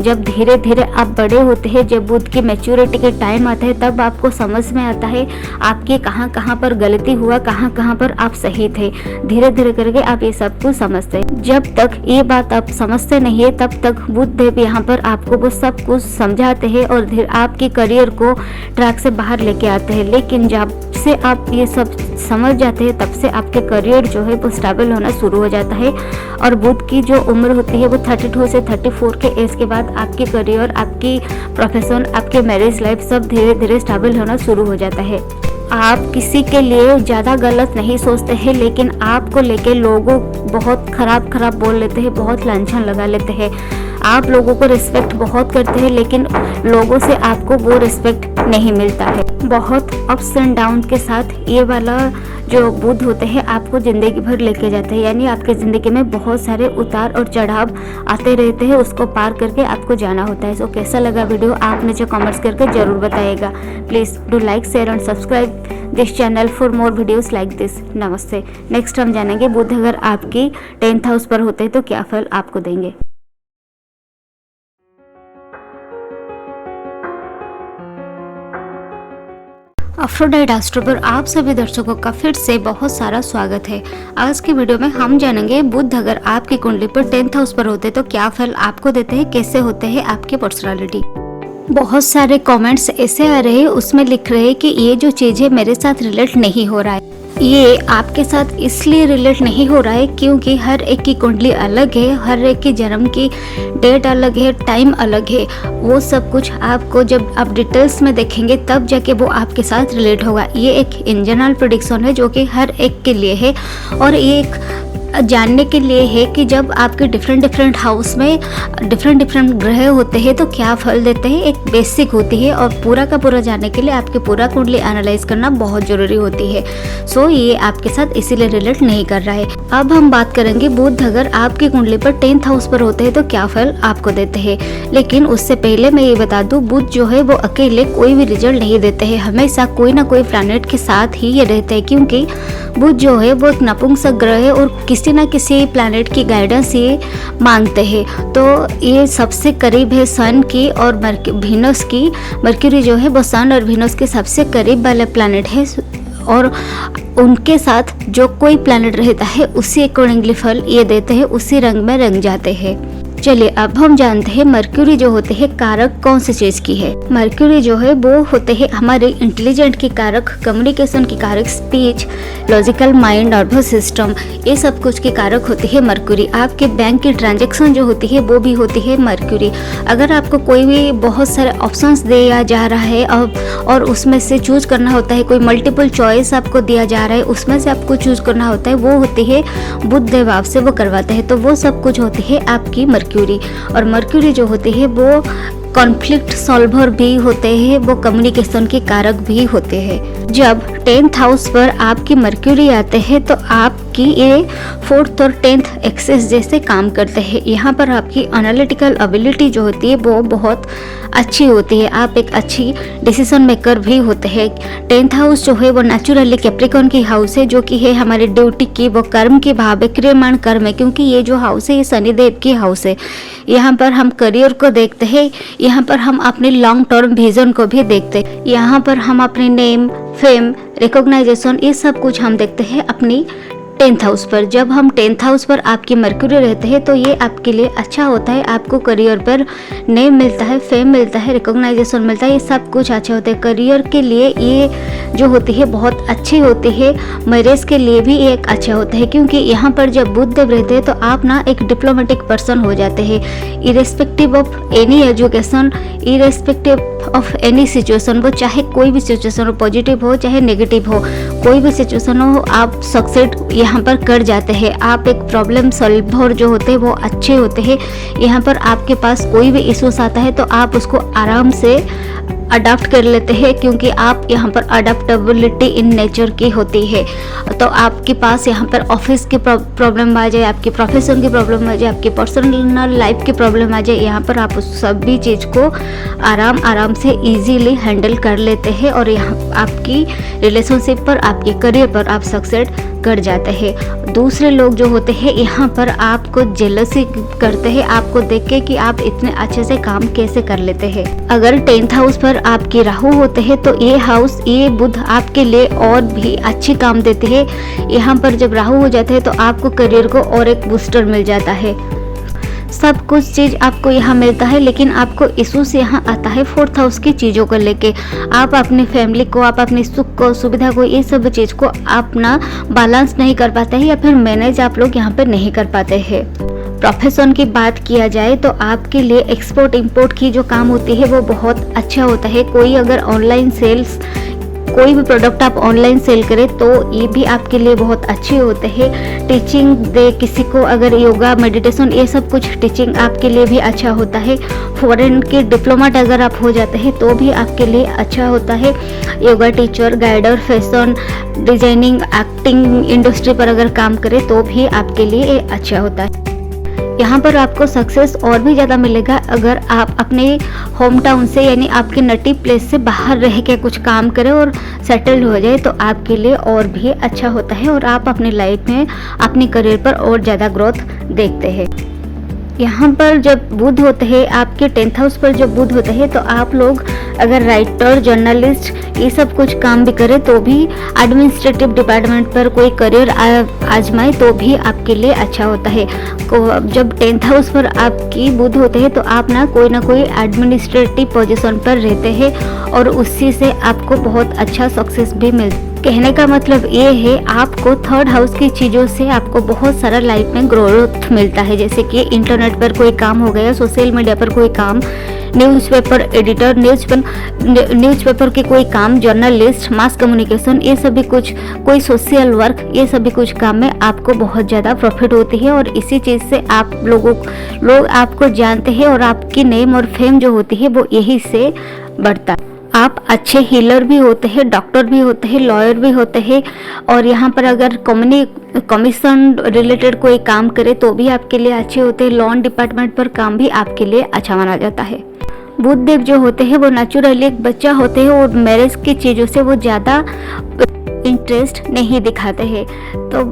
जब धीरे धीरे आप बड़े होते हैं, जब बुध की मैच्योरिटी के टाइम आता है, तब आपको समझ में आता है आपके कहाँ पर गलती हुआ, कहाँ पर आप सही थे। धीरे धीरे करके आप ये सब कुछ समझते हैं। जब तक ये बात आप समझते नहीं है तब तक बुध देव यहाँ पर आपको वो सब कुछ समझाते हैं और आपके करियर को ट्रैक से बाहर लेके आते हैं। लेकिन जब से आप ये सब समझ जाते हैं तब से आपके करियर जो है वो स्टेबल होना शुरू हो जाता है। और बुध की जो उम्र होती है वो 32 से 34 के एज के बाद आपके करियर, आपकी प्रोफेशन, आपके मैरिज लाइफ सब धीरे धीरे स्टेबल होना शुरू हो जाता है। आप किसी के लिए ज़्यादा गलत नहीं सोचते हैं, लेकिन आपको लेके लोगों बहुत खराब बोल लेते हैं, बहुत लांछन लगा लेते हैं। आप लोगों को रिस्पेक्ट बहुत करते हैं, लेकिन लोगों से आपको वो रिस्पेक्ट नहीं मिलता है। बहुत अप्स एंड डाउन के साथ ये वाला जो बुध होते हैं आपको ज़िंदगी भर लेके जाते हैं, यानी आपके ज़िंदगी में बहुत सारे उतार और चढ़ाव आते रहते हैं, उसको पार करके आपको जाना होता है। सो कैसा लगा वीडियो आप मुझे कमेंट्स करके ज़रूर बताइएगा। Please do like, share and subscribe this channel for more videos like this. नमस्ते। नेक्स्ट हम जानेंगे बुध अगर आपकी 10th हाउस पर होते हैं तो क्या फल आपको देंगे। अफ्रोडाइट एस्ट्रो पर आप सभी दर्शकों का फिर से बहुत सारा स्वागत है। आज की वीडियो में हम जानेंगे बुध अगर आपकी कुंडली पर 10th हाउस पर होते तो क्या फल आपको देते हैं, कैसे होते हैं आपकी पर्सनालिटी। बहुत सारे कमेंट्स ऐसे आ रहे हैं, उसमें लिख रहे हैं कि ये जो चीज़ है मेरे साथ रिलेट नहीं हो रहा है। ये आपके साथ इसलिए रिलेट नहीं हो रहा है क्योंकि हर एक की कुंडली अलग है, हर एक की जन्म की डेट अलग है, टाइम अलग है। वो सब कुछ आपको जब आप डिटेल्स में देखेंगे तब जाके वो आपके साथ रिलेट होगा। ये एक इन जनरल प्रेडिक्शन है जो कि हर एक के लिए है और ये एक जानने के लिए है कि जब आपके डिफरेंट हाउस में डिफरेंट ग्रह होते हैं तो क्या फल देते हैं, एक बेसिक होती है। और पूरा का पूरा जानने के लिए आपके पूरा कुंडली एनालाइज करना बहुत ज़रूरी होती है। सो ये आपके साथ इसीलिए रिलेट नहीं कर रहा है। अब हम बात करेंगे बुध अगर आपकी कुंडली पर 10th हाउस पर होते हैं तो क्या फल आपको देते हैं। लेकिन उससे पहले मैं ये बता दूँ, बुध जो है वो अकेले कोई भी रिजल्ट नहीं देते हैं, हमेशा कोई ना कोई प्लैनेट के साथ ही ये रहते हैं, क्योंकि बुध जो है वो एक नपुंसक ग्रह है और किसी न किसी प्लैनेट की गाइडेंस ये मांगते हैं। तो ये सबसे करीब है सन की और वीनस की। मर्क्यूरी जो है वो सन और वीनस के सबसे करीब वाला प्लैनेट है और उनके साथ जो कोई प्लैनेट रहता है उसी अकॉर्डिंगली फल ये देते हैं, उसी रंग में रंग जाते हैं। चलिए अब हम जानते हैं मर्क्यूरी जो होते हैं कारक कौन सी चीज की है। मर्क्यूरी जो है वो होते हैं हमारे इंटेलिजेंट की कारक, कम्युनिकेशन की कारक, speech, logical mind, nervous system, ये सब कुछ की कारक होती है मर्क्यूरी। आपके बैंक की ट्रांजैक्शन जो होती है वो भी होती है मर्क्यूरी। अगर आपको कोई भी बहुत सारे ऑप्शंस दिया जा रहा है और उसमें से चूज करना होता है, कोई मल्टीपल चॉइस आपको दिया जा रहा है, उसमें से आपको चूज करना होता है, वो होती है बुध देव आपसे वो करवाते हैं। तो वो सब कुछ होती है आपकी मर्क्यूरी। और मर्क्यूरी जो होती है वो कॉन्फ्लिक्ट सॉल्वर भी होते हैं, वो कम्युनिकेशन के कारक भी होते हैं। जब 10th हाउस पर आपकी मर्क्यूरी आते हैं तो आपकी ये 4th और 10th एक्सेस जैसे काम करते हैं। यहाँ पर आपकी एनालिटिकल एबिलिटी जो होती है वो बहुत अच्छी होती है, आप एक अच्छी डिसीजन मेकर भी होते हैं। 10th हाउस जो है वो नेचुरली कैप्रिकॉर्न की हाउस है, जो कि है हमारे ड्यूटी की, वो कर्म की भाव है, क्रियमाण कर्म है, क्योंकि ये जो हाउस है ये शनिदेव की हाउस है। यहाँ पर हम करियर को देखते हैं, यहाँ पर हम अपने लॉन्ग टर्म विजन को भी देखते हैं, यहाँ पर हम अपने नेम, फेम, रिकॉग्नाइजेशन, ये सब कुछ हम देखते हैं अपनी 10th हाउस पर। जब हम 10th हाउस पर आपकी मर्क्यूरी रहते हैं तो ये आपके लिए अच्छा होता है, आपको करियर पर नेम मिलता है, फेम मिलता है, रिकॉग्नाइजेशन मिलता है, ये सब कुछ अच्छे होते हैं। करियर के लिए ये जो होती है बहुत अच्छी होती है, मैरिज के लिए भी एक अच्छा होता है, क्योंकि यहाँ पर जब बुध देव रहते हैं तो आप ना एक डिप्लोमेटिक पर्सन हो जाते हैं। Irrespective of any education, irrespective of any situation, वो चाहे कोई भी सिचुएशन हो, पॉजिटिव हो चाहे नेगेटिव हो, कोई भी सिचुएशन हो, आप सक्सेस यहाँ पर कर जाते हैं। आप एक प्रॉब्लम सॉल्वर जो होते हैं वो अच्छे होते हैं। यहाँ पर आपके पास कोई भी इश्यूज आता है तो आप उसको आराम से अडाप्ट कर लेते हैं, क्योंकि आप यहाँ पर अडाप्टेबिलिटी इन नेचर की होती है। तो आपके पास यहाँ पर ऑफिस की प्रॉब्लम आ जाए, आपकी प्रोफेशन की प्रॉब्लम आ जाए, आपकी पर्सनल लाइफ की प्रॉब्लम आ जाए, यहाँ पर आप उस सभी चीज़ को आराम से इजीली हैंडल कर लेते हैं और यहाँ आपकी रिलेशनशिप पर, आपके करियर पर आप सक्सेस कर जाते हैं। दूसरे लोग जो होते हैं यहाँ पर आपको जेलसी करते हैं, आपको देख के कि आप इतने अच्छे से काम कैसे कर लेते हैं। अगर 10th हाउस पर आपके राहु होते हैं तो ये हाउस, ये बुध आपके लिए और भी अच्छी काम देते हैं। यहाँ पर जब राहु हो जाते हैं तो आपको करियर को और एक बूस्टर मिल जाता है, सब कुछ चीज़ आपको यहाँ मिलता है। लेकिन आपको इश्यूज यहाँ आता है 4th हाउस की चीज़ों को लेके। आप अपनी फैमिली को, आप अपनी सुख को, सुविधा को, ये सब चीज़ को अपना बैलेंस नहीं कर पाते हैं या फिर मैनेज आप लोग यहाँ पे नहीं कर पाते हैं। प्रोफेशन की बात किया जाए तो आपके लिए एक्सपोर्ट इंपोर्ट की जो काम होती है वो बहुत अच्छा होता है। कोई अगर ऑनलाइन सेल्स, कोई भी प्रोडक्ट आप ऑनलाइन सेल करें तो ये भी आपके लिए बहुत अच्छे होते हैं। टीचिंग दे किसी को, अगर योगा, मेडिटेशन, ये सब कुछ टीचिंग आपके लिए भी अच्छा होता है। फॉरेन के डिप्लोमेट अगर आप हो जाते हैं तो भी आपके लिए अच्छा होता है। Yoga teacher, guider, fashion designing, acting industry पर अगर काम करें तो भी आपके लिए ये अच्छा होता है। यहाँ पर आपको सक्सेस और भी ज़्यादा मिलेगा अगर आप अपने होम टाउन से, यानी आपके नेटिव प्लेस से बाहर रह के कुछ काम करें और सेटल हो जाए तो आपके लिए और भी अच्छा होता है और आप अपनी लाइफ में, अपने करियर पर और ज़्यादा ग्रोथ देखते हैं। यहाँ पर जब बुध होते हैं, आपके 10th हाउस पर जब बुध होते हैं तो आप लोग अगर राइटर, जर्नलिस्ट ये सब कुछ काम भी करे तो भी, एडमिनिस्ट्रेटिव डिपार्टमेंट पर कोई करियर आजमाए तो भी आपके लिए अच्छा होता है। जब 10th हाउस पर आपकी बुध होते हैं तो आप ना कोई एडमिनिस्ट्रेटिव पोजीशन पर रहते हैं और उसी से आपको बहुत अच्छा सक्सेस भी मिलता है। कहने का मतलब ये है आपको 3rd हाउस की चीज़ों से आपको बहुत सारा लाइफ में ग्रोथ मिलता है, जैसे कि इंटरनेट पर कोई काम हो गया, सोशल मीडिया पर कोई काम, न्यूज़पेपर एडिटर, न्यूज़पेपर के कोई काम, जर्नलिस्ट, मास कम्युनिकेशन, ये सभी कुछ, कोई सोशल वर्क, ये सभी कुछ काम में आपको बहुत ज़्यादा प्रॉफिट होती है और इसी चीज़ से आप लोग आपको जानते हैं और आपकी नेम और फेम जो होती है वो यही से बढ़ता है। आप अच्छे हीलर भी होते हैं, डॉक्टर भी होते हैं, लॉयर भी होते हैं और यहाँ पर अगर कमीशन रिलेटेड कोई काम करे तो भी आपके लिए अच्छे होते हैं। लॉन डिपार्टमेंट पर काम भी आपके लिए अच्छा माना जाता है। बुध देव जो होते हैं वो नेचुरली एक बच्चा होते हैं और मैरिज की चीज़ों से वो ज़्यादा इंटरेस्ट नहीं दिखाते हैं। तो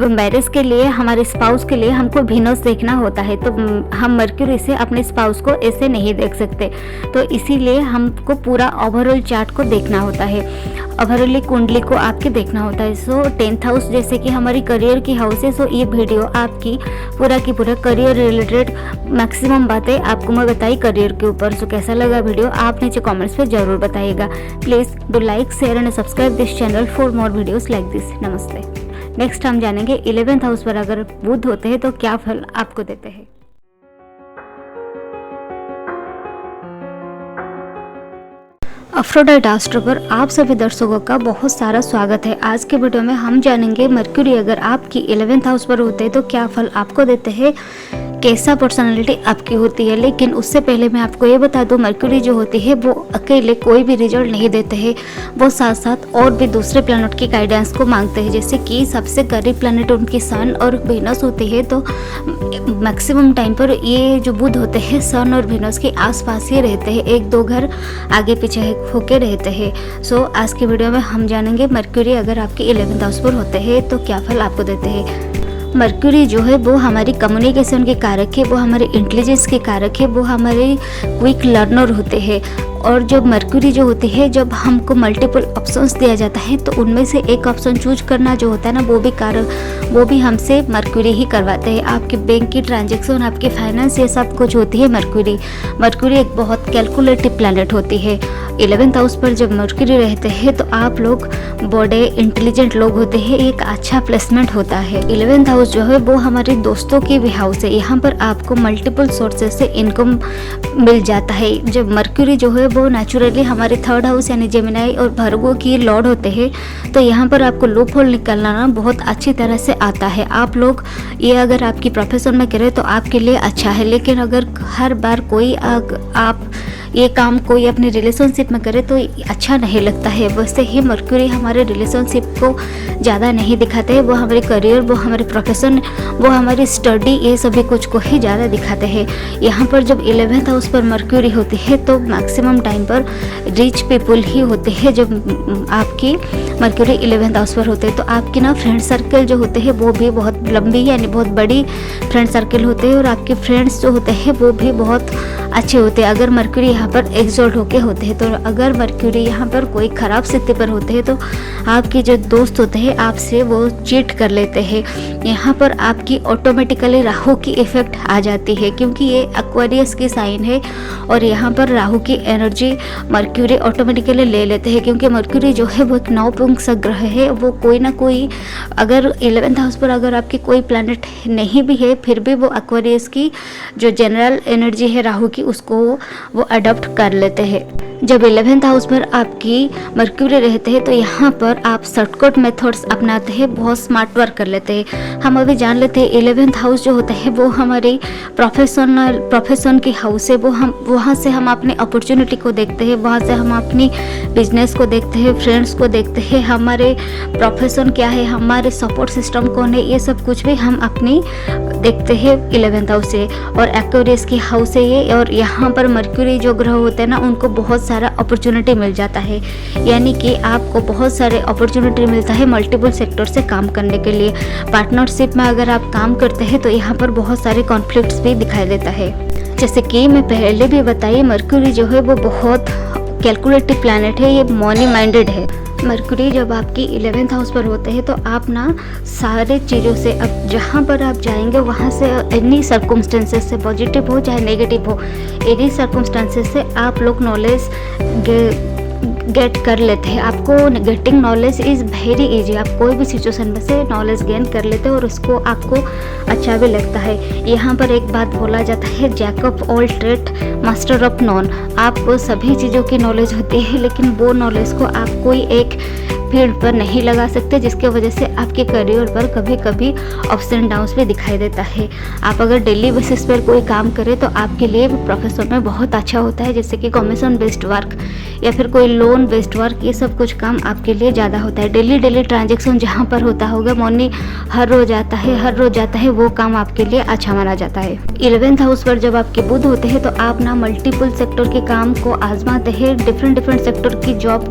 मैरिज के लिए, हमारे स्पाउस के लिए हमको वीनस देखना होता है, तो हम मर्क्यूरी से अपने स्पाउस को ऐसे नहीं देख सकते, तो इसीलिए हमको पूरा ओवरऑल चार्ट को देखना होता है, ओवरऑल कुंडली को आपके देखना होता है। सो 10th हाउस जैसे कि हमारी करियर की हाउस है, सो ये वीडियो आपकी पूरा की पूरा करियर रिलेटेड मैक्सिमम बातें आपको मैं बताई करियर के ऊपर। सो कैसा लगा वीडियो आप नीचे कमेंट्स पे जरूर बताइएगा। Please do like, share and subscribe this channel for more videos like this. नमस्ते। नेक्स्ट हम जानेंगे 11th हाउस पर अगर बुध होते हैं तो क्या फल आपको देते हैं। अफ्रोडाइट एस्ट्रो पर आप सभी दर्शकों का बहुत सारा स्वागत है। आज के वीडियो में हम जानेंगे मर्क्यूरी अगर आपकी 11th हाउस पर होते हैं तो क्या फल आपको देते हैं, कैसा पर्सनालिटी आपकी होती है। लेकिन उससे पहले मैं आपको ये बता दूं, मर्क्यूरी जो होती है वो अकेले कोई भी रिजल्ट नहीं देते हैं, वो साथ साथ और भी दूसरे प्लैनेट की गाइडेंस को मांगते हैं। जैसे कि सबसे करीब प्लैनेट उनकी सन और वीनस होती है, तो मैक्सिमम टाइम पर ये जो बुध होते हैं सन और वीनस के आसपास ही रहते हैं, 1-2 घर आगे पीछे होके रहते हैं। सो आज की वीडियो में हम जानेंगे मर्क्यूरी अगर आपके 11th हाउस पर होते हैं तो क्या फल आपको देते हैं। मर्क्यूरी जो है वो हमारी कम्युनिकेशन के कारक है, वो हमारे इंटेलिजेंस के कारक है, वो हमारे क्विक लर्नर होते हैं। और जब मर्क्यूरी जो होती है, जब हमको मल्टीपल ऑप्शंस दिया जाता है तो उनमें से एक ऑप्शन चूज करना जो होता है ना, वो भी हमसे मर्क्यूरी ही करवाते हैं। आपके बैंक की ट्रांजैक्शन, आपके फाइनेंस, ये सब कुछ होती है मर्क्यूरी एक बहुत कैलकुलेटिव प्लैनेट होती है। 11th हाउस पर जब मर्क्यूरी रहते हैं तो आप लोग बड़े इंटेलिजेंट लोग होते हैं, एक अच्छा प्लेसमेंट होता है। 11th हाउस जो है वो हमारे दोस्तों की भी हाउस है, यहाँ पर आपको मल्टीपल सोर्सेस से इनकम मिल जाता है। जब मर्क्यूरी जो है वो नेचुरली हमारे 3rd हाउस यानी जेमिनी और भर्गो की लॉर्ड होते हैं, तो यहाँ पर आपको लूप होल निकालना ना बहुत अच्छी तरह से आता है। आप लोग ये अगर आपकी प्रोफेशन में करें तो आपके लिए अच्छा है, लेकिन अगर हर बार कोई आप ये काम कोई अपने रिलेशनशिप में करे तो अच्छा नहीं लगता है। वैसे ही मर्क्यूरी हमारे रिलेशनशिप को ज़्यादा नहीं दिखाते हैं, वो हमारे करियर, वो हमारे प्रोफेशन, वो हमारी स्टडी, ये सभी कुछ को ही ज़्यादा दिखाते हैं। यहाँ पर जब 11th हाउस पर मर्क्यूरी होती है तो मैक्सिमम टाइम पर रिच पीपल ही होते हैं। जब आपकी मर्क्यूरी 11th हाउस पर होते हैं तो आपकी ना फ्रेंड सर्कल जो होते हैं वो भी बहुत लंबी यानी बहुत बड़ी फ्रेंड सर्कल होते हैं और आपके फ्रेंड्स जो होते हैं वो भी बहुत अच्छे होते हैं। अगर मर्क्यूरी यहाँ पर एक्सॉल्ट होके होते हैं, तो अगर मर्क्यूरी यहाँ पर कोई ख़राब स्थिति पर होते हैं तो आपके जो दोस्त होते हैं आपसे वो चीट कर लेते हैं। यहाँ पर आपकी ऑटोमेटिकली राहु की इफेक्ट आ जाती है, क्योंकि ये एक्वेरियस की साइन है और यहाँ पर राहु की एनर्जी मर्क्यूरी ऑटोमेटिकली ले लेते हैं, क्योंकि मर्क्यूरी जो है वो एक नवपुंसक ग्रह है। वो कोई ना कोई, अगर 11th हाउस पर अगर आपके कोई प्लैनेट नहीं भी है फिर भी वो एक्वेरियस की जो जनरल एनर्जी है राहु की, उसको वो अडॉप्ट कर लेते हैं। जब 11th हाउस पर आपकी मर्क्यूरी रहते हैं तो यहाँ पर आप शॉर्टकट मेथड्स अपनाते हैं, बहुत स्मार्ट वर्क कर लेते हैं। हम अभी जान लेते हैं 11th हाउस जो होता है वो हमारी प्रोफेशन की हाउस है। वो हम वहाँ से हम अपनी अपॉर्चुनिटी को देखते हैं, वहाँ से हम अपनी बिजनेस को देखते हैं, फ्रेंड्स को देखते हैं, हमारे प्रोफेशन क्या है, हमारे सपोर्ट सिस्टम कौन है, ये सब कुछ भी हम अपनी देखते हैं 11th हाउस से। और एक्वेरियस की हाउस है ये, और यहाँ पर मर्क्यूरी जो ग्रह होते हैं ना उनको बहुत सारा अपॉर्चुनिटी मिल जाता है, यानी कि आपको बहुत सारे अपॉर्चुनिटी मिलता है मल्टीपल सेक्टर से काम करने के लिए। पार्टनरशिप में अगर आप काम करते हैं तो यहाँ पर बहुत सारे कॉन्फ्लिक्ट्स भी दिखाई देता है। जैसे कि मैं पहले भी बताई, मर्क्यूरी जो है वो बहुत कैलकुलेटिव प्लैनेट है, ये मनी माइंडेड है। मरकरी जब आपकी 11th हाउस पर होते हैं तो आप ना सारे चीज़ों से, अब जहाँ पर आप जाएंगे वहाँ से एनी सर्कमस्टेंसेस से, पॉजिटिव हो चाहे नेगेटिव हो, एनी सर्कमस्टेंसेस से आप लोग नॉलेज गेट कर लेते हैं। आपको getting knowledge is very easy. आप कोई भी सिचुएशन में से नॉलेज गेन कर लेते हैं और उसको आपको अच्छा भी लगता है। यहाँ पर एक बात बोला जाता है, jack of all trade master of none. आपको सभी चीज़ों की नॉलेज होती है, लेकिन वो नॉलेज को आप कोई एक फील्ड पर नहीं लगा सकते, जिसके वजह से आपके करियर पर कभी कभी अप्स एंड डाउन्स भी दिखाई देता है। आप अगर डेली बेसिस पर कोई काम करें तो आपके लिए प्रोफेशन में बहुत अच्छा होता है, जैसे कि कमीशन बेस्ड वर्क या फिर कोई लोन बेस्ड वर्क, ये सब कुछ काम आपके लिए ज़्यादा होता है। डेली ट्रांजेक्शन जहाँ पर होता होगा, मनी हर रोज़ आता है, वो काम आपके लिए अच्छा माना जाता है। 11th हाउस पर जब आपके बुध होते हैं तो आप ना मल्टीपल सेक्टर के काम को आजमाते हैं, डिफरेंट सेक्टर की जॉब,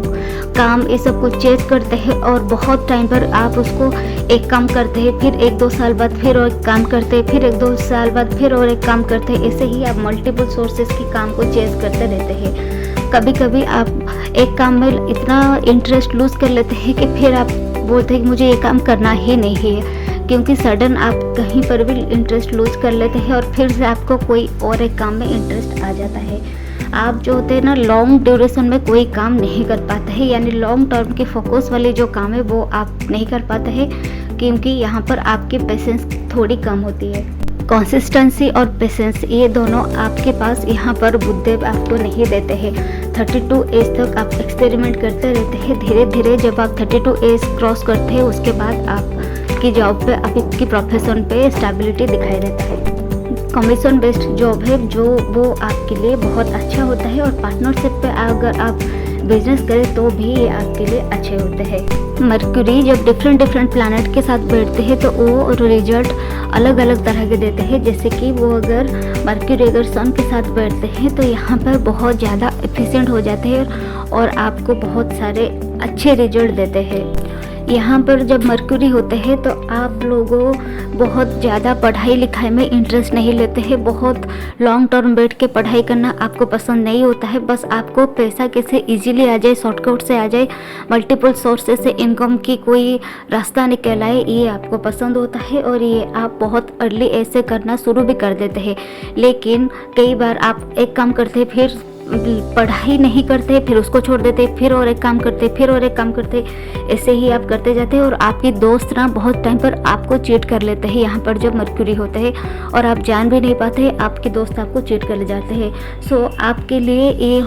काम, ये सब कुछ चेक करते हैं और बहुत टाइम पर आप उसको एक काम करते हैं, फिर 1-2 साल बाद फिर और एक काम करते हैं, फिर 1-2 साल बाद फिर और एक काम करते हैं। ऐसे ही आप मल्टीपल सोर्सेज की काम को चेज करते रहते हैं। कभी कभी आप एक काम में इतना इंटरेस्ट लूज़ कर लेते हैं कि फिर आप बोलते हैं कि मुझे ये काम करना ही नहीं है, क्योंकि सडन आप कहीं पर भी इंटरेस्ट लूज़ कर लेते हैं और फिर से आपको कोई और एक काम में इंटरेस्ट आ जाता है। आप जो होते हैं ना, लॉन्ग ड्यूरेशन में कोई काम नहीं कर पाते हैं, यानी लॉन्ग टर्म के फोकस वाले जो काम है वो आप नहीं कर पाते हैं, क्योंकि यहाँ पर आपकी पेशेंस थोड़ी कम होती है। कंसिस्टेंसी और पेशेंस, ये दोनों आपके पास यहाँ पर बुद्धदेव आपको नहीं देते हैं। 32 एज तक आप एक्सपेरिमेंट करते रहते हैं। धीरे धीरे जब आप 32 एज क्रॉस करते हैं उसके बाद आपकी जॉब पे, आपकी प्रोफेशन पे स्टेबिलिटी दिखाई देता है। कमीशन बेस्ड जॉब है जो वो आपके लिए बहुत अच्छा होता है, और पार्टनरशिप पे अगर आप बिजनेस करें तो भी ये आपके लिए अच्छे होते हैं। मरकरी जब डिफरेंट प्लैनेट के साथ बैठते हैं तो वो रिजल्ट अलग अलग तरह के देते हैं। जैसे कि वो अगर मरकरी अगर सन के साथ बैठते हैं तो यहाँ पर बहुत ज़्यादा एफिशिएंट हो जाते हैं और आपको बहुत सारे अच्छे रिजल्ट देते हैं। यहाँ पर जब मरकरी होते हैं तो आप लोगों बहुत ज़्यादा पढ़ाई लिखाई में इंटरेस्ट नहीं लेते हैं, बहुत लॉन्ग टर्म बैठ के पढ़ाई करना आपको पसंद नहीं होता है। बस आपको पैसा कैसे इजीली आ जाए, शॉर्टकट से आ जाए, मल्टीपल सोर्सेस से इनकम की कोई रास्ता निकल आए, ये आपको पसंद होता है और ये आप बहुत अर्ली एज से करना शुरू भी कर देते हैं। लेकिन कई बार आप एक काम करते हैं, फिर पढ़ाई नहीं करते, फिर उसको छोड़ देते, फिर और एक काम करते, फिर और एक काम करते, ऐसे ही आप करते जाते हैं और आपकी दोस्त ना बहुत टाइम पर आपको चीट कर लेते हैं यहाँ पर जब मरकरी होते हैं, और आप जान भी नहीं पाते आपके दोस्त आपको चीट कर ले जाते हैं। सो आपके लिए ये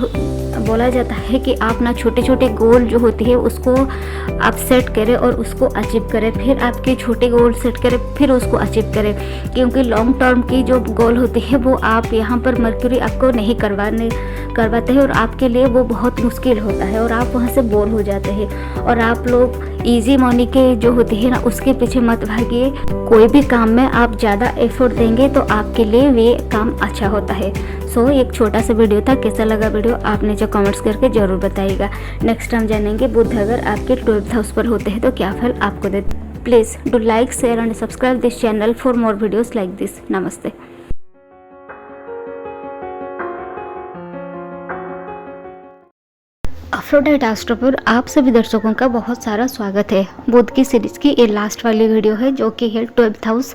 बोला जाता है कि आप ना छोटे छोटे गोल जो होती है उसको आप सेट करें और उसको अचीव करें, फिर आपके छोटे गोल सेट करें, फिर उसको अचीव करें, क्योंकि लॉन्ग टर्म की जो गोल होती है वो आप यहाँ पर मरकरी आपको नहीं करवाते हैं और आपके लिए वो बहुत मुश्किल होता है और आप वहाँ से बोर हो जाते हैं। और आप लोग इजी मनी के जो होती है ना उसके पीछे मत भागिए। कोई भी काम में आप ज़्यादा एफर्ट देंगे तो आपके लिए ये काम अच्छा होता है। सो एक छोटा सा वीडियो था, कैसा लगा वीडियो आप नीचे कमेंट्स करके ज़रूर बताइएगा। नेक्स्ट हम जानेंगे बुध अगर आपके 12th हाउस पर होते हैं तो क्या फल आपको देते। Please do like, share and subscribe this channel for more videos like this. नमस्ते। एफ्रोडाइट एस्ट्रो पर आप सभी दर्शकों का बहुत सारा स्वागत है। बुध की सीरीज की ये लास्ट वाली वीडियो है जो कि है 12th हाउस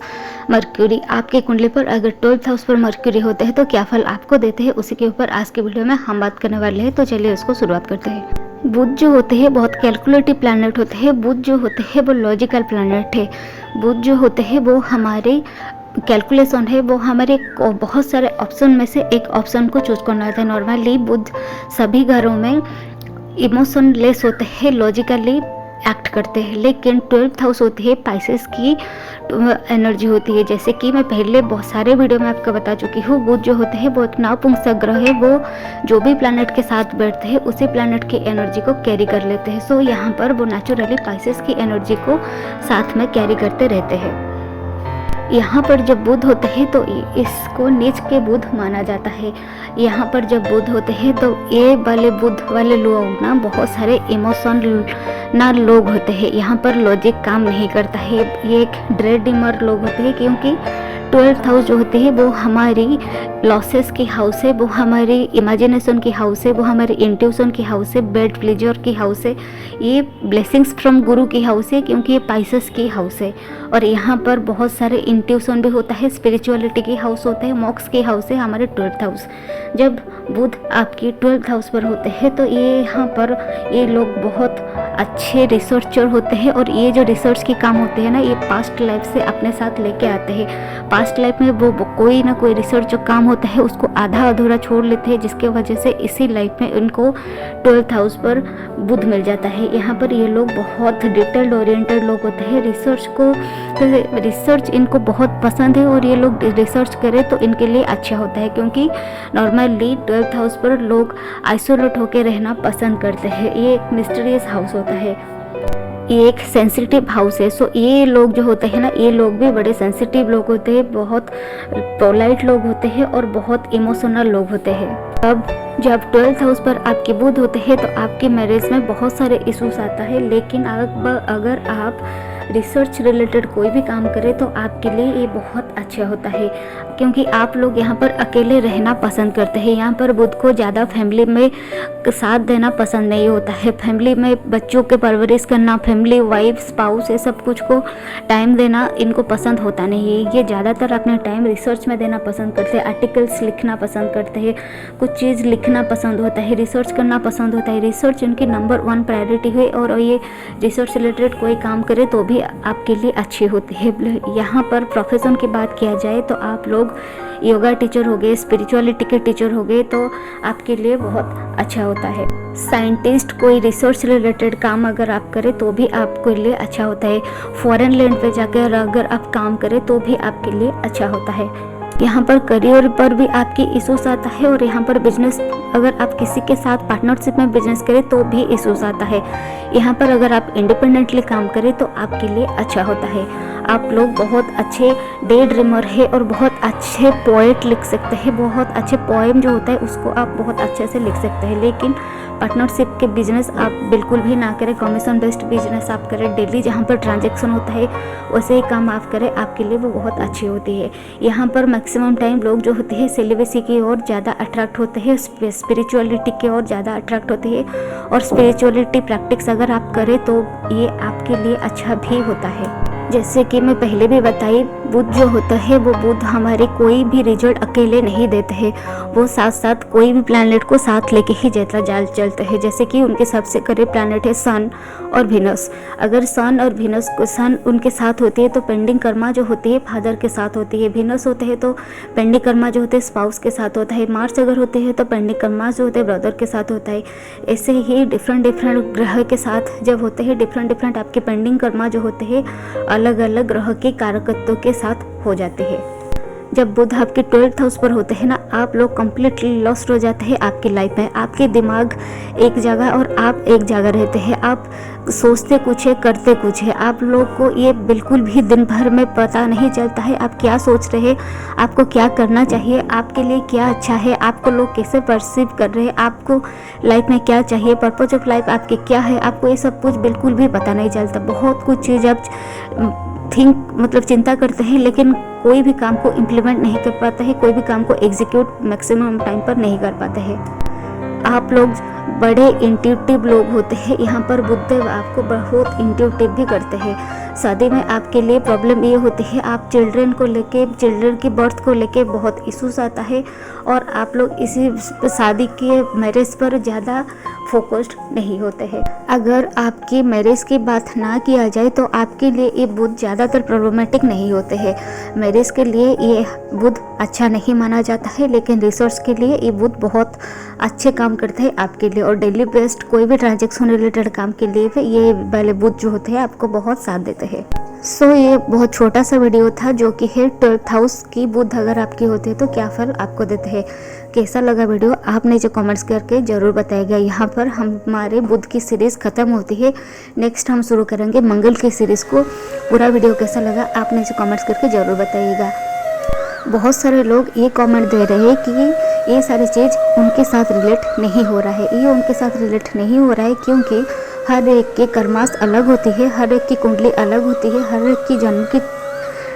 मरकरी। आपके कुंडली पर अगर 12th हाउस पर मरकरी होते हैं तो क्या फल आपको देते हैं, उसी के ऊपर आज की वीडियो में हम बात करने वाले हैं। तो चलिए उसको शुरुआत करते हैं। बुध जो होते हैं बहुत कैलकुलेटिव प्लैनेट होते हैं। बुध जो होते हैं वो लॉजिकल प्लैनेट है। बुध जो होते हैं वो हमारे कैलकुलेशन है, वो हमारे बहुत सारे ऑप्शन में से एक ऑप्शन को चूज करना होता है। नॉर्मली बुध सभी घरों में इमोशन लेस होते हैं, लॉजिकली एक्ट करते हैं, लेकिन 12th हाउस होती है पाइसेस की एनर्जी होती है। जैसे कि मैं पहले बहुत सारे वीडियो में आपको बता चुकी हूँ, बुध जो होते हैं वो एक नपुंसक ग्रह है। वो जो भी प्लैनेट के साथ बैठते हैं उसी प्लैनेट की एनर्जी को कैरी कर लेते हैं। सो यहाँ पर वो नेचुरली पाइसेस की एनर्जी को साथ में कैरी करते रहते हैं। यहाँ पर जब बुध होते हैं तो इसको नीच के बुध माना जाता है। यहाँ पर जब बुध होते हैं तो ये वाले बुध वाले लोग ना बहुत सारे इमोशन ना लोग होते हैं। यहाँ पर लॉजिक काम नहीं करता है। ये एक ड्रेडिमर लोग होते हैं, क्योंकि 12th हाउस जो होती है वो हमारी लॉसेस की हाउस है, वो हमारी इमेजिनेशन की हाउस है, वो हमारी इंट्यूशन की हाउस है, बेड प्लेजर की हाउस है, ये ब्लेसिंग्स फ्रॉम गुरु की हाउस है क्योंकि ये पाइसेस की हाउस है। और यहाँ पर बहुत सारे इंट्यूशन भी होता है, स्पिरिचुअलिटी की हाउस होता है, मोक्ष की हाउस है हमारे 12th हाउस। जब बुध आपकी 12th हाउस पर होते हैं तो ये यहाँ पर ये लोग बहुत अच्छे रिसर्चर होते हैं, और ये जो रिसर्च के काम होते हैं ना, ये पास्ट लाइफ से अपने साथ लेके आते हैं। पास्ट लाइफ में वो कोई ना कोई रिसर्च जो काम होता है उसको आधा अधूरा छोड़ लेते हैं, जिसके वजह से इसी लाइफ में उनको 12th हाउस पर बुध मिल जाता है। यहाँ पर ये लोग बहुत डिटेल्ड ओरिएंटेड लोग होते हैं, रिसर्च इनको बहुत पसंद है, और ये लोग रिसर्च करें तो इनके लिए अच्छा होता है, क्योंकि नॉर्मली 12th हाउस पर लोग आइसोलेट होकर रहना पसंद करते हैं। ये एक मिस्टीरियस हाउस होता है, ये एक सेंसिटिव हाउस है। सो ये लोग जो होते हैं ना, ये लोग भी बड़े सेंसिटिव लोग होते हैं, बहुत पोलाइट लोग होते हैं और बहुत इमोशनल लोग होते हैं। अब जब 12th हाउस पर आपके बुध होते हैं तो आपके मैरिज में बहुत सारे इश्यूज आता है, लेकिन अगर आप रिसर्च रिलेटेड कोई भी काम करें तो आपके लिए ये बहुत अच्छा होता है, क्योंकि आप लोग यहाँ पर अकेले रहना पसंद करते हैं। यहाँ पर बुध को ज़्यादा फैमिली में साथ देना पसंद नहीं होता है, फैमिली में बच्चों के परवरिश करना, फैमिली वाइफ स्पाउस ये सब कुछ को टाइम देना इनको पसंद होता नहीं है। ये ज़्यादातर अपने टाइम रिसर्च में देना पसंद करते हैं, आर्टिकल्स लिखना पसंद करते हैं, कुछ चीज़ लिखना पसंद होता है, रिसर्च करना पसंद होता है। रिसर्च इनकी नंबर 1 प्रायोरिटी है, और ये रिसर्च रिलेटेड कोई काम करे तो भी आपके लिए अच्छी होती है। यहाँ पर प्रोफेशन की बात किया जाए तो आप लोग योगा टीचर हो गए, स्पिरिचुअलिटी के टीचर हो गए तो आपके लिए बहुत अच्छा होता है। साइंटिस्ट कोई रिसर्च रिलेटेड काम अगर आप करें तो भी आपके लिए अच्छा होता है। फॉरेन लैंड पे जाकर अगर आप काम करें तो भी आपके लिए अच्छा होता है। यहाँ पर करियर पर भी आपकी इश्यूज आता है, और यहाँ पर बिजनेस अगर आप किसी के साथ पार्टनरशिप में बिजनेस करें तो भी इश्यूज आता है। यहाँ पर अगर आप इंडिपेंडेंटली काम करें तो आपके लिए अच्छा होता है। आप लोग बहुत अच्छे डे ड्रीमर है और बहुत अच्छे पोएट लिख सकते हैं, बहुत अच्छे पोएम जो होता है उसको आप बहुत अच्छे से लिख सकते हैं। लेकिन पार्टनरशिप के बिजनेस आप बिल्कुल भी ना करें, कमीशन बेस्ड बिजनेस आप करें, डेली जहाँ पर ट्रांजैक्शन होता है वैसे ही काम आप करें, आपके लिए वो बहुत अच्छी होती है। यहाँ पर मैक्सिमम टाइम लोग जो होते हैं सेलिब्रेसी की ओर ज़्यादा अट्रैक्ट होते हैं, स्पिरिचुअलिटी की ओर ज़्यादा अट्रैक्ट होते हैं, और स्पिरिचुअलिटी प्रैक्टिस अगर आप करें तो ये आपके लिए अच्छा भी होता है। जैसे कि मैं पहले भी बताई, बुध जो होता है वो बुध हमारे कोई भी रिजल्ट अकेले नहीं देते हैं, वो साथ साथ कोई भी प्लैनेट को साथ लेके ही चलते हैं। जैसे कि उनके सबसे करीब प्लैनेट है सन और वीनस। अगर सन और वीनस को सन उनके साथ होती है तो पेंडिंग कर्मा जो होती है फादर के साथ होती है, वीनस होते हैं तो पेंडिंग कर्मा जो होते हैं स्पाउस के साथ होता है, मार्स अगर होते हैं तो पेंडिंग कर्मा जो होते हैं ब्रदर के साथ होता है। ऐसे ही डिफरेंट ग्रह के साथ जब होते हैं डिफरेंट आपके पेंडिंग कर्मा जो होते हैं अलग अलग ग्रह के कारकत्वों के साथ हो जाते हैं। जब बुध आपके 12th हाउस पर होते हैं ना, आप लोग कम्प्लीटली लॉस्ट हो जाते हैं आपकी लाइफ में। आपके दिमाग एक जगह और आप एक जगह रहते हैं, आप सोचते कुछ है करते कुछ है। आप लोग को ये बिल्कुल भी दिन भर में पता नहीं चलता है आप क्या सोच रहे हैं, आपको क्या करना चाहिए, आपके लिए क्या अच्छा है, आपको लोग कैसे परसीव कर रहे हैं, आपको लाइफ में क्या चाहिए, पर्पज ऑफ लाइफ आपके क्या है, आपको ये सब कुछ बिल्कुल भी पता नहीं चलता। बहुत कुछ चीज़ आप चिंता करते हैं, लेकिन कोई भी काम को इम्प्लीमेंट नहीं कर पाते हैं, कोई भी काम को एग्जीक्यूट मैक्सिमम टाइम पर नहीं कर पाते हैं। आप लोग बड़े इंट्यूटिव लोग होते हैं। यहाँ पर बुधदेव आपको बहुत इंट्यूटिव भी करते हैं। शादी में आपके लिए प्रॉब्लम ये होती है, आप चिल्ड्रन की बर्थ को लेके बहुत इश्यूज आता है, और आप लोग इसी शादी के मैरिज पर ज़्यादा फोकस्ड नहीं होते हैं। अगर आपकी मैरिज की बात ना किया जाए तो आपके लिए ये बुध ज़्यादातर प्रॉब्लमेटिक नहीं होते हैं। मैरिज के लिए ये बुध अच्छा नहीं माना जाता है, लेकिन रिसर्च के लिए ये बुध बहुत अच्छे काम करते हैं आपके लिए, और डेली बेस्ड कोई भी ट्रांजेक्शन रिलेटेड काम के लिए भी ये वाले बुध जो होते हैं आपको बहुत साथ देते हैं। सो ये बहुत छोटा सा वीडियो था जो कि है 12th हाउस की बुध अगर आपकी होती है तो क्या फल आपको देते हैं। कैसा लगा वीडियो आप नीचे कमेंट्स करके ज़रूर बताइएगा। यहाँ पर हमारे बुध की सीरीज़ ख़त्म होती है, नेक्स्ट हम शुरू करेंगे मंगल की सीरीज़ को। पूरा वीडियो कैसा लगा आप नीचे कमेंट्स करके ज़रूर बताइएगा। बहुत सारे लोग ये कमेंट दे रहे हैं कि ये सारी चीज़ उनके साथ रिलेट नहीं हो रहा है। ये उनके साथ रिलेट नहीं हो रहा है क्योंकि हर एक के कर्मास अलग होती है, हर एक की कुंडली अलग होती है, हर एक की जन्म की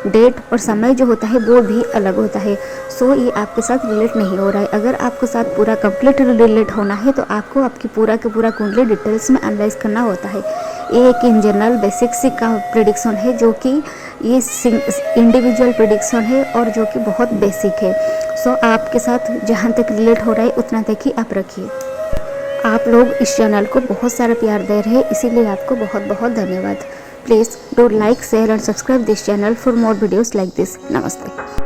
डेट और समय जो होता है वो भी अलग होता है। सो ये आपके साथ रिलेट नहीं हो रहा है। अगर आपके साथ पूरा कंप्लीट रिलेट होना है तो आपको आपकी पूरा के पूरा कुंडली डिटेल्स में एनालाइज करना होता है। ये एक इन जनरल बेसिक सी का प्रेडिक्शन है, जो कि ये इंडिविजुअल प्रेडिक्शन है और जो कि बहुत बेसिक है। सो आपके साथ जहाँ तक रिलेट हो रहा है उतना तक ही आप रखिए। आप लोग इस चैनल को बहुत सारा प्यार दे रहे हैं, इसीलिए आपको बहुत बहुत धन्यवाद। Please do like, share and subscribe this channel for more videos like this. नमस्ते।